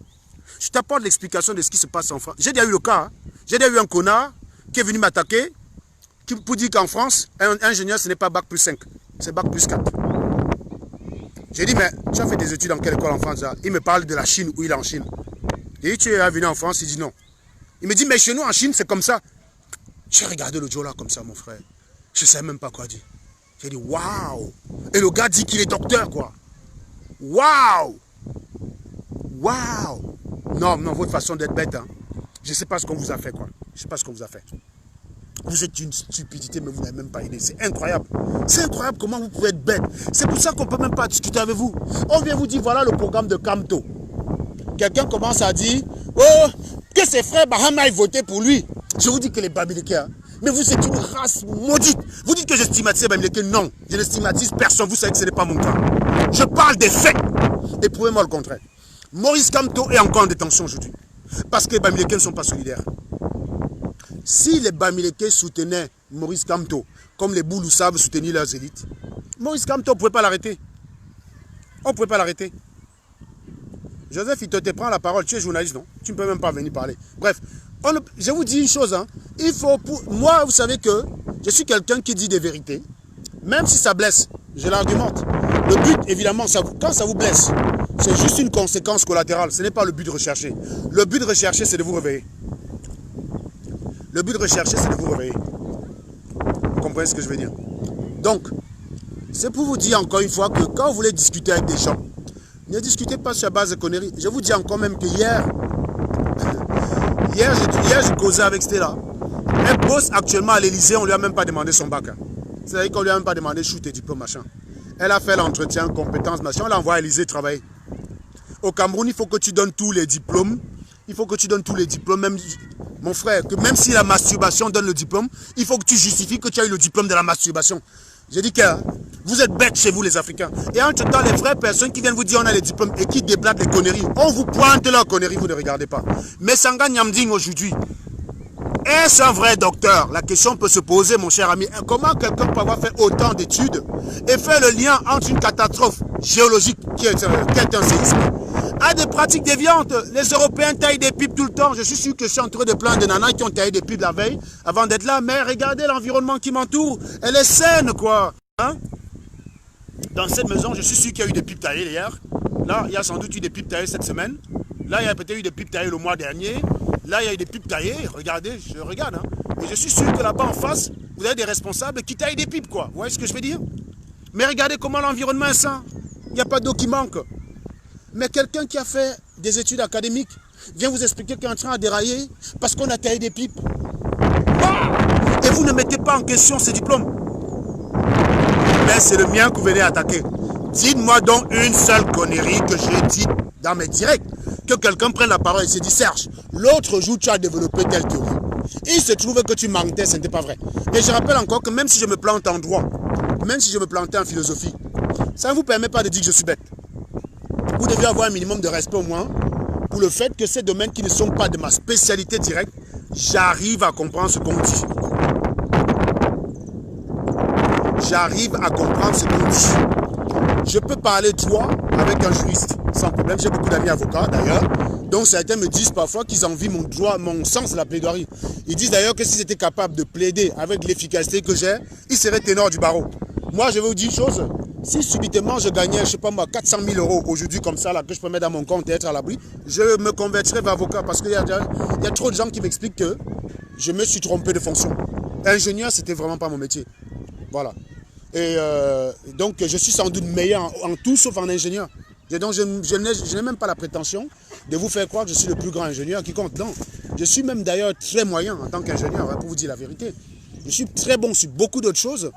Je t'apporte l'explication de ce qui se passe en France. J'ai déjà eu le cas. Hein. J'ai déjà eu un connard qui est venu m'attaquer pour dire qu'en France, un ingénieur, ce n'est pas bac plus 5, c'est bac plus 4. J'ai dit, mais tu as fait des études dans quelle école en France? Il me parle de la Chine, où il est en Chine. Et tu es venu en France, il dit non. Il me dit, mais chez nous en Chine, c'est comme ça. J'ai regardé le Joe là comme ça, mon frère. Je ne savais même pas quoi dire. J'ai dit, waouh. Et le gars dit qu'il est docteur, quoi. Waouh. Waouh. Non, non, votre façon d'être bête, hein. Je ne sais pas ce qu'on vous a fait, quoi. Je ne sais pas ce qu'on vous a fait. Vous êtes une stupidité, mais vous n'avez même pas aidé. C'est incroyable. C'est incroyable comment vous pouvez être bête. C'est pour ça qu'on ne peut même pas discuter avec vous. On vient vous dire, voilà le programme de Kamto. Quelqu'un commence à dire, oh, que ses frères Bahama aient voté pour lui. Je vous dis que les Bamileke, hein, mais vous êtes une race maudite. Vous dites que je stigmatise les Bamileke. Non, je ne stigmatise personne. Vous savez que ce n'est pas mon cas. Je parle des faits. Et prouvez-moi le contraire. Maurice Kamto est encore en détention aujourd'hui. Parce que les Bamileke ne sont pas solidaires. Si les Bamileke soutenaient Maurice Kamto, comme les Boulous savent soutenir leurs élites, Maurice Kamto, on ne pouvait pas l'arrêter. On ne pouvait pas l'arrêter. Joseph, il te prend la parole. Tu es journaliste, non? Tu ne peux même pas venir parler. Bref, je vous dis une chose. Hein, il faut moi, vous savez que je suis quelqu'un qui dit des vérités. Même si ça blesse, je l'argumente. Le but, évidemment, quand ça vous blesse, c'est juste une conséquence collatérale. Ce n'est pas le but recherché. Le but recherché, c'est de vous réveiller. Le but recherché, c'est de vous réveiller. Vous comprenez ce que je veux dire? Donc, c'est pour vous dire encore une fois que quand vous voulez discuter avec des gens, ne discutez pas sur la base de conneries. Je vous dis encore même que hier, je causais avec Stella. Elle bosse actuellement à l'Elysée, on ne lui a même pas demandé son bac. Hein. C'est-à-dire qu'on ne lui a même pas demandé shoot et diplôme, machin. Elle a fait l'entretien, compétences, machin, on l'a envoyé à l'Elysée travailler. Au Cameroun, il faut que tu donnes tous les diplômes. Il faut que tu donnes tous les diplômes, même, mon frère, que même si la masturbation donne le diplôme, il faut que tu justifies que tu as eu le diplôme de la masturbation. J'ai dit que vous êtes bêtes chez vous les Africains. Et en tout temps, les vraies personnes qui viennent vous dire on a les diplômes et qui déblatent les conneries, on vous pointe leurs conneries, vous ne regardez pas. Mais Sanga Nyamding aujourd'hui, est-ce un vrai docteur? La question peut se poser, mon cher ami. Comment quelqu'un peut avoir fait autant d'études et faire le lien entre une catastrophe géologique qui est un séisme à des pratiques déviantes? Les Européens taillent des pipes tout le temps. Je suis sûr que je suis en train de plaindre des nanas qui ont taillé des pipes la veille avant d'être là. Mais regardez l'environnement qui m'entoure. Elle est saine, quoi. Hein? Dans cette maison, je suis sûr qu'il y a eu des pipes taillées hier. Là, il y a sans doute eu des pipes taillées cette semaine. Là, il y a peut-être eu des pipes taillées le mois dernier. Là, il y a eu des pipes taillées. Regardez, je regarde. Hein. Et je suis sûr que là-bas en face, vous avez des responsables qui taillent des pipes, quoi. Vous voyez ce que je veux dire? Mais regardez comment l'environnement est sain. Il n'y a pas d'eau qui manque. Mais quelqu'un qui a fait des études académiques vient vous expliquer qu'il est en train de dérailler parce qu'on a taillé des pipes. Ah! Et vous ne mettez pas en question ces diplômes. Mais c'est le mien que vous venez attaquer. Dites-moi donc une seule connerie que j'ai dit dans mes directs. Que quelqu'un prenne la parole et se dit, Serge, l'autre jour tu as développé telle théorie. Il se trouve que tu mentais, ce n'était pas vrai. Et je rappelle encore que même si je me plante en droit, même si je me plantais en philosophie, ça ne vous permet pas de dire que je suis bête. Vous devez avoir un minimum de respect au moins pour le fait que ces domaines qui ne sont pas de ma spécialité directe, j'arrive à comprendre ce qu'on dit. J'arrive à comprendre ce qu'on dit. Je peux parler droit avec un juriste, sans problème. J'ai beaucoup d'amis avocats d'ailleurs. Donc certains me disent parfois qu'ils envient mon droit, mon sens de la plaidoirie. Ils disent d'ailleurs que si j'étais capable de plaider avec l'efficacité que j'ai, ils seraient ténors du barreau. Moi, je vais vous dire une chose. Si subitement je gagnais, je ne sais pas moi, 400 000 € aujourd'hui comme ça, là, que je peux mettre dans mon compte et être à l'abri, je me convertirais vers avocat parce qu'il y a trop de gens qui m'expliquent que je me suis trompé de fonction. Ingénieur, c'était vraiment pas mon métier. Voilà. Et donc, je suis sans doute meilleur en tout sauf en ingénieur. Et donc, je n'ai même pas la prétention de vous faire croire que je suis le plus grand ingénieur qui compte. Non. Je suis même d'ailleurs très moyen en tant qu'ingénieur, hein, pour vous dire la vérité. Je suis très bon sur beaucoup d'autres choses,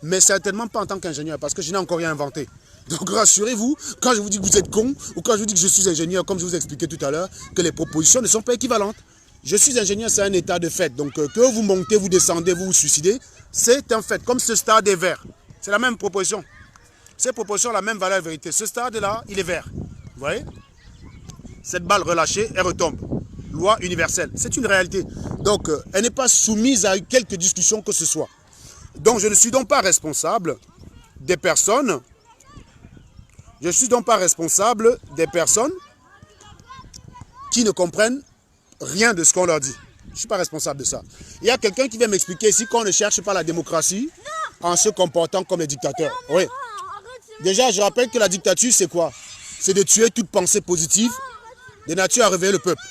mais certainement pas en tant qu'ingénieur, parce que je n'ai encore rien inventé. Donc rassurez-vous, quand je vous dis que vous êtes con, ou quand je vous dis que je suis ingénieur, comme je vous ai expliqué tout à l'heure, que les propositions ne sont pas équivalentes. Je suis ingénieur, c'est un état de fait. Donc que vous montez, vous descendez, vous vous suicidez, c'est un fait. Comme ce stade est vert. C'est la même proposition. Ces propositions ont la même valeur vérité. Ce stade-là, il est vert. Vous voyez? Cette balle relâchée, elle retombe. Loi universelle. C'est une réalité. Donc, elle n'est pas soumise à quelque discussion que ce soit. Donc, je ne suis donc pas responsable des personnes. Je ne suis donc pas responsable des personnes qui ne comprennent rien de ce qu'on leur dit. Je ne suis pas responsable de ça. Il y a quelqu'un qui vient m'expliquer ici qu'on ne cherche pas la démocratie en se comportant comme les dictateurs. Oui. Déjà, je rappelle que la dictature, c'est quoi? C'est de tuer toute pensée positive de nature à réveiller le peuple.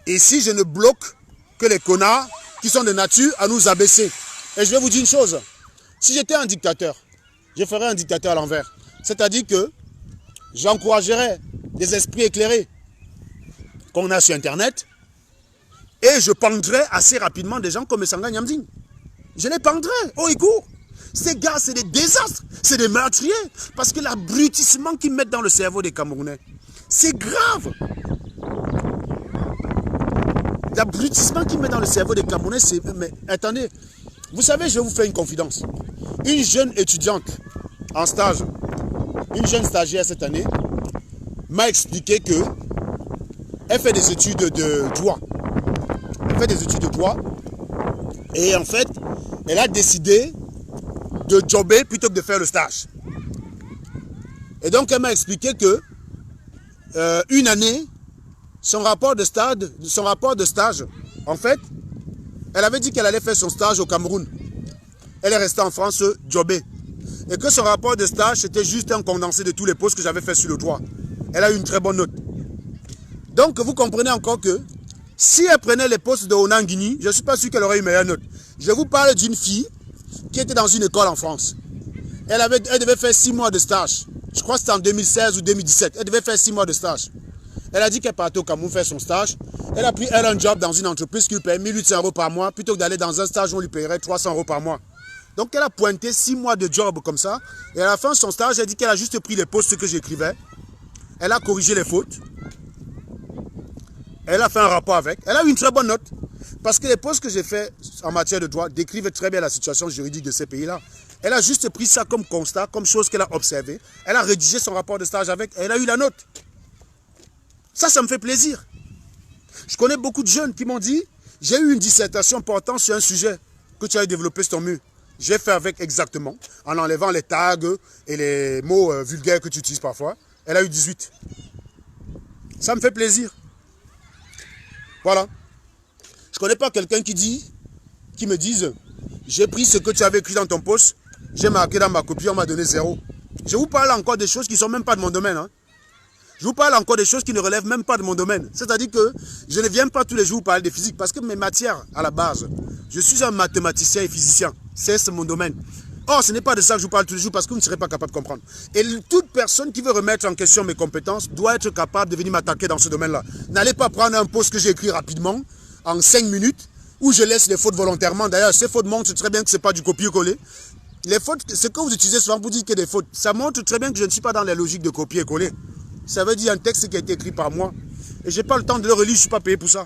Et si je ne bloque que les connards qui sont de nature à nous abaisser. Et je vais vous dire une chose. Si j'étais un dictateur, je ferais un dictateur à l'envers. C'est-à-dire que j'encouragerais des esprits éclairés qu'on a sur Internet et je pendrais assez rapidement des gens comme Essanga Nyamzing. Je les pendrais, haut et court. Ces gars, c'est des désastres, c'est des meurtriers. Parce que l'abrutissement qu'ils mettent dans le cerveau des Camerounais, c'est grave. L'abrutissement qu'ils mettent dans le cerveau des Camerounais, c'est... Mais attendez, vous savez, je vais vous faire une confidence. Une jeune étudiante en stage, une jeune stagiaire cette année, m'a expliqué que elle fait des études de droit. Elle fait des études de droit. Et en fait, elle a décidé de jobber plutôt que de faire le stage. Et donc, elle m'a expliqué que une année, son rapport de stage, en fait, elle avait dit qu'elle allait faire son stage au Cameroun. Elle est restée en France jobber. Et que son rapport de stage, c'était juste un condensé de tous les postes que j'avais fait sur le droit. Elle a eu une très bonne note. Donc, vous comprenez encore que si elle prenait les postes de Onanguini, je ne suis pas sûr qu'elle aurait une meilleure note. Je vous parle d'une fille qui était dans une école en France. Elle devait faire 6 mois de stage. Je crois que c'était en 2016 ou 2017. Elle devait faire 6 mois de stage. Elle a dit qu'elle partait au Cameroun faire son stage. Elle a pris un job dans une entreprise qui lui paye 1800 € par mois plutôt que d'aller dans un stage où on lui paierait 300 € par mois. Donc elle a pointé 6 mois de job comme ça. Et à la fin de son stage, elle dit qu'elle a juste pris les postes que j'écrivais. Elle a corrigé les fautes. Elle a fait un rapport avec. Elle a eu une très bonne note. Parce que les postes que j'ai faits en matière de droit décrivent très bien la situation juridique de ces pays-là. Elle a juste pris ça comme constat, comme chose qu'elle a observée. Elle a rédigé son rapport de stage avec. Elle a eu la note. Ça me fait plaisir. Je connais beaucoup de jeunes qui m'ont dit, j'ai eu une dissertation portant sur un sujet que tu as développé sur ton mur. J'ai fait avec exactement, en enlevant les tags et les mots vulgaires que tu utilises parfois. Elle a eu 18. Ça me fait plaisir. Voilà. Je ne connais pas quelqu'un qui me dise, j'ai pris ce que tu avais écrit dans ton post, j'ai marqué dans ma copie, on m'a donné 0. Je vous parle encore des choses qui ne sont même pas de mon domaine. Hein. Je vous parle encore des choses qui ne relèvent même pas de mon domaine. C'est-à-dire que je ne viens pas tous les jours vous parler de physique parce que mes matières, à la base, je suis un mathématicien et physicien. C'est mon domaine. Or, ce n'est pas de ça que je vous parle tous les jours parce que vous ne serez pas capable de comprendre. Et toute personne qui veut remettre en question mes compétences doit être capable de venir m'attaquer dans ce domaine-là. N'allez pas prendre un post que j'ai écrit rapidement, en 5 minutes, où je laisse les fautes volontairement. D'ailleurs, ces fautes montrent très bien que ce n'est pas du copier-coller. Les fautes, ce que vous utilisez souvent, vous dites que des fautes. Ça montre très bien que je ne suis pas dans la logique de copier-coller. Ça veut dire un texte qui a été écrit par moi. Et je n'ai pas le temps de le relire, je ne suis pas payé pour ça.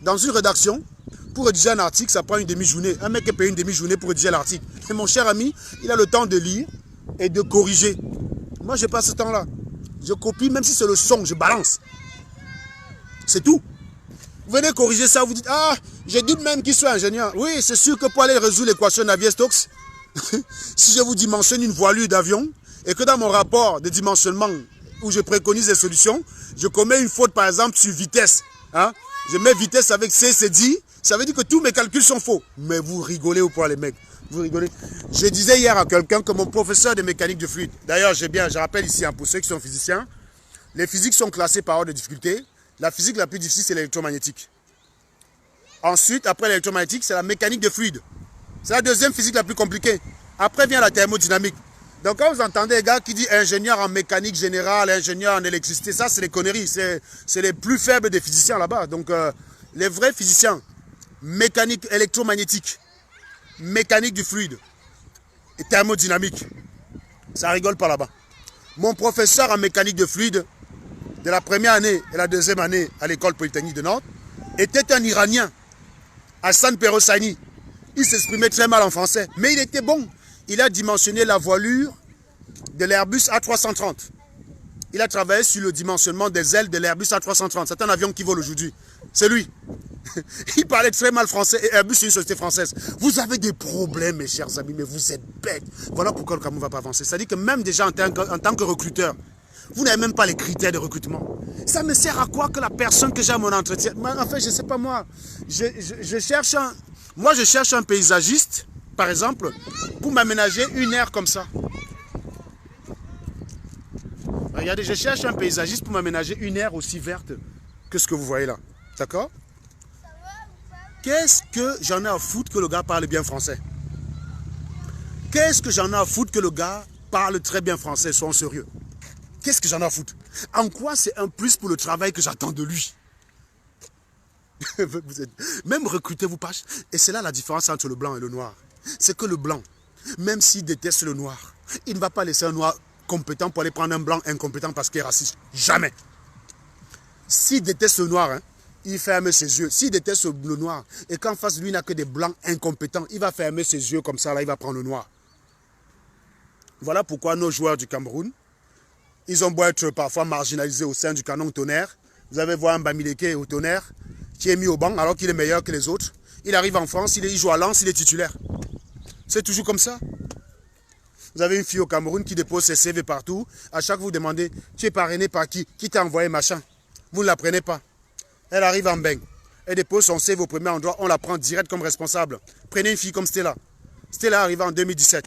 Dans une rédaction, pour rédiger un article, ça prend une demi-journée. Un mec est payé une demi-journée pour rédiger l'article. Et mon cher ami, il a le temps de lire et de corriger. Moi, je n'ai pas ce temps-là. Je copie, même si c'est le son, je balance. C'est tout. Vous venez corriger ça, vous dites, ah, je doute même qu'il soit ingénieur. Oui, c'est sûr que pour aller résoudre l'équation Navier-Stokes, si je vous dimensionne une voilure d'avion, et que dans mon rapport de dimensionnement, où je préconise des solutions, je commets une faute, par exemple, sur vitesse. Hein? Je mets vitesse avec C, c'est dit, ça veut dire que tous mes calculs sont faux. Mais vous rigolez ou pas, les mecs? Vous rigolez? Je disais hier à quelqu'un que mon professeur de mécanique de fluide, d'ailleurs, je rappelle ici, hein, pour ceux qui sont physiciens, les physiques sont classées par ordre de difficulté. La physique la plus difficile, c'est l'électromagnétique. Ensuite, après l'électromagnétique, c'est la mécanique de fluide. C'est la deuxième physique la plus compliquée. Après vient la thermodynamique. Donc quand vous entendez les gars qui disent ingénieur en mécanique générale, ingénieur en électricité, ça c'est des conneries. C'est les plus faibles des physiciens là-bas. Donc les vrais physiciens, mécanique électromagnétique, mécanique du fluide et thermodynamique, ça rigole pas là-bas. Mon professeur en mécanique de fluide, de la première année et la deuxième année à l'école polytechnique de Nantes, était un Iranien, Hassan Perosani. Il s'exprimait très mal en français, mais il était bon. Il a dimensionné la voilure de l'Airbus A330. Il a travaillé sur le dimensionnement des ailes de l'Airbus A330. C'est un avion qui vole aujourd'hui. C'est lui. Il parlait très mal français et Airbus est une société française. Vous avez des problèmes, mes chers amis, mais vous êtes bêtes. Voilà pourquoi le Cameroun ne va pas avancer. C'est-à-dire que même déjà en tant que recruteur, vous n'avez même pas les critères de recrutement. Ça me sert à quoi que la personne que j'ai à mon entretien... Enfin, je ne sais pas moi. Je cherche un paysagiste, par exemple, pour m'aménager une aire comme ça. Regardez, je cherche un paysagiste pour m'aménager une aire aussi verte que ce que vous voyez là. D'accord? Qu'est-ce que j'en ai à foutre que le gars parle bien français? Qu'est-ce que j'en ai à foutre que le gars parle très bien français, soyons sérieux? Qu'est-ce que j'en ai à foutre? En quoi c'est un plus pour le travail que j'attends de lui? Même recruter vous pas. Et c'est là la différence entre le blanc et le noir. C'est que le blanc, même s'il déteste le noir, il ne va pas laisser un noir compétent pour aller prendre un blanc incompétent parce qu'il est raciste. Jamais. S'il déteste le noir, hein, il ferme ses yeux. S'il déteste le noir et qu'en face de lui, il n'a que des blancs incompétents, il va fermer ses yeux comme ça, là, il va prendre le noir. Voilà pourquoi nos joueurs du Cameroun, ils ont beau être parfois marginalisés au sein du canon Tonnerre. Vous avez vu un Bamileke au Tonnerre qui est mis au banc alors qu'il est meilleur que les autres. Il arrive en France, il joue à Lens, il est titulaire. C'est toujours comme ça. Vous avez une fille au Cameroun qui dépose ses CV partout. À chaque fois, vous demandez, tu es parrainé par qui? Qui t'a envoyé machin? Vous ne la prenez pas. Elle arrive en bain. Elle dépose son CV au premier endroit. On la prend direct comme responsable. Prenez une fille comme Stella. Stella arrive en 2017.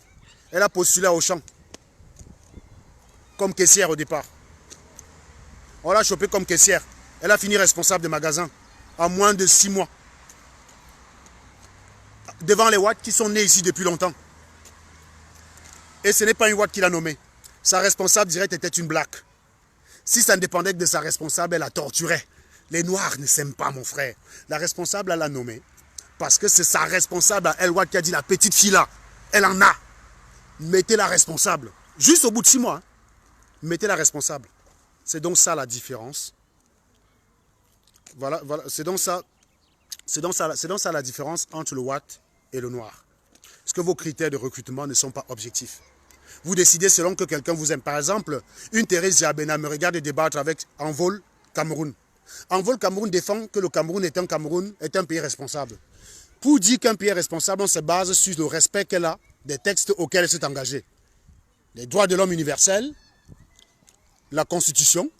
Elle a postulé à Auchan. Comme caissière au départ. On l'a chopée comme caissière. Elle a fini responsable de magasin. En moins de 6 mois. Devant les Watts qui sont nés ici depuis longtemps. Et ce n'est pas une Watt qui l'a nommée. Sa responsable directe était une black. Si ça ne dépendait que de sa responsable, elle la torturait. Les Noirs ne s'aiment pas, mon frère. La responsable, elle l'a nommée. Parce que c'est sa responsable à El Watt qui a dit, la petite fille là, elle en a. Mettez la responsable. Juste au bout de 6 mois. Hein. Mettez la responsable. C'est donc ça la différence. Voilà, c'est donc ça la différence entre le Watt et le noir. Parce que vos critères de recrutement ne sont pas objectifs. Vous décidez selon que quelqu'un vous aime. Par exemple, une Thérèse Diabena me regarde débattre avec Envol Cameroun. Envol Cameroun défend que le Cameroun est un pays responsable. Pour dire qu'un pays est responsable, on se base sur le respect qu'elle a des textes auxquels elle s'est engagée. Les droits de l'homme universels, la Constitution,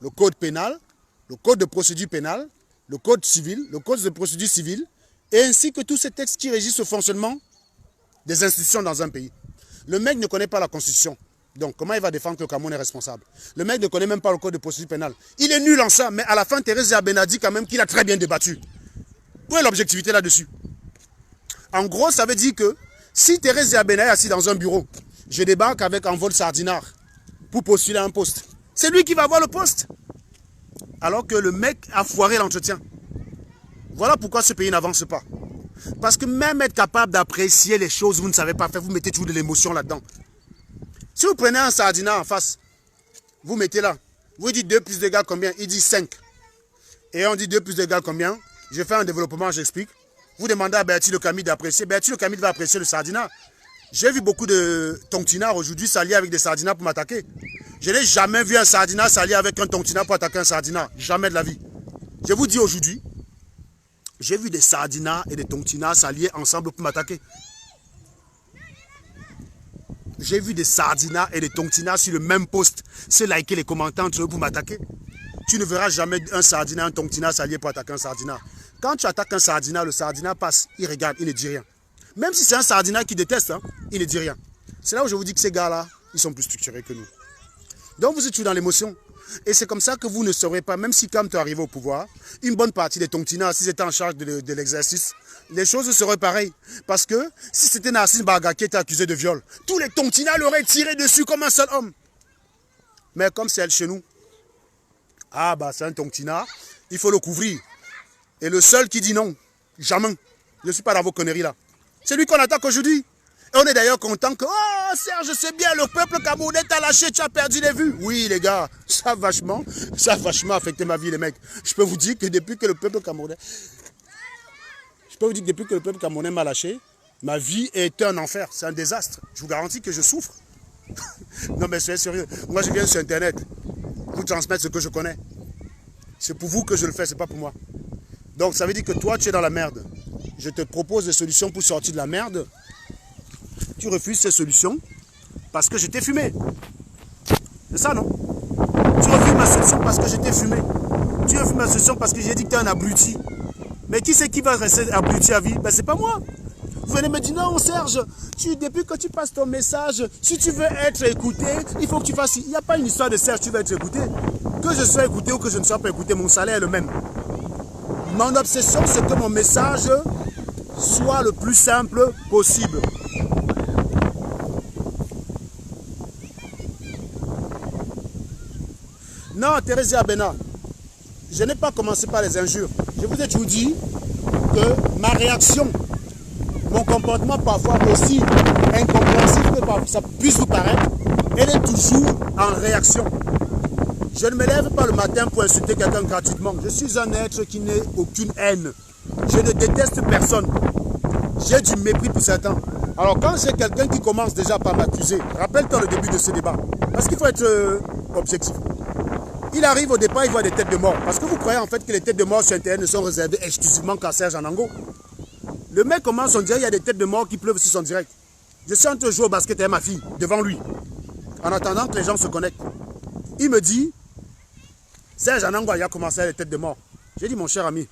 le Code pénal, le Code de procédure pénale, le Code civil, le Code de procédure civile, et ainsi que tous ces textes qui régissent le fonctionnement des institutions dans un pays. Le mec ne connaît pas la Constitution. Donc, comment il va défendre que le Cameroun est responsable? Le mec ne connaît même pas le Code de procédure pénale. Il est nul en ça, mais à la fin, Thérèse Diabena dit quand même qu'il a très bien débattu. Où est l'objectivité là-dessus? En gros, ça veut dire que si Thérèse Diabena est assise dans un bureau, je débarque avec Envol Sardinard pour postuler un poste. C'est lui qui va avoir le poste. Alors que le mec a foiré l'entretien. Voilà pourquoi ce pays n'avance pas. Parce que même être capable d'apprécier les choses, vous ne savez pas faire, vous mettez toujours de l'émotion là-dedans. Si vous prenez un Sardinard en face, vous mettez là, vous dites 2 plus 2 égale combien? Il dit 5. Et on dit 2 plus 2 égale combien? Je fais un développement, j'explique. Vous demandez à Bertie Le Camille d'apprécier. Bertie Le Camille va apprécier le Sardinard. J'ai vu beaucoup de tontinards aujourd'hui s'allier avec des Sardinards pour m'attaquer. Je n'ai jamais vu un Sardinard s'allier avec un tontinard pour attaquer un Sardinard. Jamais de la vie. Je vous dis aujourd'hui, j'ai vu des Sardinards et des tontinards s'allier ensemble pour m'attaquer. J'ai vu des Sardinards et des tontinards sur le même poste se liker les commentaires entre eux pour m'attaquer. Tu ne verras jamais un Sardinard et un tontinard s'allier pour attaquer un Sardinard. Quand tu attaques un Sardinard, le Sardinard passe, il regarde, il ne dit rien. Même si c'est un Sardinard qui déteste, hein, il ne dit rien. C'est là où je vous dis que ces gars-là, ils sont plus structurés que nous. Donc vous êtes toujours dans l'émotion. Et c'est comme ça que vous ne saurez pas, même si quand tu arrives au pouvoir, une bonne partie des tontinards, s'ils étaient en charge de l'exercice, les choses seraient pareilles. Parce que si c'était Narcisse Barga qui était accusé de viol, tous les tontinards l'auraient tiré dessus comme un seul homme. Mais comme c'est elle chez nous, ah bah c'est un tontinard, il faut le couvrir. Et le seul qui dit non, jamais, je ne suis pas dans vos conneries là. C'est lui qu'on attaque aujourd'hui. Et on est d'ailleurs content que, oh Serge, c'est bien, le peuple camerounais t'a lâché, tu as perdu les vues. Oui les gars, ça a vachement affecté ma vie les mecs. Je peux vous dire que depuis que le peuple camerounais, m'a lâché, ma vie est un enfer, c'est un désastre. Je vous garantis que je souffre. Non mais soyez sérieux, moi je viens sur internet, vous transmettre ce que je connais. C'est pour vous que je le fais, c'est pas pour moi. Donc ça veut dire que toi tu es dans la merde. Je te propose des solutions pour sortir de la merde. Tu refuses ces solutions parce que je t'ai fumé. C'est ça, non? Tu refuses ma solution parce que je t'ai fumé. Tu refuses ma solution parce que j'ai dit que tu es un abruti. Mais qui c'est qui va rester abruti à vie? Ben, c'est pas moi. Vous venez me dire, non Serge, depuis que tu passes ton message, si tu veux être écouté, il faut que tu fasses... Il n'y a pas une histoire de Serge, tu vas être écouté. Que je sois écouté ou que je ne sois pas écouté, mon salaire est le même. Mon obsession, c'est que mon message soit le plus simple possible. Non, Thérèse Abena, je n'ai pas commencé par les injures. Je vous ai toujours dit que ma réaction, mon comportement parfois aussi incompréhensible que ça puisse vous paraître, elle est toujours en réaction. Je ne me lève pas le matin pour insulter quelqu'un gratuitement. Je suis un être qui n'a aucune haine. Je ne déteste personne. J'ai du mépris pour certains. Alors quand j'ai quelqu'un qui commence déjà par m'accuser, rappelle-toi le début de ce débat, parce qu'il faut être objectif. Il arrive au départ, il voit des têtes de mort. Parce que vous croyez en fait que les têtes de mort sur Internet ne sont réservées exclusivement qu'à Serge Anango. Le mec commence son direct, il y a des têtes de mort qui pleuvent sur son direct. Je suis en train de jouer au basket avec ma fille, devant lui, en attendant que les gens se connectent. Il me dit, Serge Anango a commencé à les têtes de mort. J'ai dit, mon cher ami,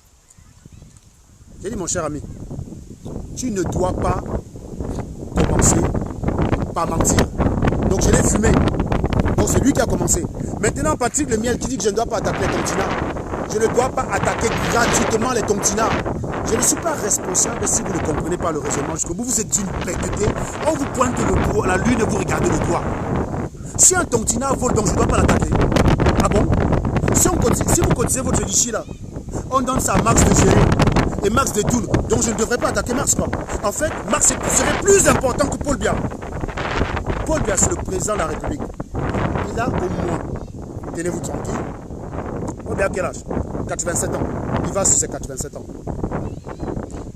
tu ne dois pas commencer par mentir. Donc je l'ai fumé. Donc c'est lui qui a commencé. Maintenant, Patrick Lemiel qui dit que je ne dois pas attaquer les Tontinards. Je ne dois pas attaquer gratuitement les Tontinards. Je ne suis pas responsable si vous ne comprenez pas le raisonnement jusqu'au bout. Vous êtes une bêteté. On vous pointe le doigt, la lune et vous regardez le doigt. Si un Tontinard vole, donc je ne dois pas l'attaquer. Ah bon? Si vous cotisez votre lichi là, on donne ça à Max de gérer et Max de Toul. Donc je ne devrais pas attaquer Max quoi. En fait, Max serait plus important que Paul Biya. Paul Biya, c'est le président de la République. Il a au moins, tenez-vous tranquille, Paul Biya a quel âge? 87 ans. Il va sur ses 87 ans.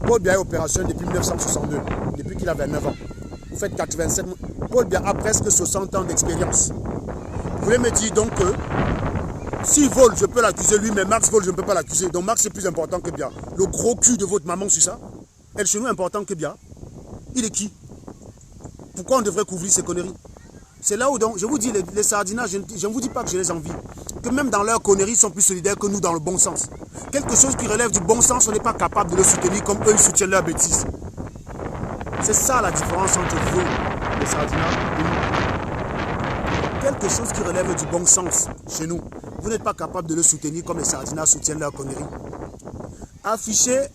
Paul Biya est opérationnel depuis 1962, depuis qu'il avait 9 ans. Vous faites 87 ans. Paul Biya a presque 60 ans d'expérience. Vous voulez me dire donc que s'il vole, je peux l'accuser lui, mais Max vole, je ne peux pas l'accuser. Donc Max est plus important que Biya. Le gros cul de votre maman sur ça, elle chez nous est important que Biya. Il est qui? Pourquoi on devrait couvrir ces conneries? C'est là où donc, je vous dis, les sardinats, je ne vous dis pas que je les envie. Que même dans leurs conneries, ils sont plus solidaires que nous dans le bon sens. Quelque chose qui relève du bon sens, on n'est pas capable de le soutenir comme eux, ils soutiennent leurs bêtises. C'est ça la différence entre vous, les sardinats, et nous. Quelque chose qui relève du bon sens chez nous, vous n'êtes pas capable de le soutenir comme les sardinats soutiennent leurs conneries. Affichez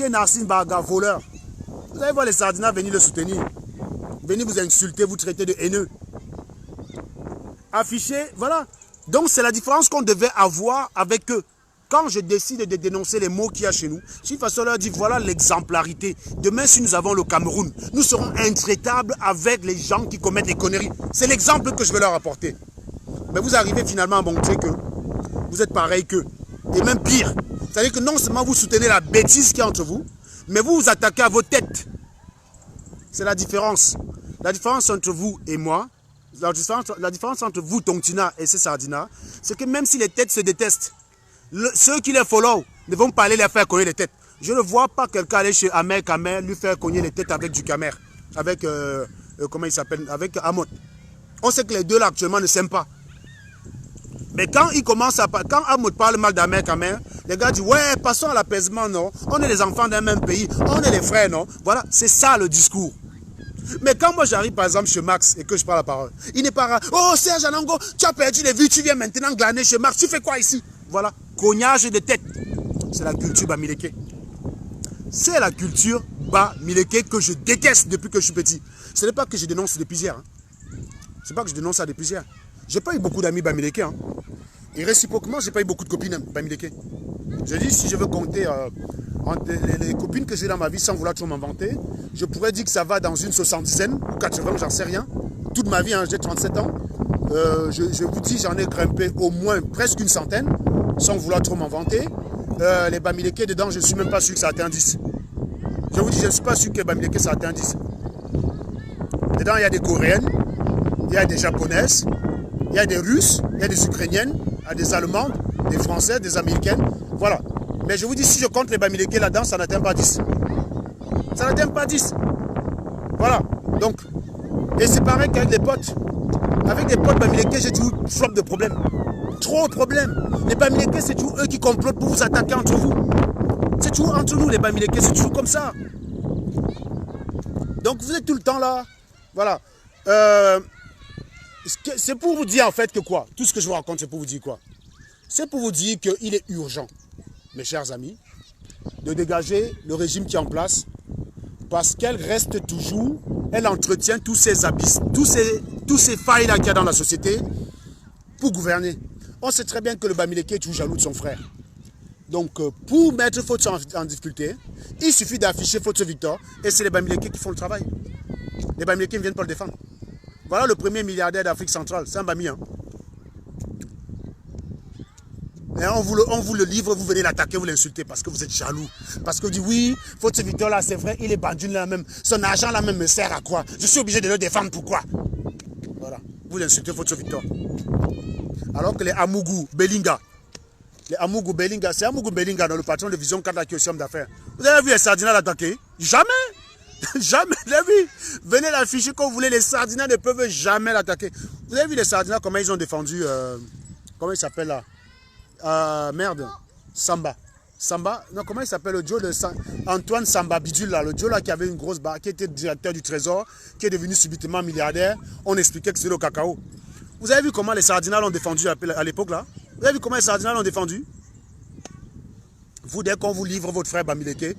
Narcisse Baga, voleur. Vous allez voir les sardinats venir le soutenir. Venir vous insulter, vous traiter de haineux. Afficher, voilà. Donc c'est la différence qu'on devait avoir avec eux. Quand je décide de dénoncer les mots qu'il y a chez nous, c'est une façon de leur dire, voilà l'exemplarité. Demain, si nous avons le Cameroun, nous serons intraitables avec les gens qui commettent des conneries. C'est l'exemple que je veux leur apporter. Mais vous arrivez finalement à montrer que vous êtes pareil qu'eux. Et même pire. C'est-à-dire que non seulement vous soutenez la bêtise qu'il y a entre vous, mais vous vous attaquez à vos têtes. C'est la différence. La différence entre vous et moi, la différence entre vous, Tontina, et ces sardinats, c'est que même si les têtes se détestent, ceux qui les follow ne vont pas aller les faire cogner les têtes. Je ne vois pas quelqu'un aller chez Amer Kamer lui faire cogner les têtes avec du Kamer. Avec, comment il s'appelle? Avec Amon. On sait que les deux là actuellement ne s'aiment pas. Mais quand quand Amon parle mal d'Amer Kamer, les gars disent, ouais, passons à l'apaisement, non? On est les enfants d'un même pays, on est les frères, non? Voilà, c'est ça le discours. Mais quand moi j'arrive par exemple chez Max et que je prends la parole, il n'est pas rare. Oh Serge Anango, tu as perdu les vues, tu viens maintenant glaner chez Max, tu fais quoi ici? Voilà, cognage de tête. C'est la culture Bamileke. C'est la culture Bamileke que je déteste depuis que je suis petit. Ce n'est pas que je dénonce depuis hier. Hein. Ce n'est pas que je dénonce ça depuis hier. Je n'ai pas eu beaucoup d'amis Bamileke. Hein. Et réciproquement, je n'ai pas eu beaucoup de copines Bamileke. Je dis, si je veux compter les copines que j'ai dans ma vie sans vouloir trop m'inventer, je pourrais dire que ça va dans une 70aine ou 80, j'en sais rien. Toute ma vie, hein, j'ai 37 ans. Je vous dis, j'en ai grimpé au moins presque une centaine, sans vouloir trop m'inventer. Les Bamileke, dedans, je ne suis même pas sûr que ça atteint 10. Je vous dis, je ne suis pas sûr que les Bamileke, ça atteint 10. Dedans, il y a des Coréennes, il y a des Japonaises, il y a des Russes, il y a des Ukrainiennes, il y a des Allemandes, des Françaises, des Américaines. Voilà. Mais je vous dis, si je compte les Bamileke là-dedans, ça n'atteint pas 10. Ça n'atteint pas 10. Voilà. Donc, et c'est pareil qu'avec des potes. Avec des potes Bamileke, j'ai toujours flop de problèmes. Trop de problèmes. Les Bamileke, c'est toujours eux qui complotent pour vous attaquer entre vous. C'est toujours entre nous, les Bamileke, c'est toujours comme ça. Donc, vous êtes tout le temps là. Voilà. C'est pour vous dire en fait que quoi? Tout ce que je vous raconte, c'est pour vous dire quoi? C'est pour vous dire qu'il est urgent. mes chers amis, de dégager le régime qui est en place, parce qu'elle reste toujours, elle entretient tous ces abysses, tous ces failles-là qu'il y a dans la société pour gouverner. On sait très bien que le Bamileke est toujours jaloux de son frère. Donc, pour mettre Fotso en difficulté, il suffit d'afficher Fotso Victor et c'est les Bamileke qui font le travail. Les Bamileke ne viennent pas le défendre. Voilà le premier milliardaire d'Afrique centrale, c'est un Bami. Hein. Et on vous le livre, vous venez l'attaquer, vous l'insultez parce que vous êtes jaloux. Parce que vous dites oui, Fotso Victor là, c'est vrai, il est bandu là même. Son argent là même me sert à quoi? Je suis obligé de le défendre, pourquoi? Voilà, vous l'insultez Fotso Victor. Alors que les Amougou Belinga, c'est Amougou Belinga dans le patron de Vision 4 qui est aussi homme d'affaires. Vous avez vu les Sardinats l'attaquer? Jamais! Jamais, vous avez vu? Venez l'afficher quand vous voulez, les Sardinats ne peuvent jamais l'attaquer. Vous avez vu les Sardinats, comment ils ont défendu, comment il s'appelle là? Merde, Samba. Samba, non, comment il s'appelle le Joe de Antoine Samba Bidule, là, le Joe là qui avait une grosse barre, qui était directeur du Trésor, qui est devenu subitement milliardaire. On expliquait que c'était le cacao. Vous avez vu comment les Sardinats l'ont défendu à l'époque là? Vous avez vu comment les Sardinats l'ont défendu? Vous, dès qu'on vous livre votre frère Bamileke,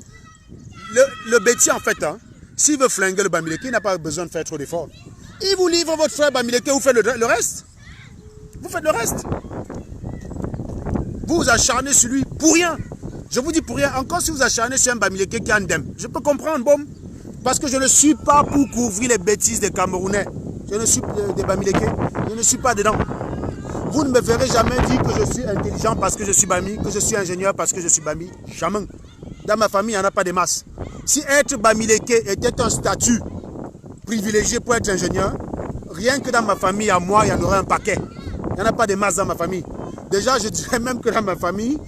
le bêtier en fait, hein, s'il veut flinguer le Bamileke, il n'a pas besoin de faire trop d'efforts. Il vous livre votre frère Bamileke, vous faites le reste. Vous faites le reste. Vous vous acharnez sur lui pour rien. Je vous dis pour rien. Encore si vous acharnez sur un Bamileke qui est indemne. Je peux comprendre, bon. Parce que je ne suis pas pour couvrir les bêtises des Camerounais. Je ne suis des Bamileke. Je ne suis pas dedans. Vous ne me verrez jamais dire que je suis intelligent parce que je suis Bami, que je suis ingénieur parce que je suis Bami. Jamais. Dans ma famille, il n'y en a pas de masse. Si être Bamileke était un statut privilégié pour être ingénieur, rien que dans ma famille, à moi, il y en aurait un paquet. Il n'y en a pas de masse dans ma famille. Déjà, je dirais même que dans ma famille,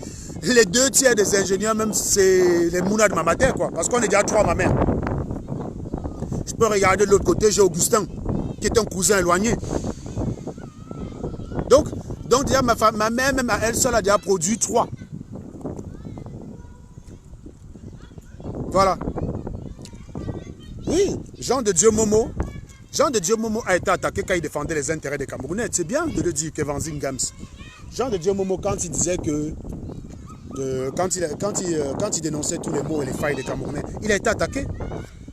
les 2 tiers des ingénieurs, même, c'est les mouna de ma mère, quoi. Parce qu'on est déjà 3 à ma mère. Je peux regarder de l'autre côté, j'ai Augustin, qui est un cousin éloigné. Donc déjà, ma mère, même à elle seule, a déjà produit 3. Voilà. Oui, Jean de Dieu Momo a été attaqué quand il défendait les intérêts des Camerounais. C'est bien de le dire, Kevin Zingams. Jean de Dieu Momo, quand il disait que... quand il dénonçait tous les maux et les failles des Camerounais, il a été attaqué.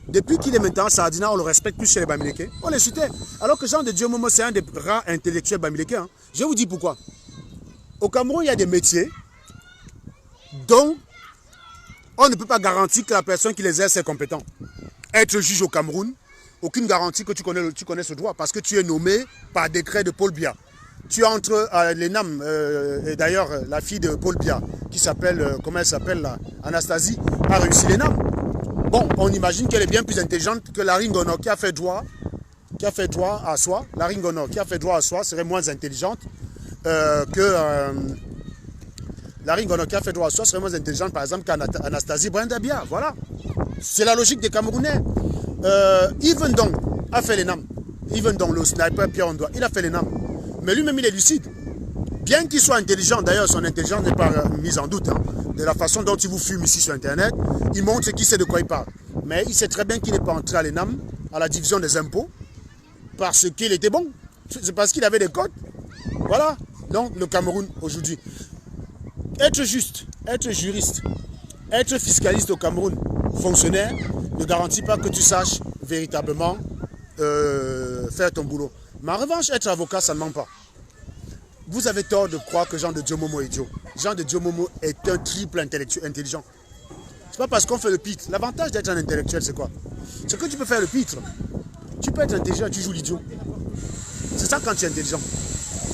Depuis qu'il est maintenant Sardina, on le respecte plus chez les Bamileke. On l'insultait. Alors que Jean de Dieu Momo, c'est un des rares intellectuels Bamileke. Hein. Je vous dis pourquoi. Au Cameroun, il y a des métiers dont on ne peut pas garantir que la personne qui les exerce est compétent. Être juge au Cameroun, aucune garantie que tu connais ce droit parce que tu es nommé par décret de Paul Biya. Tu entres à l'ENAM, et d'ailleurs la fille de Paul Biya, qui s'appelle, comment elle s'appelle là, Anastasie, a réussi l'ENAM. Bon, on imagine qu'elle est bien plus intelligente que Larry Ngono qui a fait droit à soi. Larry Ngono qui a fait droit à soi serait moins intelligente Larry Ngono qui a fait droit à soi serait moins intelligente par exemple qu'Anastasie Brenda-Biya. Voilà. C'est la logique des Camerounais. Yves Ndong a fait l'ENAM. Yves Ndong, le sniper Pierre Ondoa, il a fait l'ENAM. Mais lui-même, il est lucide. Bien qu'il soit intelligent, d'ailleurs, son intelligence n'est pas mise en doute. Hein. De la façon dont il vous fume ici sur Internet, il montre qu'il sait de quoi il parle. Mais il sait très bien qu'il n'est pas entré à l'ENAM, à la division des impôts, parce qu'il était bon. C'est parce qu'il avait des codes. Voilà. Donc, le Cameroun, aujourd'hui. Être juste, être juriste, être fiscaliste au Cameroun, fonctionnaire, ne garantit pas que tu saches véritablement faire ton boulot. Mais en revanche, être avocat, ça ne ment pas. Vous avez tort de croire que Jean de Dieu Momo est idiot. Jean de Dieu Momo est un triple intelligent. C'est pas parce qu'on fait le pitre. L'avantage d'être un intellectuel, c'est quoi? C'est que tu peux faire le pitre. Tu peux être intelligent et tu joues l'idiot. C'est ça quand tu es intelligent.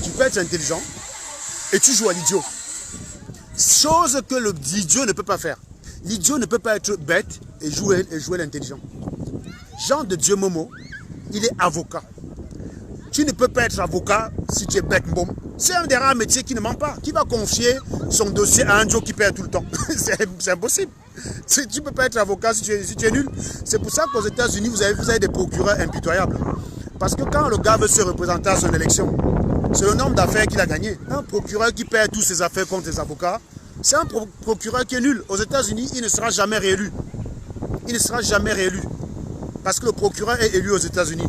Tu peux être intelligent et tu joues à l'idiot. Chose que l'idiot ne peut pas faire. L'idiot ne peut pas être bête et jouer l'intelligent. Jean de Dieu Momo, il est avocat. Tu ne peux pas être avocat si tu es bête, mbom. C'est un des rares métiers qui ne ment pas. Qui va confier son dossier à un Joe qui perd tout le temps? C'est impossible. Tu ne peux pas être avocat si tu es nul. C'est pour ça qu'aux États-Unis, vous avez des procureurs impitoyables. Parce que quand le gars veut se représenter à son élection, c'est le nombre d'affaires qu'il a gagné. Un procureur qui perd toutes ses affaires contre les avocats, c'est un procureur qui est nul. Aux États-Unis, il ne sera jamais réélu. Il ne sera jamais réélu. Parce que le procureur est élu aux États-Unis.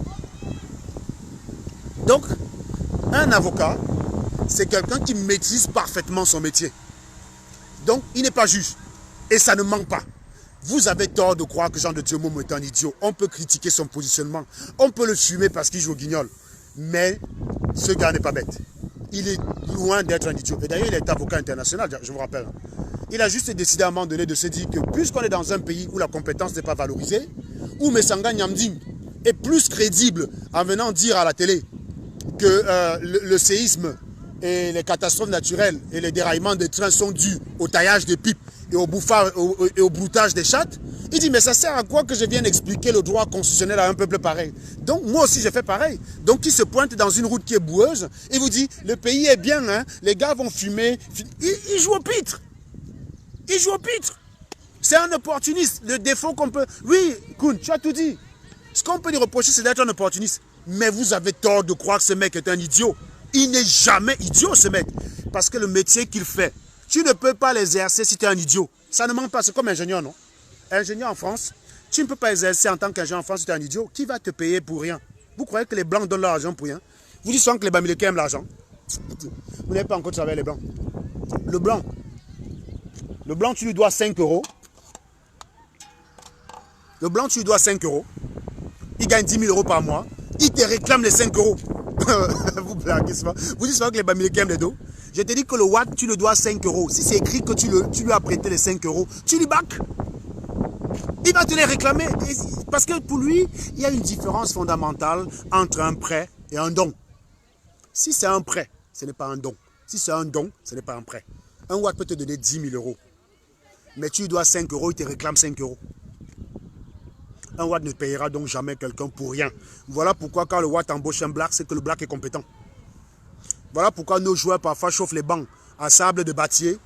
Donc, un avocat, c'est quelqu'un qui maîtrise parfaitement son métier. Donc, il n'est pas juge. Et ça ne manque pas. Vous avez tort de croire que Jean de Dieu Momo est un idiot. On peut critiquer son positionnement. On peut le fumer parce qu'il joue au guignol. Mais ce gars n'est pas bête. Il est loin d'être un idiot. Et d'ailleurs, il est avocat international, je vous rappelle. Il a juste décidé à un moment donné de se dire que puisqu'on est dans un pays où la compétence n'est pas valorisée, où Messanga Nyamding est plus crédible en venant dire à la télé que le séisme et les catastrophes naturelles et les déraillements des trains sont dus au taillage des pipes et au broutage des chattes, il dit mais ça sert à quoi que je vienne expliquer le droit constitutionnel à un peuple pareil? Donc moi aussi je fais pareil. Donc il se pointe dans une route qui est boueuse et vous dit le pays est bien, hein, les gars vont fumer. Il joue au pitre. Il joue au pitre. C'est un opportuniste. Le défaut qu'on peut... Oui, Koun, tu as tout dit. Ce qu'on peut lui reprocher, c'est d'être un opportuniste. Mais vous avez tort de croire que ce mec est un idiot. Il n'est jamais idiot, ce mec. Parce que le métier qu'il fait, tu ne peux pas l'exercer si tu es un idiot. Ça ne manque pas. C'est comme ingénieur, non? Ingénieur en France, tu ne peux pas exercer en tant qu'ingénieur en France si tu es un idiot. Qui va te payer pour rien? Vous croyez que les Blancs donnent l'argent pour rien? Vous dites souvent que les Bamileke aiment l'argent. Vous n'avez pas encore travaillé les Blancs. Le Blanc, tu lui dois 5 euros. Le Blanc, tu lui dois 5 euros. Il gagne 10 000 euros par mois. Il te réclame les 5 euros. Vous blaguez souvent. Vous dites souvent que les Bamileke aiment les dos. Je te dis que le Watt, tu le dois 5 euros. Si c'est écrit que tu lui as prêté les 5 euros, tu lui bacs. Il va te les réclamer. Parce que pour lui, il y a une différence fondamentale entre un prêt et un don. Si c'est un prêt, ce n'est pas un don. Si c'est un don, ce n'est pas un prêt. Un Watt peut te donner 10 000 euros. Mais tu lui dois 5 euros, il te réclame 5 euros. Un Watt ne payera donc jamais quelqu'un pour rien. Voilà pourquoi quand le Watt embauche un black, c'est que le black est compétent. Voilà pourquoi nos joueurs parfois chauffent les bancs à sable de Bâtier,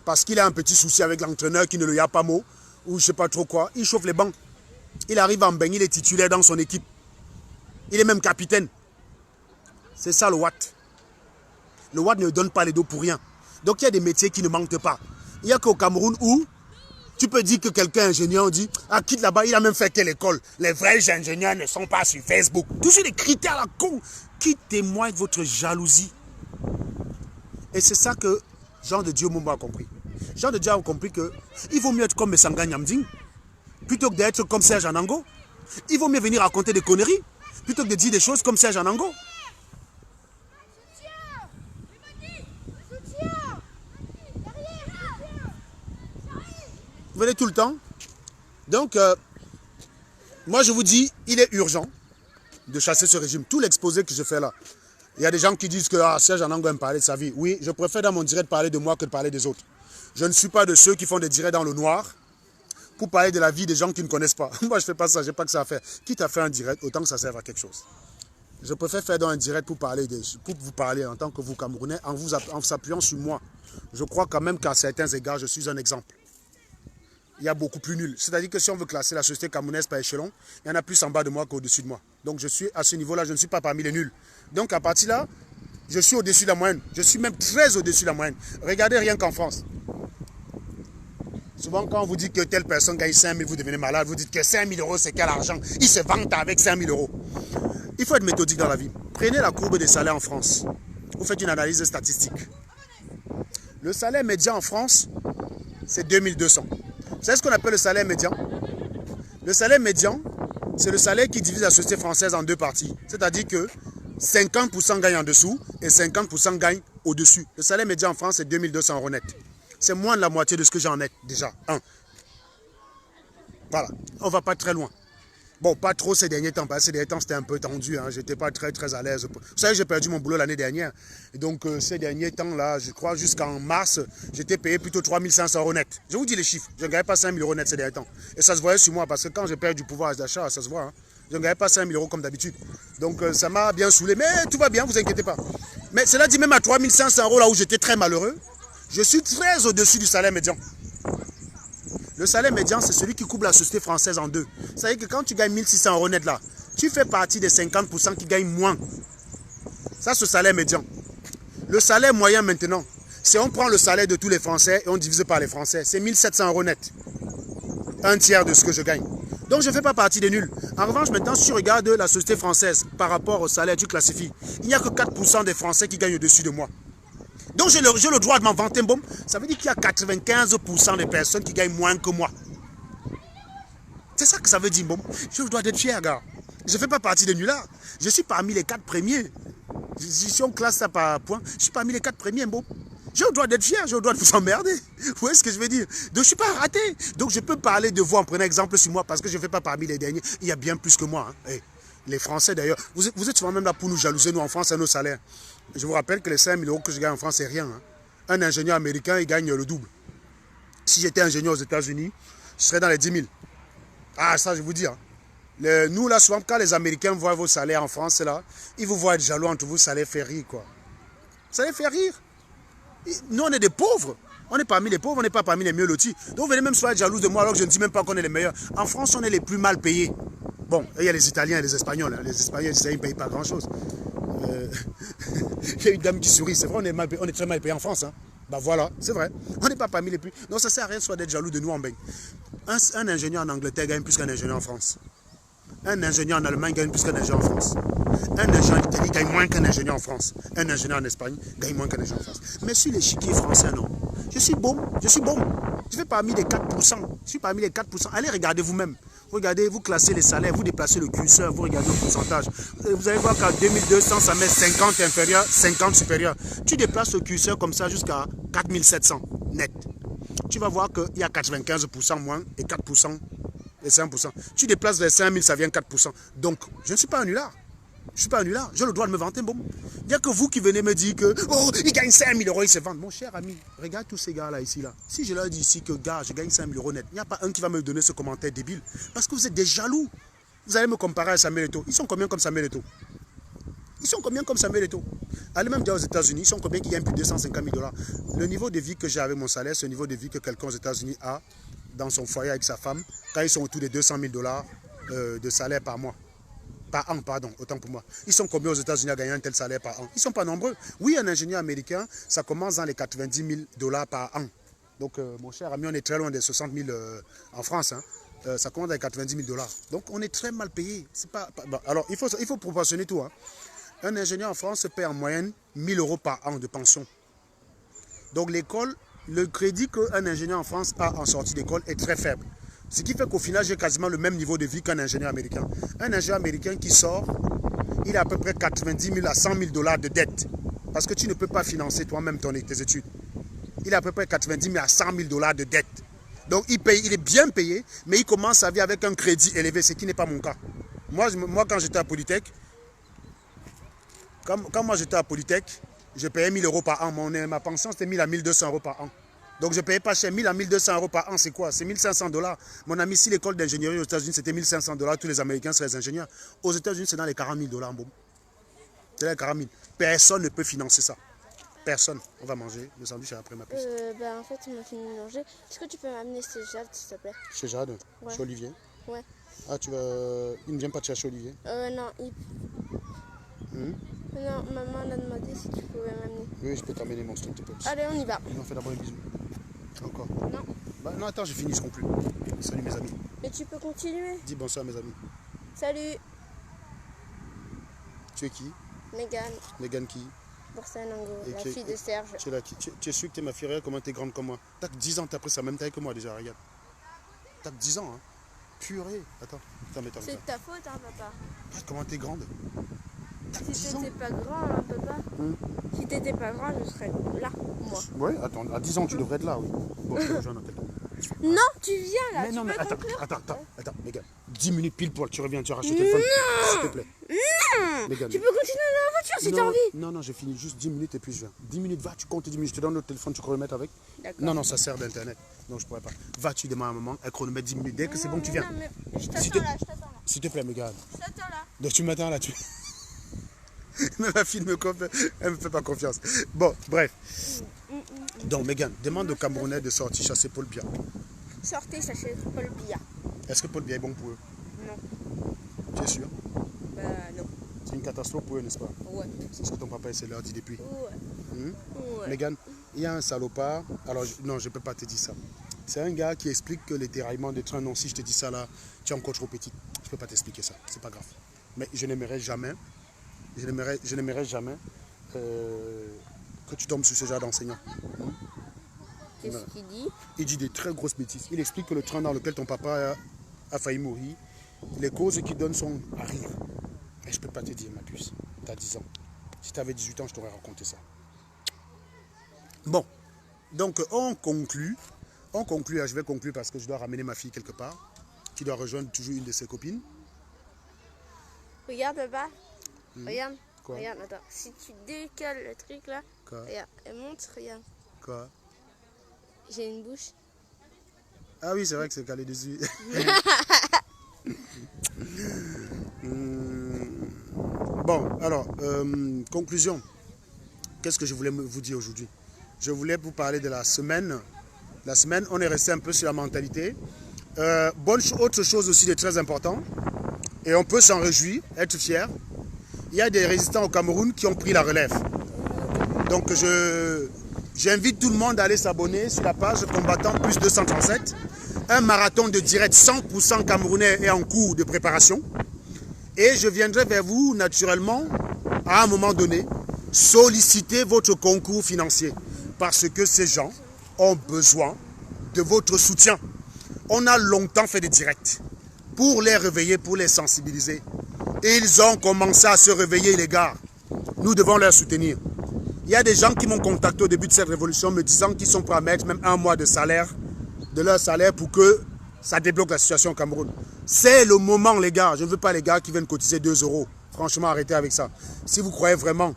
parce qu'il a un petit souci avec l'entraîneur qui ne le y a pas mot, ou je ne sais pas trop quoi. Il chauffe les bancs. Il arrive en bain, il est titulaire dans son équipe. Il est même capitaine. C'est ça le Watt. Le Watt ne donne pas les dos pour rien. Donc il y a des métiers qui ne manquent pas. Il n'y a qu'au Cameroun où tu peux dire que quelqu'un est ingénieur, on dit ah, quitte là-bas, il a même fait quelle école? Les vrais ingénieurs ne sont pas sur Facebook. Toujours des critères à la con qui témoignent de votre jalousie. Et c'est ça que Jean de Dieu Momo a compris. Jean de Dieu a compris qu'il vaut mieux être comme Messanga Nyamding plutôt que d'être comme Serge Anango. Il vaut mieux venir raconter des conneries plutôt que de dire des choses comme Serge Anango. Vous venez tout le temps. Donc, moi je vous dis, il est urgent de chasser ce régime. Tout l'exposé que je fais là. Il y a des gens qui disent que Serge Anango aime parler de sa vie. Oui, je préfère dans mon direct parler de moi que de parler des autres. Je ne suis pas de ceux qui font des directs dans le noir pour parler de la vie des gens qui ne connaissent pas. Moi, je ne fais pas ça, je n'ai pas que ça à faire. Quitte à faire un direct, autant que ça serve à quelque chose. Je préfère faire dans un direct pour vous parler en tant que vous Camerounais, en s'appuyant sur moi. Je crois quand même qu'à certains égards, je suis un exemple. Il y a beaucoup plus nul. C'est-à-dire que si on veut classer la société camerounaise par échelon, il y en a plus en bas de moi qu'au-dessus de moi. Donc je suis à ce niveau-là, je ne suis pas parmi les nuls. Donc à partir de là, je suis au-dessus de la moyenne. Je suis même très au-dessus de la moyenne. Regardez rien qu'en France. Souvent quand on vous dit que telle personne gagne 5 000, vous devenez malade, vous dites que 5 000 euros c'est quel argent? Il se vante avec 5 000 euros. Il faut être méthodique dans la vie. Prenez la courbe des salaires en France. Vous faites une analyse statistique. Le salaire médian en France, c'est 2200. Vous savez ce qu'on appelle le salaire médian? Le salaire médian, c'est le salaire qui divise la société française en deux parties. C'est-à-dire que 50% gagnent en dessous et 50% gagnent au-dessus. Le salaire médian en France, c'est 2200 euros net. C'est moins de la moitié de ce que j'en ai déjà. Voilà, on ne va pas très loin. Bon, pas trop ces derniers temps, parce que ces derniers temps, c'était un peu tendu. Hein. Je n'étais pas très à l'aise. Vous savez, j'ai perdu mon boulot l'année dernière. Et donc, ces derniers temps-là, je crois jusqu'en mars, j'étais payé plutôt 3500 euros net. Je vous dis les chiffres. Je ne gagnais pas 5000 euros net ces derniers temps. Et ça se voyait sur moi, parce que quand je perds du pouvoir d'achat, ça se voit. Hein. Je ne gagnais pas 5000 euros comme d'habitude. Donc, ça m'a bien saoulé. Mais tout va bien, vous inquiétez pas. Mais cela dit, même à 3500 euros, là où j'étais très malheureux, je suis très au-dessus du salaire médian. Le salaire médian, c'est celui qui coupe la société française en deux. C'est-à-dire que quand tu gagnes 1600 euros net là, tu fais partie des 50% qui gagnent moins. Ça, c'est le salaire médian. Le salaire moyen maintenant, c'est on prend le salaire de tous les Français et on divise par les Français. C'est 1700 euros net. Un tiers de ce que je gagne. Donc, je ne fais pas partie des nuls. En revanche, maintenant, si tu regardes la société française par rapport au salaire, tu classifies. Il n'y a que 4% des Français qui gagnent au-dessus de moi. Donc j'ai le droit de m'en vanter, bon. Ça veut dire qu'il y a 95% des personnes qui gagnent moins que moi. C'est ça que ça veut dire, bon. J'ai le droit d'être fier, gars. Je ne fais pas partie des nullards. Je suis parmi les 4 premiers. Si on classe ça par point, je suis parmi les 4 premiers, bon. J'ai le droit d'être fier, j'ai le droit de vous emmerder. Vous voyez ce que je veux dire? Donc je ne suis pas raté. Donc je peux parler de vous en prenant exemple sur moi parce que je ne fais pas parmi les derniers. Il y a bien plus que moi. Hein. Hey, les Français d'ailleurs, vous êtes souvent même là pour nous jalouser, nous en France, à nos salaires. Je vous rappelle que les 5 000 € que je gagne en France, c'est rien. Hein. Un ingénieur américain, il gagne le double. Si j'étais ingénieur aux États-Unis, je serais dans les 10 000. Ah, ça, je vous dis. Hein. Nous, là, souvent, quand les Américains voient vos salaires en France, là, ils vous voient être jaloux entre vous, ça les fait rire, quoi. Ça les fait rire. Nous, on est des pauvres. On est parmi les pauvres, on n'est pas parmi les mieux lotis. Donc, vous venez même soit être jaloux de moi, alors que je ne dis même pas qu'on est les meilleurs. En France, on est les plus mal payés. Bon, il y a les Italiens et les Espagnols. Hein. Les Espagnols, ils ne payent pas grand-chose. Il y a une dame qui sourit. C'est vrai, on est très mal payé en France. Hein. Ben voilà, c'est vrai. On n'est pas parmi les plus. Donc, ça ne sert à rien soit d'être jaloux de nous en bain. Un ingénieur en Angleterre gagne plus qu'un ingénieur en France. Un ingénieur en Allemagne gagne plus qu'un ingénieur en France. Un ingénieur en Italie gagne moins qu'un ingénieur en France. Un ingénieur en Espagne gagne moins qu'un ingénieur en France. Mais sur l'échiquier français, non. Je suis bon, je suis bon. Je fais parmi les 4%. Je suis parmi les 4%. Allez, regardez vous-même. Regardez, vous classez les salaires, vous déplacez le curseur, vous regardez le pourcentage. Vous allez voir qu'à 2200, ça met 50 inférieur, 50 supérieur. Tu déplaces le curseur comme ça jusqu'à 4700 net. Tu vas voir qu'il y a 95% moins et 4%. Et 5%. Tu déplaces vers 5000, ça vient 4%. Donc, je ne suis pas un nulard. Je ne suis pas un nulard. J'ai le droit de me vanter, bon. Il n'y a que vous qui venez me dire que, oh, ils gagnent 5000 €, ils se vendent. Mon cher ami, regarde tous ces gars-là, ici, là. Si je leur dis ici que, gars, je gagne 5000 € net, il n'y a pas un qui va me donner ce commentaire débile. Parce que vous êtes des jaloux. Vous allez me comparer à Samuel Eto'o. Ils sont combien comme Samuel Eto'o? Ils sont combien comme Samuel Eto'o? Allez même dire aux États-Unis, ils sont combien qui gagnent plus de 250 000 $. Le niveau de vie que j'ai avec mon salaire, c'est le niveau de vie que quelqu'un aux États-Unis a dans son foyer avec sa femme, quand ils sont autour des 200 000 $ de salaire par mois. Par an, pardon, autant pour moi. Ils sont combien aux États-Unis à gagner un tel salaire par an? Ils ne sont pas nombreux. Oui, un ingénieur américain, ça commence dans les 90 000 $ par an. Donc, mon cher ami, on est très loin des 60 000 en France. Hein. Ça commence dans les 90 000 $. Donc, on est très mal payé. Bon, alors, il faut proportionner tout. Hein. Un ingénieur en France se paie en moyenne 1 000 € par an de pension. Donc, l'école... Le crédit qu'un ingénieur en France a en sortie d'école est très faible. Ce qui fait qu'au final, j'ai quasiment le même niveau de vie qu'un ingénieur américain. Un ingénieur américain qui sort, il a à peu près 90 000 à 100 000 $ de dette. Parce que tu ne peux pas financer toi-même tes études. Il a à peu près 90 000 à 100 000 $ de dette. Donc il est bien payé, mais il commence sa vie avec un crédit élevé, ce qui n'est pas mon cas. Moi quand j'étais à Polytech, quand moi j'étais à Polytech, je payais 1 000 € par an. Ma pension, c'était 1 000 à 1 200 € par an. Donc, je ne payais pas cher. 1 000 à 1 200 € par an, c'est quoi? C'est 1 500 $. Mon ami, si l'école d'ingénierie aux États-Unis, c'était 1 500 $, tous les Américains seraient ingénieurs. Aux États-Unis, c'est dans les 40 000 $. Bon. C'est dans les 40 000. Personne ne peut financer ça. Personne. On va manger le sandwich après ma puce. En fait, on a fini de manger. Est-ce que tu peux m'amener chez Jade, s'il te plaît? Chez Jade? Ouais. Chez Olivier? Ouais. Ah, il ne vient pas te chercher Olivier? Non, Non, maman l'a demandé si tu pouvais m'amener. Oui, je peux t'amener mon truc, Allez, on y va. On fait d'abord un bisou. Encore? Non. Non, attends, je finis, je conclue. Salut mes amis. Mais tu peux continuer. Dis bonsoir mes amis. Salut. Tu es qui? Mégane. Mégane qui? Borsanango, la fille de Serge. Tu es sûr que tu es ma fille, regarde comment tu es grande comme moi. T'as que 10 ans, t'as pris ça même taille que moi déjà, regarde. T'as que 10 ans, hein. Purée. Attends. C'est de ta faute, hein, papa. Regarde comment t'es grande. Si t'étais pas grand, hein, papa. Si t'étais pas grand, je serais là, moi. Oui, attends, à 10 ans, tu devrais être là, oui. Bon, je te rejoins dans Non, tu viens là. Mais tu non, mais peux attends, Mégane. 10 minutes pile poil, tu reviens, tu arraches le téléphone. S'il te plaît. Non. Mégane. Tu peux continuer dans la voiture si t'as envie. Non, je finis juste 10 minutes et puis je viens. 10 minutes, va, tu comptes 10 minutes, je te donne le téléphone, tu chronomètres avec. D'accord. Non, ça sert d'internet. Non, je pourrais pas. Va, tu demandes à maman, elle chronomètre 10 minutes. Dès que c'est bon, tu viens. Non, mais je t'attends là, S'il te plaît, Mégane. Je t'attends là. Donc tu m'attends là, Mais ma fille elle me fait pas confiance. Bon, bref. Donc, Mégane, demande au Camerounais de sortir chasser Paul Biya. Sortez chercher Paul Biya. Est-ce que Paul Biya est bon pour eux? Non. Tu es sûr? Bah non. C'est une catastrophe pour eux, n'est-ce pas? Ouais. C'est ce que ton papa essaie de leur dire depuis. Ouais. Ouais. Mégane, il y a un salopard. Alors, non, je ne peux pas te dire ça. C'est un gars qui explique que les déraillements de train, non, si je te dis ça là, tu es encore trop petit. Je ne peux pas t'expliquer ça. C'est pas grave. Mais je n'aimerais jamais que tu tombes sur ce genre d'enseignant. Qu'est-ce qu'il dit? Il dit des très grosses bêtises. Il explique que le train dans lequel ton papa a failli mourir, les causes qu'il donne sont à rire. Mais je ne peux pas te dire, ma puce. Tu as 10 ans. Si tu avais 18 ans, je t'aurais raconté ça. Bon, donc on conclut. Je vais conclure parce que je dois ramener ma fille quelque part, qui doit rejoindre toujours une de ses copines. Regarde là-bas. Regarde. Quoi? Regarde, attends. Si tu décales le truc là, Quoi? regarde, elle montre, regarde. Quoi? J'ai une bouche. Ah oui, c'est vrai que c'est calé dessus. Bon, alors, conclusion. Qu'est-ce que je voulais vous dire aujourd'hui? Je voulais vous parler de la semaine. La semaine, on est resté un peu sur la mentalité. Autre chose aussi de très important, et on peut s'en réjouir, être fier. Il y a des résistants au Cameroun qui ont pris la relève. Donc j'invite tout le monde à aller s'abonner sur la page Combattant Plus 237. Un marathon de direct 100% camerounais est en cours de préparation. Et je viendrai vers vous naturellement, à un moment donné, solliciter votre concours financier. Parce que ces gens ont besoin de votre soutien. On a longtemps fait des directs pour les réveiller, pour les sensibiliser. Et ils ont commencé à se réveiller, les gars. Nous devons leur soutenir. Il y a des gens qui m'ont contacté au début de cette révolution me disant qu'ils sont prêts à mettre même un mois de salaire, de leur salaire pour que ça débloque la situation au Cameroun. C'est le moment, les gars. Je ne veux pas les gars qui viennent cotiser 2 €. Franchement, arrêtez avec ça. Si vous croyez vraiment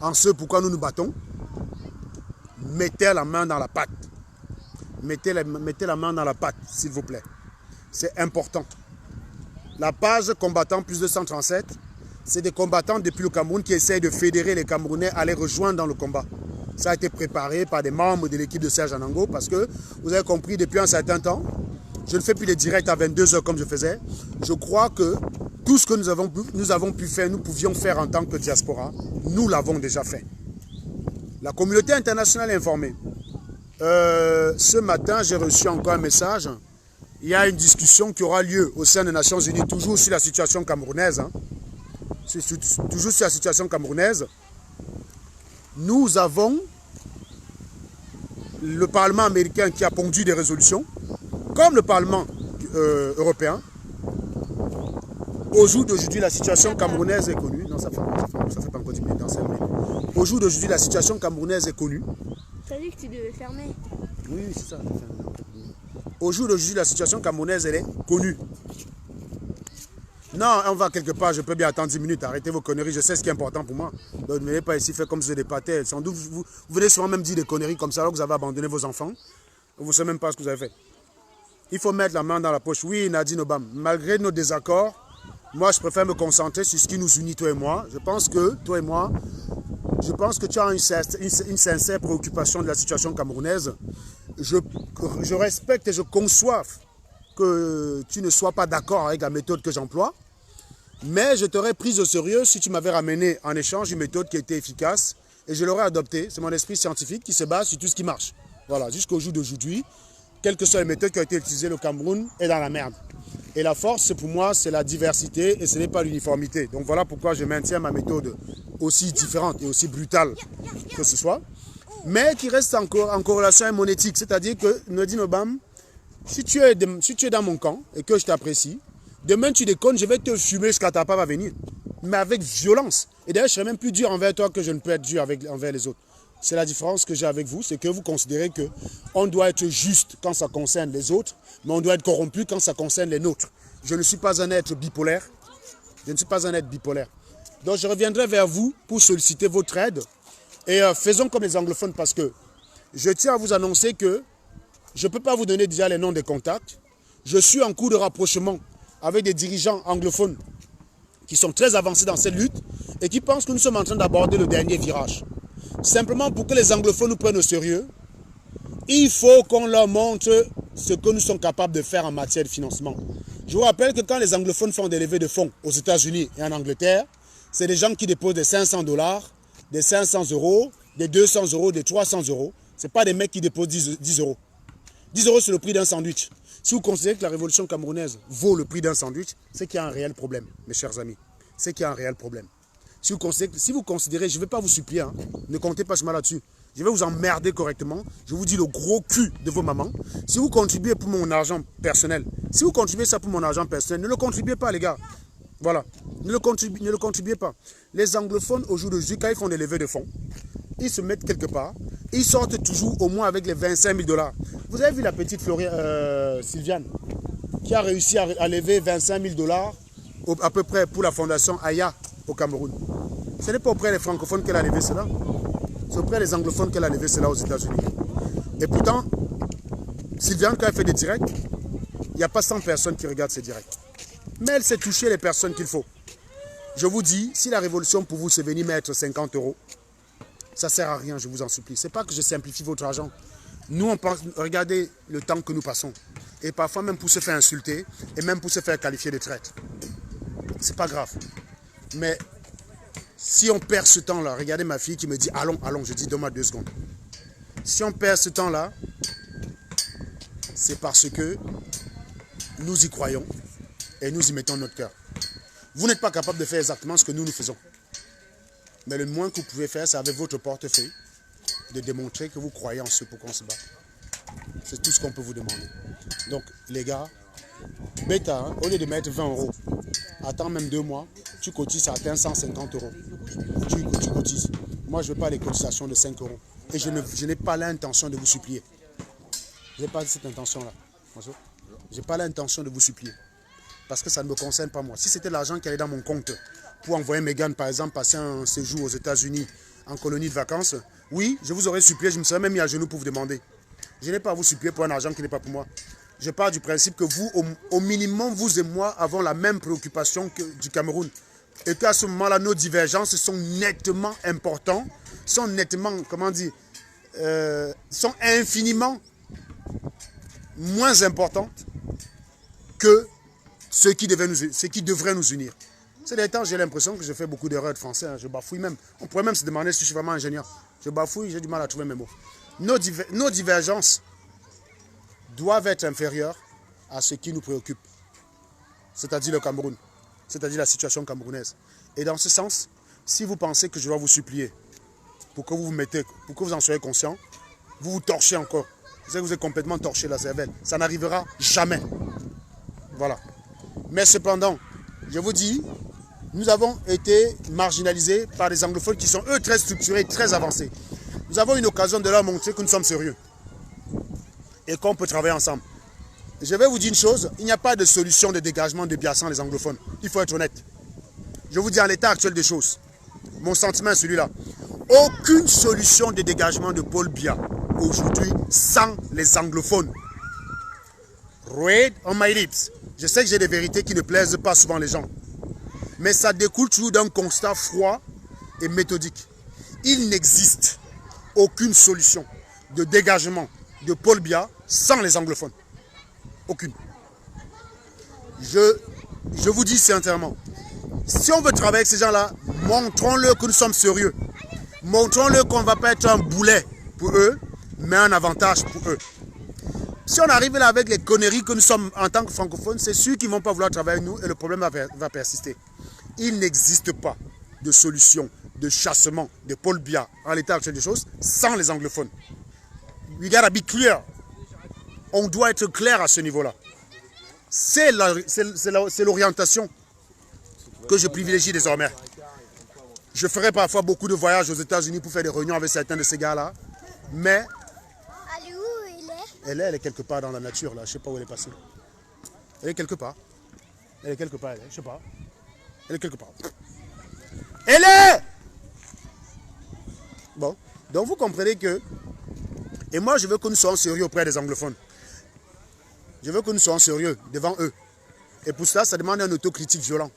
en ce pourquoi nous nous battons, mettez la main dans la pâte. Mettez la main dans la pâte, s'il vous plaît. C'est important. La page Combattant Plus 237, c'est des combattants depuis le Cameroun qui essayent de fédérer les Camerounais à les rejoindre dans le combat. Ça a été préparé par des membres de l'équipe de Serge Anango parce que, vous avez compris, depuis un certain temps, je ne fais plus les directs à 22 h comme je faisais. Je crois que tout ce que nous avons pu faire, nous pouvions faire en tant que diaspora, nous l'avons déjà fait. La communauté internationale est informée. Ce matin, j'ai reçu encore un message. Il y a une discussion qui aura lieu au sein des Nations Unies, toujours sur la situation camerounaise. Toujours sur la situation camerounaise. Nous avons le Parlement américain qui a pondu des résolutions, comme le Parlement européen. Au jour d'aujourd'hui, la situation camerounaise est connue. Non, ça fait pas encore 10 minutes, dans 5 minutes. Au jour d'aujourd'hui, la situation camerounaise est connue. Tu as dit que tu devais fermer. Oui, c'est ça. Au jour d'aujourd'hui, la situation camerounaise, elle est connue. Non, on va quelque part, je peux bien attendre 10 minutes. Arrêtez vos conneries, je sais ce qui est important pour moi. Donc, ne venez pas ici faire comme si vous êtes des pâtés. Sans doute, vous venez souvent même dire des conneries comme ça alors que vous avez abandonné vos enfants. Vous ne savez même pas ce que vous avez fait. Il faut mettre la main dans la poche. Oui, Nadine Obam, malgré nos désaccords, moi, je préfère me concentrer sur ce qui nous unit, toi et moi. Je pense que, toi et moi, je pense que tu as une sincère préoccupation de la situation camerounaise. Je respecte et je conçois que tu ne sois pas d'accord avec la méthode que j'emploie. Mais je t'aurais pris au sérieux si tu m'avais ramené en échange une méthode qui était efficace. Et je l'aurais adoptée. C'est mon esprit scientifique qui se base sur tout ce qui marche. Voilà, jusqu'au jour d'aujourd'hui, quelles que soient les méthodes qui ont été utilisées, le Cameroun est dans la merde. Et la force, pour moi, c'est la diversité et ce n'est pas l'uniformité. Donc voilà pourquoi je maintiens ma méthode aussi différente et aussi brutale que ce soit, mais qui reste encore en corrélation avec mon éthique. C'est-à-dire que, Nadine Obam, si tu es dans mon camp et que je t'apprécie, demain tu déconnes, je vais te fumer jusqu'à ta part va venir. Mais avec violence. Et d'ailleurs, je serai même plus dur envers toi que je ne peux être dur envers les autres. C'est la différence que j'ai avec vous, c'est que vous considérez qu'on doit être juste quand ça concerne les autres, mais on doit être corrompu quand ça concerne les nôtres. Je ne suis pas un être bipolaire. Je ne suis pas un être bipolaire. Donc je reviendrai vers vous pour solliciter votre aide. Et faisons comme les anglophones parce que je tiens à vous annoncer que je ne peux pas vous donner déjà les noms des contacts. Je suis en cours de rapprochement avec des dirigeants anglophones qui sont très avancés dans cette lutte et qui pensent que nous sommes en train d'aborder le dernier virage. Simplement pour que les anglophones nous prennent au sérieux, il faut qu'on leur montre ce que nous sommes capables de faire en matière de financement. Je vous rappelle que quand les anglophones font des levées de fonds aux États-Unis et en Angleterre, c'est des gens qui déposent des 500 $, des 500 €, des 200 €, des 300 €. Ce n'est pas des mecs qui déposent 10 €. 10 € c'est le prix d'un sandwich. Si vous considérez que la révolution camerounaise vaut le prix d'un sandwich, c'est qu'il y a un réel problème, mes chers amis. C'est qu'il y a un réel problème. Si vous considérez, je ne vais pas vous supplier, hein, ne comptez pas mal là-dessus. Je vais vous emmerder correctement. Je vous dis le gros cul de vos mamans. Si vous contribuez pour mon argent personnel, si vous contribuez ça pour mon argent personnel, ne le contribuez pas, les gars. Voilà. Ne le contribuez pas. Les anglophones, au jour d'aujourd'hui, quand ils font des levées de fonds, ils se mettent quelque part. Ils sortent toujours au moins avec les 25 000 $. Vous avez vu la petite Sylviane qui a réussi à lever 25 000 $ à peu près pour la fondation Aya au Cameroun. Ce n'est pas auprès des francophones qu'elle a levé cela. C'est auprès des anglophones qu'elle a levé cela aux États-Unis. Et pourtant, Sylviane, quand elle fait des directs, il n'y a pas 100 personnes qui regardent ces directs. Mais elle sait toucher les personnes qu'il faut. Je vous dis, si la révolution pour vous, c'est venir mettre 50 €, ça ne sert à rien, je vous en supplie. Ce n'est pas que je simplifie votre argent. Nous, on pense, regardez le temps que nous passons. Et parfois même pour se faire insulter, et même pour se faire qualifier de traître. C'est pas grave. Mais si on perd ce temps-là, regardez ma fille qui me dit allons, allons, je dis donne-moi 2 secondes. Si on perd ce temps-là, c'est parce que nous y croyons et nous y mettons notre cœur. Vous n'êtes pas capable de faire exactement ce que nous faisons. Mais le moins que vous pouvez faire, c'est avec votre portefeuille, de démontrer que vous croyez en ce pour qu'on se bat. C'est tout ce qu'on peut vous demander. Donc, les gars, bêta, hein, au lieu de mettre 20 €, attends même 2 mois, tu cotises, ça atteint 150 €. Tu cotises. Moi, je ne veux pas les cotisations de 5 €. Et je n'ai pas l'intention de vous supplier. Je n'ai pas cette intention-là. Je n'ai pas l'intention de vous supplier. Parce que ça ne me concerne pas moi. Si c'était l'argent qui allait dans mon compte pour envoyer Mégane, par exemple, passer un séjour aux États-Unis en colonie de vacances, oui, je vous aurais supplié, je me serais même mis à genoux pour vous demander. Je n'ai pas à vous supplier pour un argent qui n'est pas pour moi. Je pars du principe que vous, au minimum, vous et moi avons la même préoccupation que du Cameroun. Et qu'à ce moment-là, nos divergences sont nettement importantes, sont nettement, comment dire, sont infiniment moins importantes que ce qui devrait nous unir. Ces derniers temps, j'ai l'impression que je fais beaucoup d'erreurs de français, hein, je bafouille même. On pourrait même se demander si je suis vraiment ingénieur. Je bafouille, j'ai du mal à trouver mes mots. Nos divergences doivent être inférieures à ce qui nous préoccupe, c'est-à-dire le Cameroun, c'est-à-dire la situation camerounaise. Et dans ce sens, si vous pensez que je dois vous supplier pour que vous en soyez conscient, vous vous torchez encore. Vous savez que vous êtes complètement torché la cervelle. Ça n'arrivera jamais. Voilà. Mais cependant, je vous dis, nous avons été marginalisés par des anglophones qui sont, eux, très structurés, très avancés. Nous avons une occasion de leur montrer que nous sommes sérieux et qu'on peut travailler ensemble. Je vais vous dire une chose, il n'y a pas de solution de dégagement de Biya sans les anglophones. Il faut être honnête. Je vous dis, en l'état actuel des choses, mon sentiment est celui-là. Aucune solution de dégagement de Paul Biya aujourd'hui sans les anglophones. Read on my lips. Je sais que j'ai des vérités qui ne plaisent pas souvent les gens. Mais ça découle toujours d'un constat froid et méthodique. Il n'existe aucune solution de dégagement de Paul Biya sans les anglophones. Aucune. Je vous dis sincèrement, si on veut travailler avec ces gens-là, montrons-leur que nous sommes sérieux. Montrons-leur qu'on ne va pas être un boulet pour eux, mais un avantage pour eux. Si on arrive là avec les conneries que nous sommes en tant que francophones, c'est sûr qu'ils ne vont pas vouloir travailler avec nous et le problème va persister. Il n'existe pas de solution de chassement de Paul Biya en l'état actuel des choses sans les anglophones. We gotta be clear. On doit être clair à ce niveau-là. C'est l'orientation que je privilégie désormais. Je ferai parfois beaucoup de voyages aux États-Unis pour faire des réunions avec certains de ces gars-là. Mais elle est où elle est quelque part dans la nature, là. Je ne sais pas où elle est passée. Elle est quelque part. Elle est quelque part, je ne sais pas. Elle est quelque part. Elle est! Bon, donc vous comprenez que... Et moi, je veux que nous soyons sérieux auprès des anglophones. Je veux que nous soyons sérieux devant eux. Et pour ça, ça demande un autocritique violent.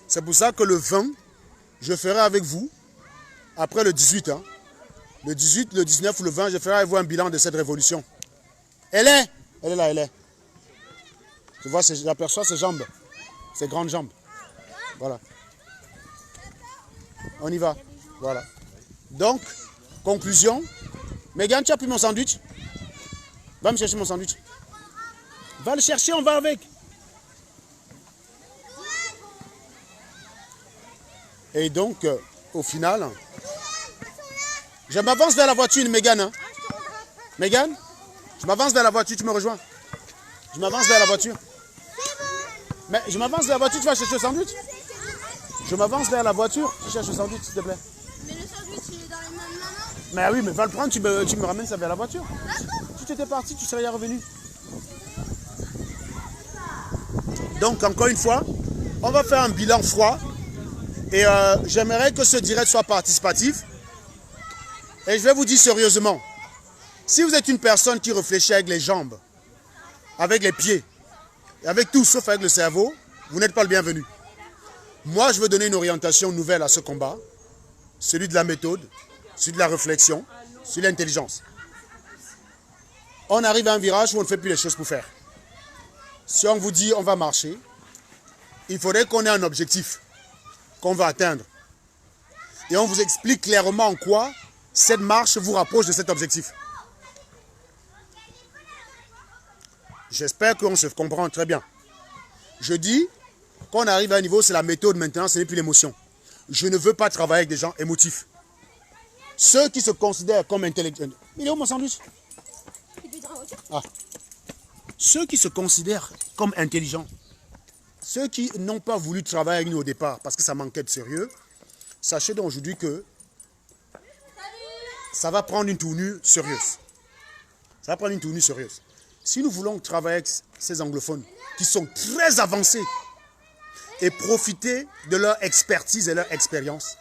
C'est pour ça que le 20, je ferai avec vous, après le 18, hein, le 18, le 19 ou le 20, je ferai avec vous un bilan de cette révolution. Elle est là, elle est. Tu vois, j'aperçois ses jambes, ses grandes jambes. Voilà. On y va. Voilà. Donc, conclusion. Mégane, tu as pris mon sandwich? Va me chercher mon sandwich. Va le chercher, on va avec. Et donc, au final, je m'avance vers la voiture, Mégane. Hein? Mégane, je m'avance vers la voiture, tu me rejoins. Je m'avance vers la voiture. Mais je m'avance vers la voiture, tu vas chercher le sandwich? Je m'avance vers la voiture, tu cherches le sandwich, s'il te plaît. Mais le sandwich, il est dans les mains de maman. Mais oui, mais va le prendre, tu me ramènes ça vers la voiture. Si tu étais parti, tu serais revenu. Donc, encore une fois, on va faire un bilan froid. Et j'aimerais que ce direct soit participatif. Et je vais vous dire sérieusement, si vous êtes une personne qui réfléchit avec les jambes, avec les pieds, avec tout sauf avec le cerveau, vous n'êtes pas le bienvenu. Moi, je veux donner une orientation nouvelle à ce combat, celui de la méthode, celui de la réflexion, celui de l'intelligence. On arrive à un virage où on ne fait plus les choses pour faire. Si on vous dit on va marcher, il faudrait qu'on ait un objectif qu'on va atteindre. Et on vous explique clairement en quoi cette marche vous rapproche de cet objectif. J'espère qu'on se comprend très bien. Je dis qu'on arrive à un niveau, c'est la méthode maintenant, ce n'est plus l'émotion. Je ne veux pas travailler avec des gens émotifs. Ceux qui se considèrent comme intellectuels. Il est où mon sandwich? Ah. Ceux qui se considèrent comme intelligents, ceux qui n'ont pas voulu travailler avec nous au départ parce que ça manquait de sérieux, sachez donc aujourd'hui que ça va prendre une tournure sérieuse. Ça va prendre une tournure sérieuse. Si nous voulons travailler avec ces anglophones qui sont très avancés et profiter de leur expertise et leur expérience,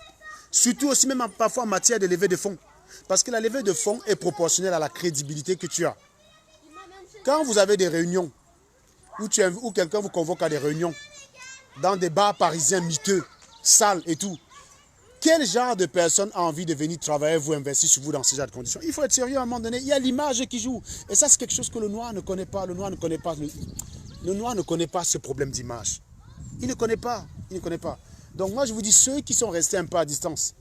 surtout aussi même parfois en matière de levée de fonds, parce que la levée de fonds est proportionnelle à la crédibilité que tu as. Quand vous avez des réunions où quelqu'un vous convoque à des réunions dans des bars parisiens miteux, sales et tout, quel genre de personne a envie de venir travailler, vous investir sur vous dans ce genre de conditions? Il faut être sérieux à un moment donné. Il y a l'image qui joue. Et ça, c'est quelque chose que le noir ne connaît pas. Le noir ne connaît pas, le noir ne connaît pas ce problème d'image. Il ne connaît pas. Il ne connaît pas. Donc moi, je vous dis, ceux qui sont restés un peu à distance,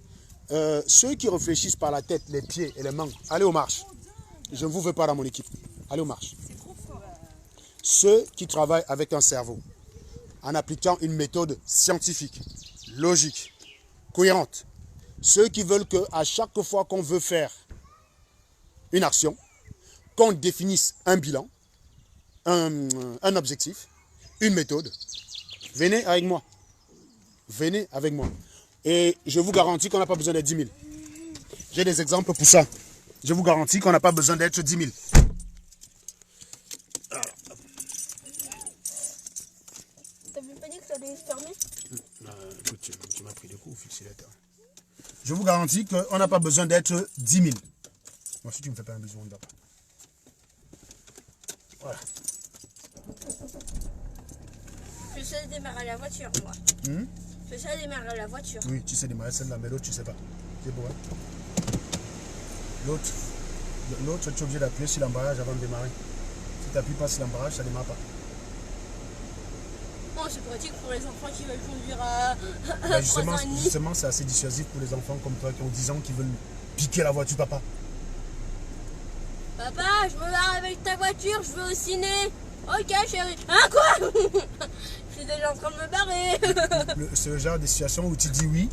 ceux qui réfléchissent par la tête, les pieds et les mains, allez aux marches. Je ne vous veux pas dans mon équipe. Allez aux marches. Ceux qui travaillent avec un cerveau, en appliquant une méthode scientifique, logique, cohérente. Ceux qui veulent qu'à chaque fois qu'on veut faire une action, qu'on définisse un bilan, un objectif, une méthode, venez avec moi. Venez avec moi. Et je vous garantis qu'on n'a pas besoin d'être 10 000. J'ai des exemples pour ça. Je vous garantis qu'on n'a pas besoin d'être 10 000. T'avais pas dit que ça allait se fermer? Écoute, tu m'as pris de coup, fixilateur. Je vous garantis qu'on n'a pas besoin d'être 10 000. Moi, si tu me fais pas un bisou, on ne va pas. Voilà. Je sais démarrer la voiture, moi. Je sais démarrer la voiture. Oui, tu sais démarrer celle-là, mais l'autre, tu sais pas. C'est beau, hein? L'autre, tu es obligé d'appuyer sur l'embrayage avant de démarrer. Si tu n'appuies pas sur l'embrayage, ça ne démarre pas. Oh, c'est pratique pour les enfants qui veulent conduire à Ben 3 ans et demi. justement, c'est assez dissuasif pour les enfants comme toi qui ont 10 ans qui veulent piquer la voiture, papa. Papa, je me barre avec ta voiture, je vais au ciné. Ok, chérie. Hein, quoi? Je suis déjà en train de me barrer. C'est le genre de situation où tu dis oui.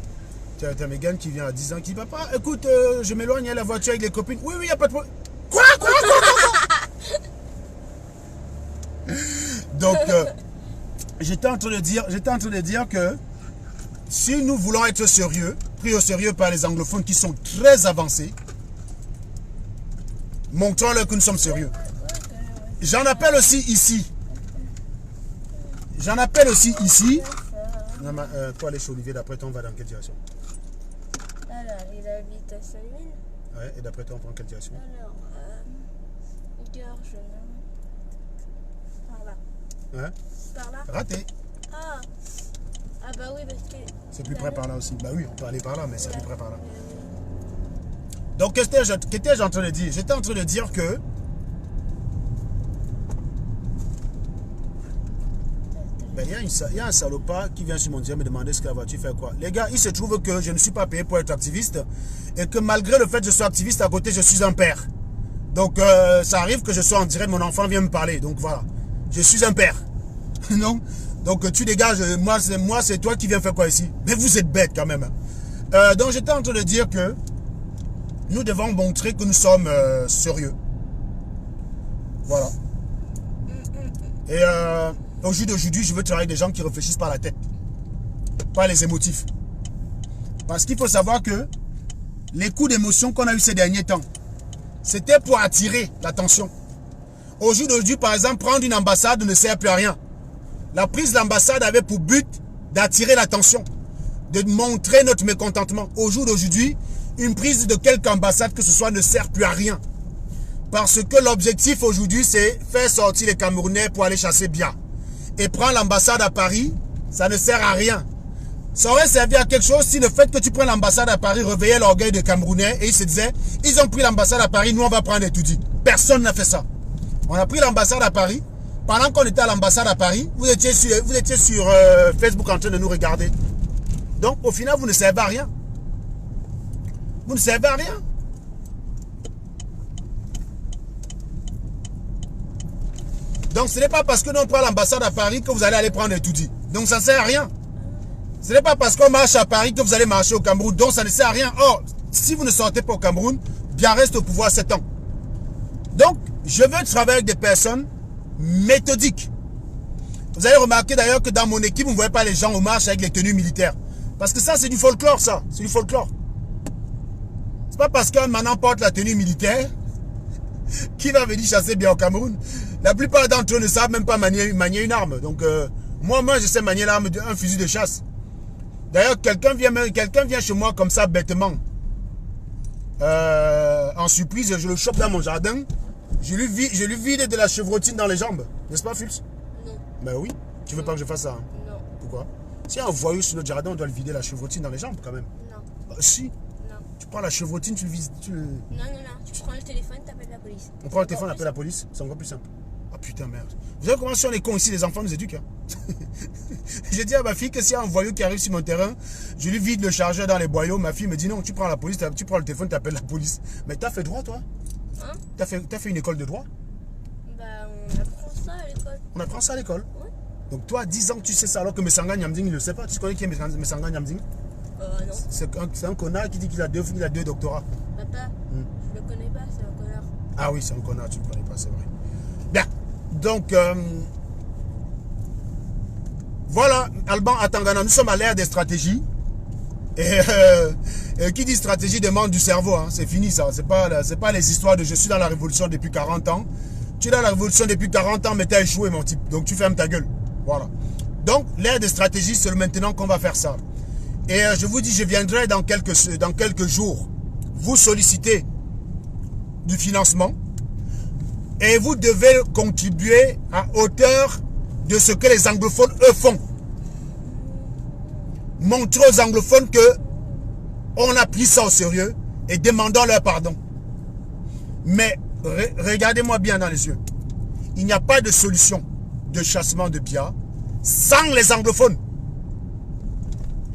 Tu as Mégane qui vient à 10 ans qui dit papa, écoute, je m'éloigne à la voiture avec les copines. Oui, il n'y a pas de problème. Quoi? Donc, j'étais en train de dire que si nous voulons être sérieux, pris au sérieux par les anglophones qui sont très avancés, montrons-leur que nous sommes sérieux. J'en appelle aussi ici. Non, mais, pour aller chez Olivier, d'après toi, on va dans quelle direction? Alors, il habite à Saint-Louis. Ouais, et d'après toi, on prend quelle direction? Alors, gare, par là. Hein? Par là. Raté. Ah bah oui, parce que... C'est plus près par là aussi. Bah oui, on peut aller par là, mais c'est plus près par là. Donc, qu'étais-je en train de dire? J'étais en train de dire que ben, il y a un salopard qui vient sur mon dieu me demander ce que la voiture fait quoi. Les gars, il se trouve que je ne suis pas payé pour être activiste et que malgré le fait que je sois activiste, à côté, je suis un père. Donc, ça arrive que je sois en direct, mon enfant vient me parler. Donc, voilà. Je suis un père. Non? Donc, tu dégages. Moi, c'est toi qui viens faire quoi ici? Mais vous êtes bête quand même. Donc j'étais en train de dire que nous devons montrer que nous sommes sérieux. Voilà. Et au jour d'aujourd'hui, je veux travailler avec des gens qui réfléchissent par la tête, pas les émotifs. Parce qu'il faut savoir que les coups d'émotion qu'on a eu ces derniers temps, c'était pour attirer l'attention. Au jour d'aujourd'hui, par exemple, prendre une ambassade ne sert plus à rien. La prise de l'ambassade avait pour but d'attirer l'attention, de montrer notre mécontentement. Au jour d'aujourd'hui, une prise de quelque ambassade que ce soit ne sert plus à rien. Parce que l'objectif aujourd'hui, c'est faire sortir les Camerounais pour aller chasser Biya. Et prendre l'ambassade à Paris, ça ne sert à rien. Ça aurait servi à quelque chose si le fait que tu prennes l'ambassade à Paris réveillait l'orgueil des Camerounais et ils se disaient, ils ont pris l'ambassade à Paris, nous on va prendre Etoudi. Personne n'a fait ça. On a pris l'ambassade à Paris. Pendant qu'on était à l'ambassade à Paris, vous étiez sur Facebook en train de nous regarder. Donc au final, vous ne servez à rien. Vous ne servez à rien. Donc ce n'est pas parce que nous on prend l'ambassade à Paris que vous allez aller prendre Etoudi. Donc ça ne sert à rien. Ce n'est pas parce qu'on marche à Paris que vous allez marcher au Cameroun. Donc ça ne sert à rien. Or, si vous ne sortez pas au Cameroun, Biya reste au pouvoir 7 ans. Donc, je veux travailler avec des personnes méthodiques. Vous avez remarqué d'ailleurs que dans mon équipe, vous ne voyez pas les gens au marche avec les tenues militaires. Parce que ça, c'est du folklore, ça. C'est du folklore. C'est pas parce qu'un maintenant porte la tenue militaire qu'il va venir chasser Biya au Cameroun. La plupart d'entre eux ne savent même pas manier une arme. Donc, moi, je sais manier l'arme d'un fusil de chasse. D'ailleurs, quelqu'un vient chez moi comme ça, bêtement. En surprise, je le chope dans mon jardin. Je lui vide de la chevrotine dans les jambes. N'est-ce pas, Fulz? Non. Ben oui. Tu veux pas que je fasse ça, hein? Non. Pourquoi? Si un voyou sur notre jardin, on doit le vider la chevrotine dans les jambes, quand même. Non. Si. Non. Tu prends la chevrotine, tu le vises. Non. Tu prends le téléphone, t'appelles la police. On prend le téléphone, on appelle la police. C'est encore plus simple. Ah putain, merde. Vous savez comment si on est cons ici, les enfants nous éduquent, hein? J'ai dit à ma fille que s'il y a un voyou qui arrive sur mon terrain, je lui vide le chargeur dans les boyaux. Ma fille me dit non, tu prends la police, tu prends le téléphone, tu appelles la police. Mais t'as fait droit, toi? Hein? T'as fait une école de droit? Bah, on apprend ça à l'école. On apprend ça à l'école? Ouais. Donc toi, à 10 ans, tu sais ça, alors que Messanga Nyamding, il ne le sait pas. Tu connais qui est Messanga Nyamding? Non. C'est un connard qui dit qu'il a deux doctorats. Papa, je le connais pas, c'est un connard. Ah oui, c'est un connard, tu ne le connais pas, c'est vrai. Bien, donc, voilà, Alban Atangana, nous sommes à l'ère des stratégies. Et qui dit stratégie demande du cerveau, hein. C'est fini ça. C'est pas les histoires de je suis dans la révolution depuis 40 ans. Tu es dans la révolution depuis 40 ans, mais tu as échoué, mon type. Donc tu fermes ta gueule. Voilà. Donc, l'ère des stratégies, c'est maintenant qu'on va faire ça. Et je vous dis, je viendrai dans quelques jours vous solliciter du financement. Et vous devez contribuer à hauteur de ce que les anglophones, eux, font. Montrez aux anglophones que on a pris ça au sérieux et demandons leur pardon. Mais regardez-moi bien dans les yeux. Il n'y a pas de solution de chassement de Biya sans les anglophones.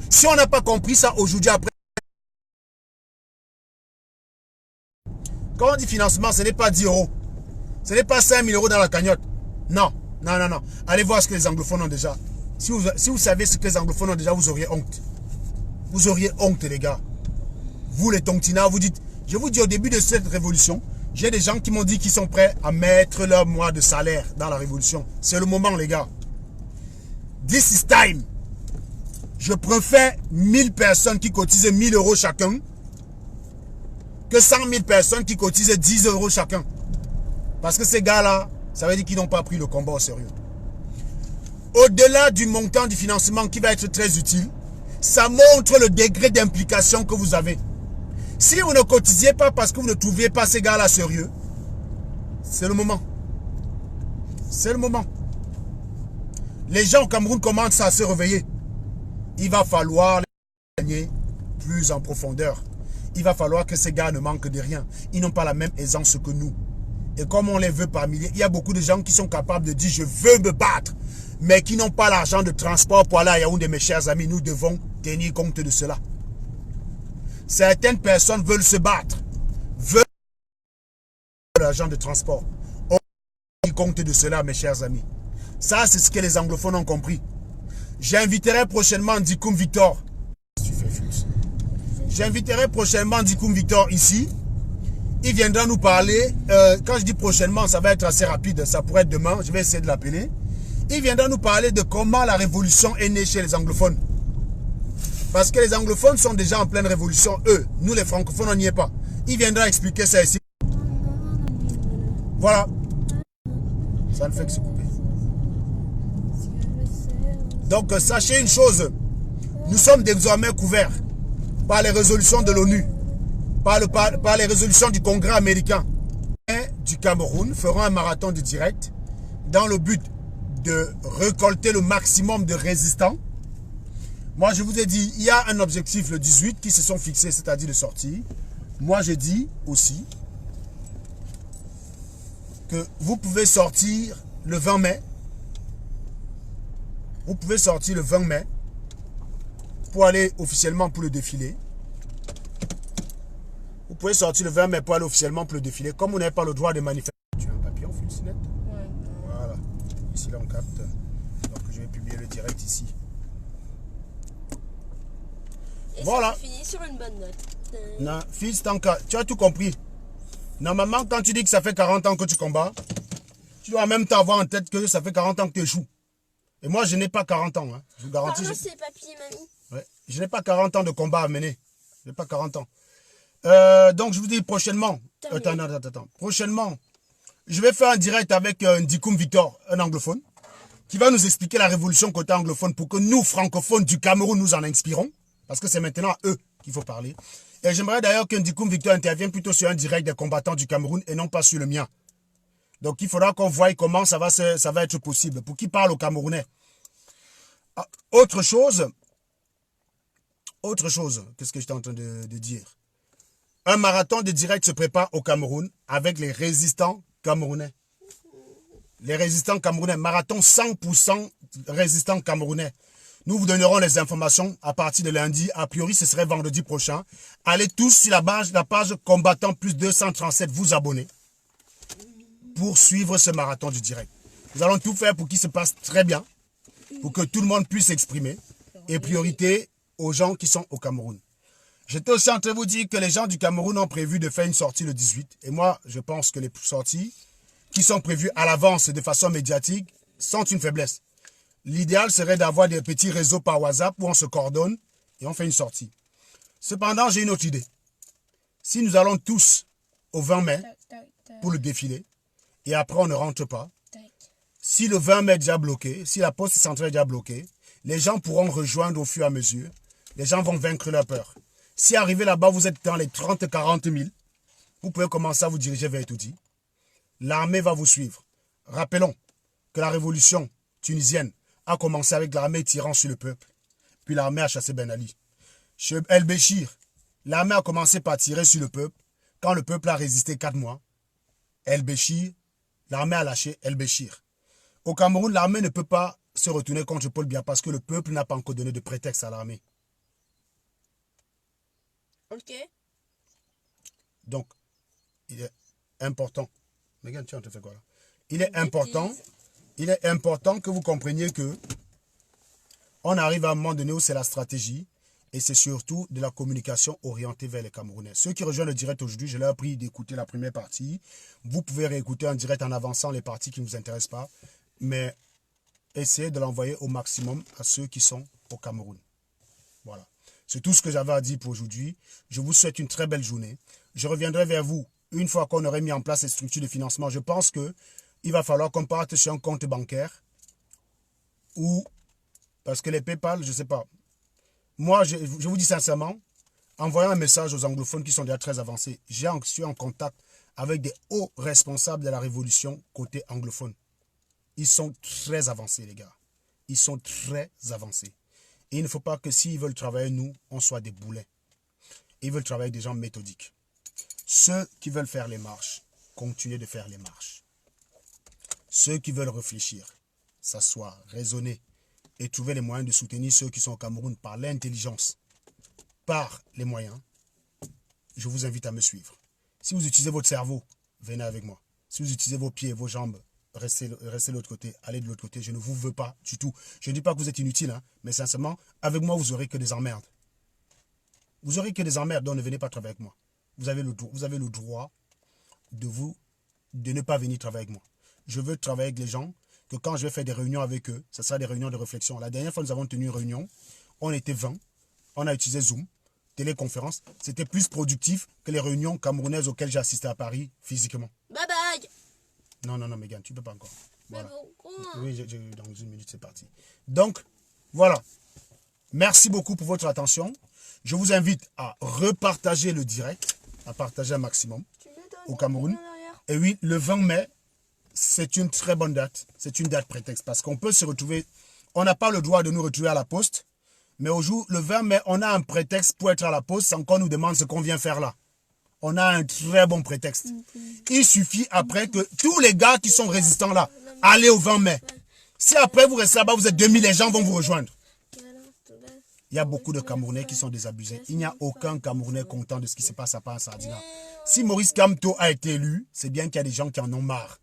Si on n'a pas compris ça aujourd'hui après, quand on dit financement, ce n'est pas 10 euros. Ce n'est pas 5 000 euros dans la cagnotte. Non. Allez voir ce que les anglophones ont déjà. Si vous savez ce que les anglophones ont déjà, vous auriez honte. Vous auriez honte, les gars. Vous, les tontinards, vous dites... Je vous dis, au début de cette révolution, j'ai des gens qui m'ont dit qu'ils sont prêts à mettre leur mois de salaire dans la révolution. C'est le moment, les gars. This is time. Je préfère 1000 personnes qui cotisent 1000 euros chacun que 100 000 personnes qui cotisent 10 euros chacun. Parce que ces gars-là, ça veut dire qu'ils n'ont pas pris le combat au sérieux. Au-delà du montant du financement qui va être très utile, ça montre le degré d'implication que vous avez. Si vous ne cotisiez pas parce que vous ne trouviez pas ces gars-là sérieux, c'est le moment. C'est le moment. Les gens au Cameroun commencent à se réveiller. Il va falloir les gagner plus en profondeur. Il va falloir que ces gars ne manquent de rien. Ils n'ont pas la même aisance que nous. Et comme on les veut par milliers, il y a beaucoup de gens qui sont capables de dire « je veux me battre », mais qui n'ont pas l'argent de transport pour aller à Yaoundé, mes chers amis. Nous devons tenir compte de cela. Certaines personnes veulent se battre, veulent l'argent de transport. On tient compte de cela, mes chers amis. Ça, c'est ce que les anglophones ont compris. J'inviterai prochainement Ndikoum Victor. J'inviterai prochainement Ndikoum Victor ici. Il viendra nous parler. Quand je dis prochainement, ça va être assez rapide. Ça pourrait être demain. Je vais essayer de l'appeler. Il viendra nous parler de comment la révolution est née chez les anglophones. Parce que les anglophones sont déjà en pleine révolution. Eux, nous les francophones, on n'y est pas. Il viendra expliquer ça ici. Voilà. Ça ne fait que se couper. Donc, sachez une chose. Nous sommes désormais couverts par les résolutions de l'ONU, par les résolutions du Congrès américain. Et du Cameroun feront un marathon de direct dans le but de récolter le maximum de résistants. Moi, je vous ai dit, il y a un objectif le 18 qui se sont fixés, c'est-à-dire de sortir. Moi, je dis aussi que vous pouvez sortir le 20 mai. Vous pouvez sortir le 20 mai pour aller officiellement pour le défilé. Vous pouvez sortir le 20 mai pour aller officiellement pour le défilé. Comme vous n'avez pas le droit de manifester. Tu as un papillon, Fulcinette? Ouais. Voilà. Ici, là, on capte. Donc, je vais publier le direct ici. Et Voilà. ça finit sur une bonne note. Non, fils, tu as tout compris. Normalement, quand tu dis que ça fait 40 ans que tu combats, tu dois en même temps avoir en tête que ça fait 40 ans que tu échoues. Et moi, je n'ai pas 40 ans. Hein. Je vous garantis. Pardon, c'est papy et mamie. Ouais. Je n'ai pas 40 ans de combat à mener. Je n'ai pas 40 ans. Donc, je vous dis prochainement. Attends. Prochainement, je vais faire un direct avec Ndikoum Victor, un anglophone, qui va nous expliquer la révolution côté anglophone pour que nous, francophones du Cameroun, nous en inspirons. Parce que c'est maintenant à eux qu'il faut parler. Et j'aimerais d'ailleurs que Ndikoum Victor intervienne plutôt sur un direct des combattants du Cameroun et non pas sur le mien. Donc, il faudra qu'on voie comment ça va être possible. Pour qui parle aux Camerounais. Autre chose, qu'est-ce que j'étais en train de dire? Un marathon de direct se prépare au Cameroun avec les résistants camerounais. Les résistants camerounais. Marathon 100% résistants camerounais. Nous vous donnerons les informations à partir de lundi. A priori, ce serait vendredi prochain. Allez tous sur la page Combattant plus 237, vous abonner pour suivre ce marathon du direct. Nous allons tout faire pour qu'il se passe très bien, pour que tout le monde puisse s'exprimer. Et priorité aux gens qui sont au Cameroun. J'étais aussi en train de vous dire que les gens du Cameroun ont prévu de faire une sortie le 18. Et moi, je pense que les sorties qui sont prévues à l'avance de façon médiatique sont une faiblesse. L'idéal serait d'avoir des petits réseaux par WhatsApp où on se coordonne et on fait une sortie. Cependant, j'ai une autre idée. Si nous allons tous au 20 mai pour le défilé et après on ne rentre pas, si le 20 mai est déjà bloqué, si la poste centrale est déjà bloquée, les gens pourront rejoindre au fur et à mesure. Les gens vont vaincre leur peur. Si arrivé là-bas, vous êtes dans les 30-40 000, vous pouvez commencer à vous diriger vers Etoudi. L'armée va vous suivre. Rappelons que la révolution tunisienne a commencé avec l'armée tirant sur le peuple. Puis l'armée a chassé Ben Ali. Chez El Béchir, l'armée a commencé par tirer sur le peuple. Quand le peuple a résisté 4 mois, El Béchir, l'armée a lâché El Béchir. Au Cameroun, l'armée ne peut pas se retourner contre Paul Biya parce que le peuple n'a pas encore donné de prétexte à l'armée. Ok. Donc, il est important. Megan, tu te fais quoi là? Il est important que vous compreniez que on arrive à un moment donné où c'est la stratégie et c'est surtout de la communication orientée vers les Camerounais. Ceux qui rejoignent le direct aujourd'hui, je leur ai pris d'écouter la première partie. Vous pouvez réécouter en direct en avançant les parties qui ne vous intéressent pas. Mais essayez de l'envoyer au maximum à ceux qui sont au Cameroun. Voilà. C'est tout ce que j'avais à dire pour aujourd'hui. Je vous souhaite une très belle journée. Je reviendrai vers vous une fois qu'on aurait mis en place les structures de financement. Je pense qu'il va falloir qu'on parte sur un compte bancaire ou parce que les PayPal, je ne sais pas. Moi, je vous dis sincèrement, envoyez un message aux anglophones qui sont déjà très avancés. Je suis en contact avec des hauts responsables de la révolution côté anglophone. Ils sont très avancés, les gars. Ils sont très avancés. Et il ne faut pas que s'ils veulent travailler, nous, on soit des boulets. Ils veulent travailler avec des gens méthodiques. Ceux qui veulent faire les marches, continuez de faire les marches. Ceux qui veulent réfléchir, s'asseoir, raisonner et trouver les moyens de soutenir ceux qui sont au Cameroun par l'intelligence, par les moyens, je vous invite à me suivre. Si vous utilisez votre cerveau, venez avec moi. Si vous utilisez vos pieds, vos jambes, restez de l'autre côté, allez de l'autre côté. Je ne vous veux pas du tout. Je ne dis pas que vous êtes inutile, hein, mais sincèrement, avec moi, vous n'aurez que des emmerdes. Vous aurez que des emmerdes, donc ne venez pas travailler avec moi. Vous avez le droit de ne pas venir travailler avec moi. Je veux travailler avec les gens, que quand je vais faire des réunions avec eux, ce sera des réunions de réflexion. La dernière fois, nous avons tenu une réunion, on était 20, on a utilisé Zoom, téléconférence. C'était plus productif que les réunions camerounaises auxquelles j'ai assisté à Paris physiquement. Bye bye. Non, Megan, tu ne peux pas encore. Voilà. Mais pourquoi? Oui, dans une minute, c'est parti. Donc, voilà. Merci beaucoup pour votre attention. Je vous invite à repartager le direct, à partager un maximum au Cameroun. Et oui, le 20 mai, c'est une très bonne date. C'est une date prétexte parce qu'on peut se retrouver. On n'a pas le droit de nous retrouver à la poste. Mais le 20 mai, on a un prétexte pour être à la poste sans qu'on nous demande ce qu'on vient faire là. On a un très bon prétexte. Il suffit après que tous les gars qui sont résistants là, allez au 20 mai. Si après vous restez là-bas, vous êtes 2000, les gens vont vous rejoindre. Il y a beaucoup de Camerounais qui sont désabusés. Il n'y a aucun Camerounais content de ce qui se passe à Sardina. Si Maurice Kamto a été élu, c'est bien qu'il y a des gens qui en ont marre.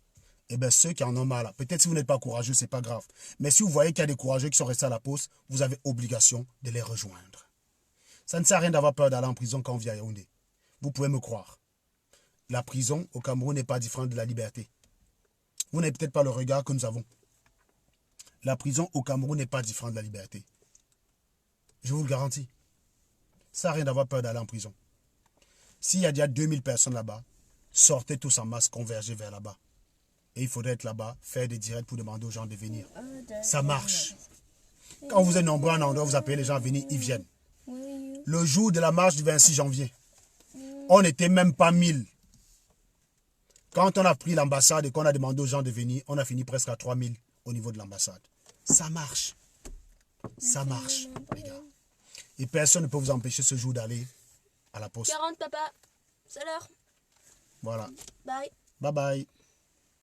Eh bien, ceux qui en ont marre là, peut-être si vous n'êtes pas courageux, c'est pas grave. Mais si vous voyez qu'il y a des courageux qui sont restés à la poste, vous avez obligation de les rejoindre. Ça ne sert à rien d'avoir peur d'aller en prison quand on vit à Yaoundé. Vous pouvez me croire. La prison au Cameroun n'est pas différente de la liberté. Vous n'avez peut-être pas le regard que nous avons. La prison au Cameroun n'est pas différente de la liberté. Je vous le garantis. Ça sert à rien d'avoir peur d'aller en prison. S'il y a déjà 2000 personnes là-bas, sortez tous en masse, convergez vers là-bas. Et il faudrait être là-bas, faire des directs pour demander aux gens de venir. Ça marche. Quand vous êtes nombreux en endroit, vous appelez les gens à venir, ils viennent. Le jour de la marche du 26 janvier, on n'était même pas 1000. Quand on a pris l'ambassade et qu'on a demandé aux gens de venir, on a fini presque à 3000 au niveau de l'ambassade. Ça marche. Ça marche, les gars. Et personne ne peut vous empêcher ce jour d'aller à la poste. 40 papa. C'est l'heure. Voilà. Bye. Bye bye.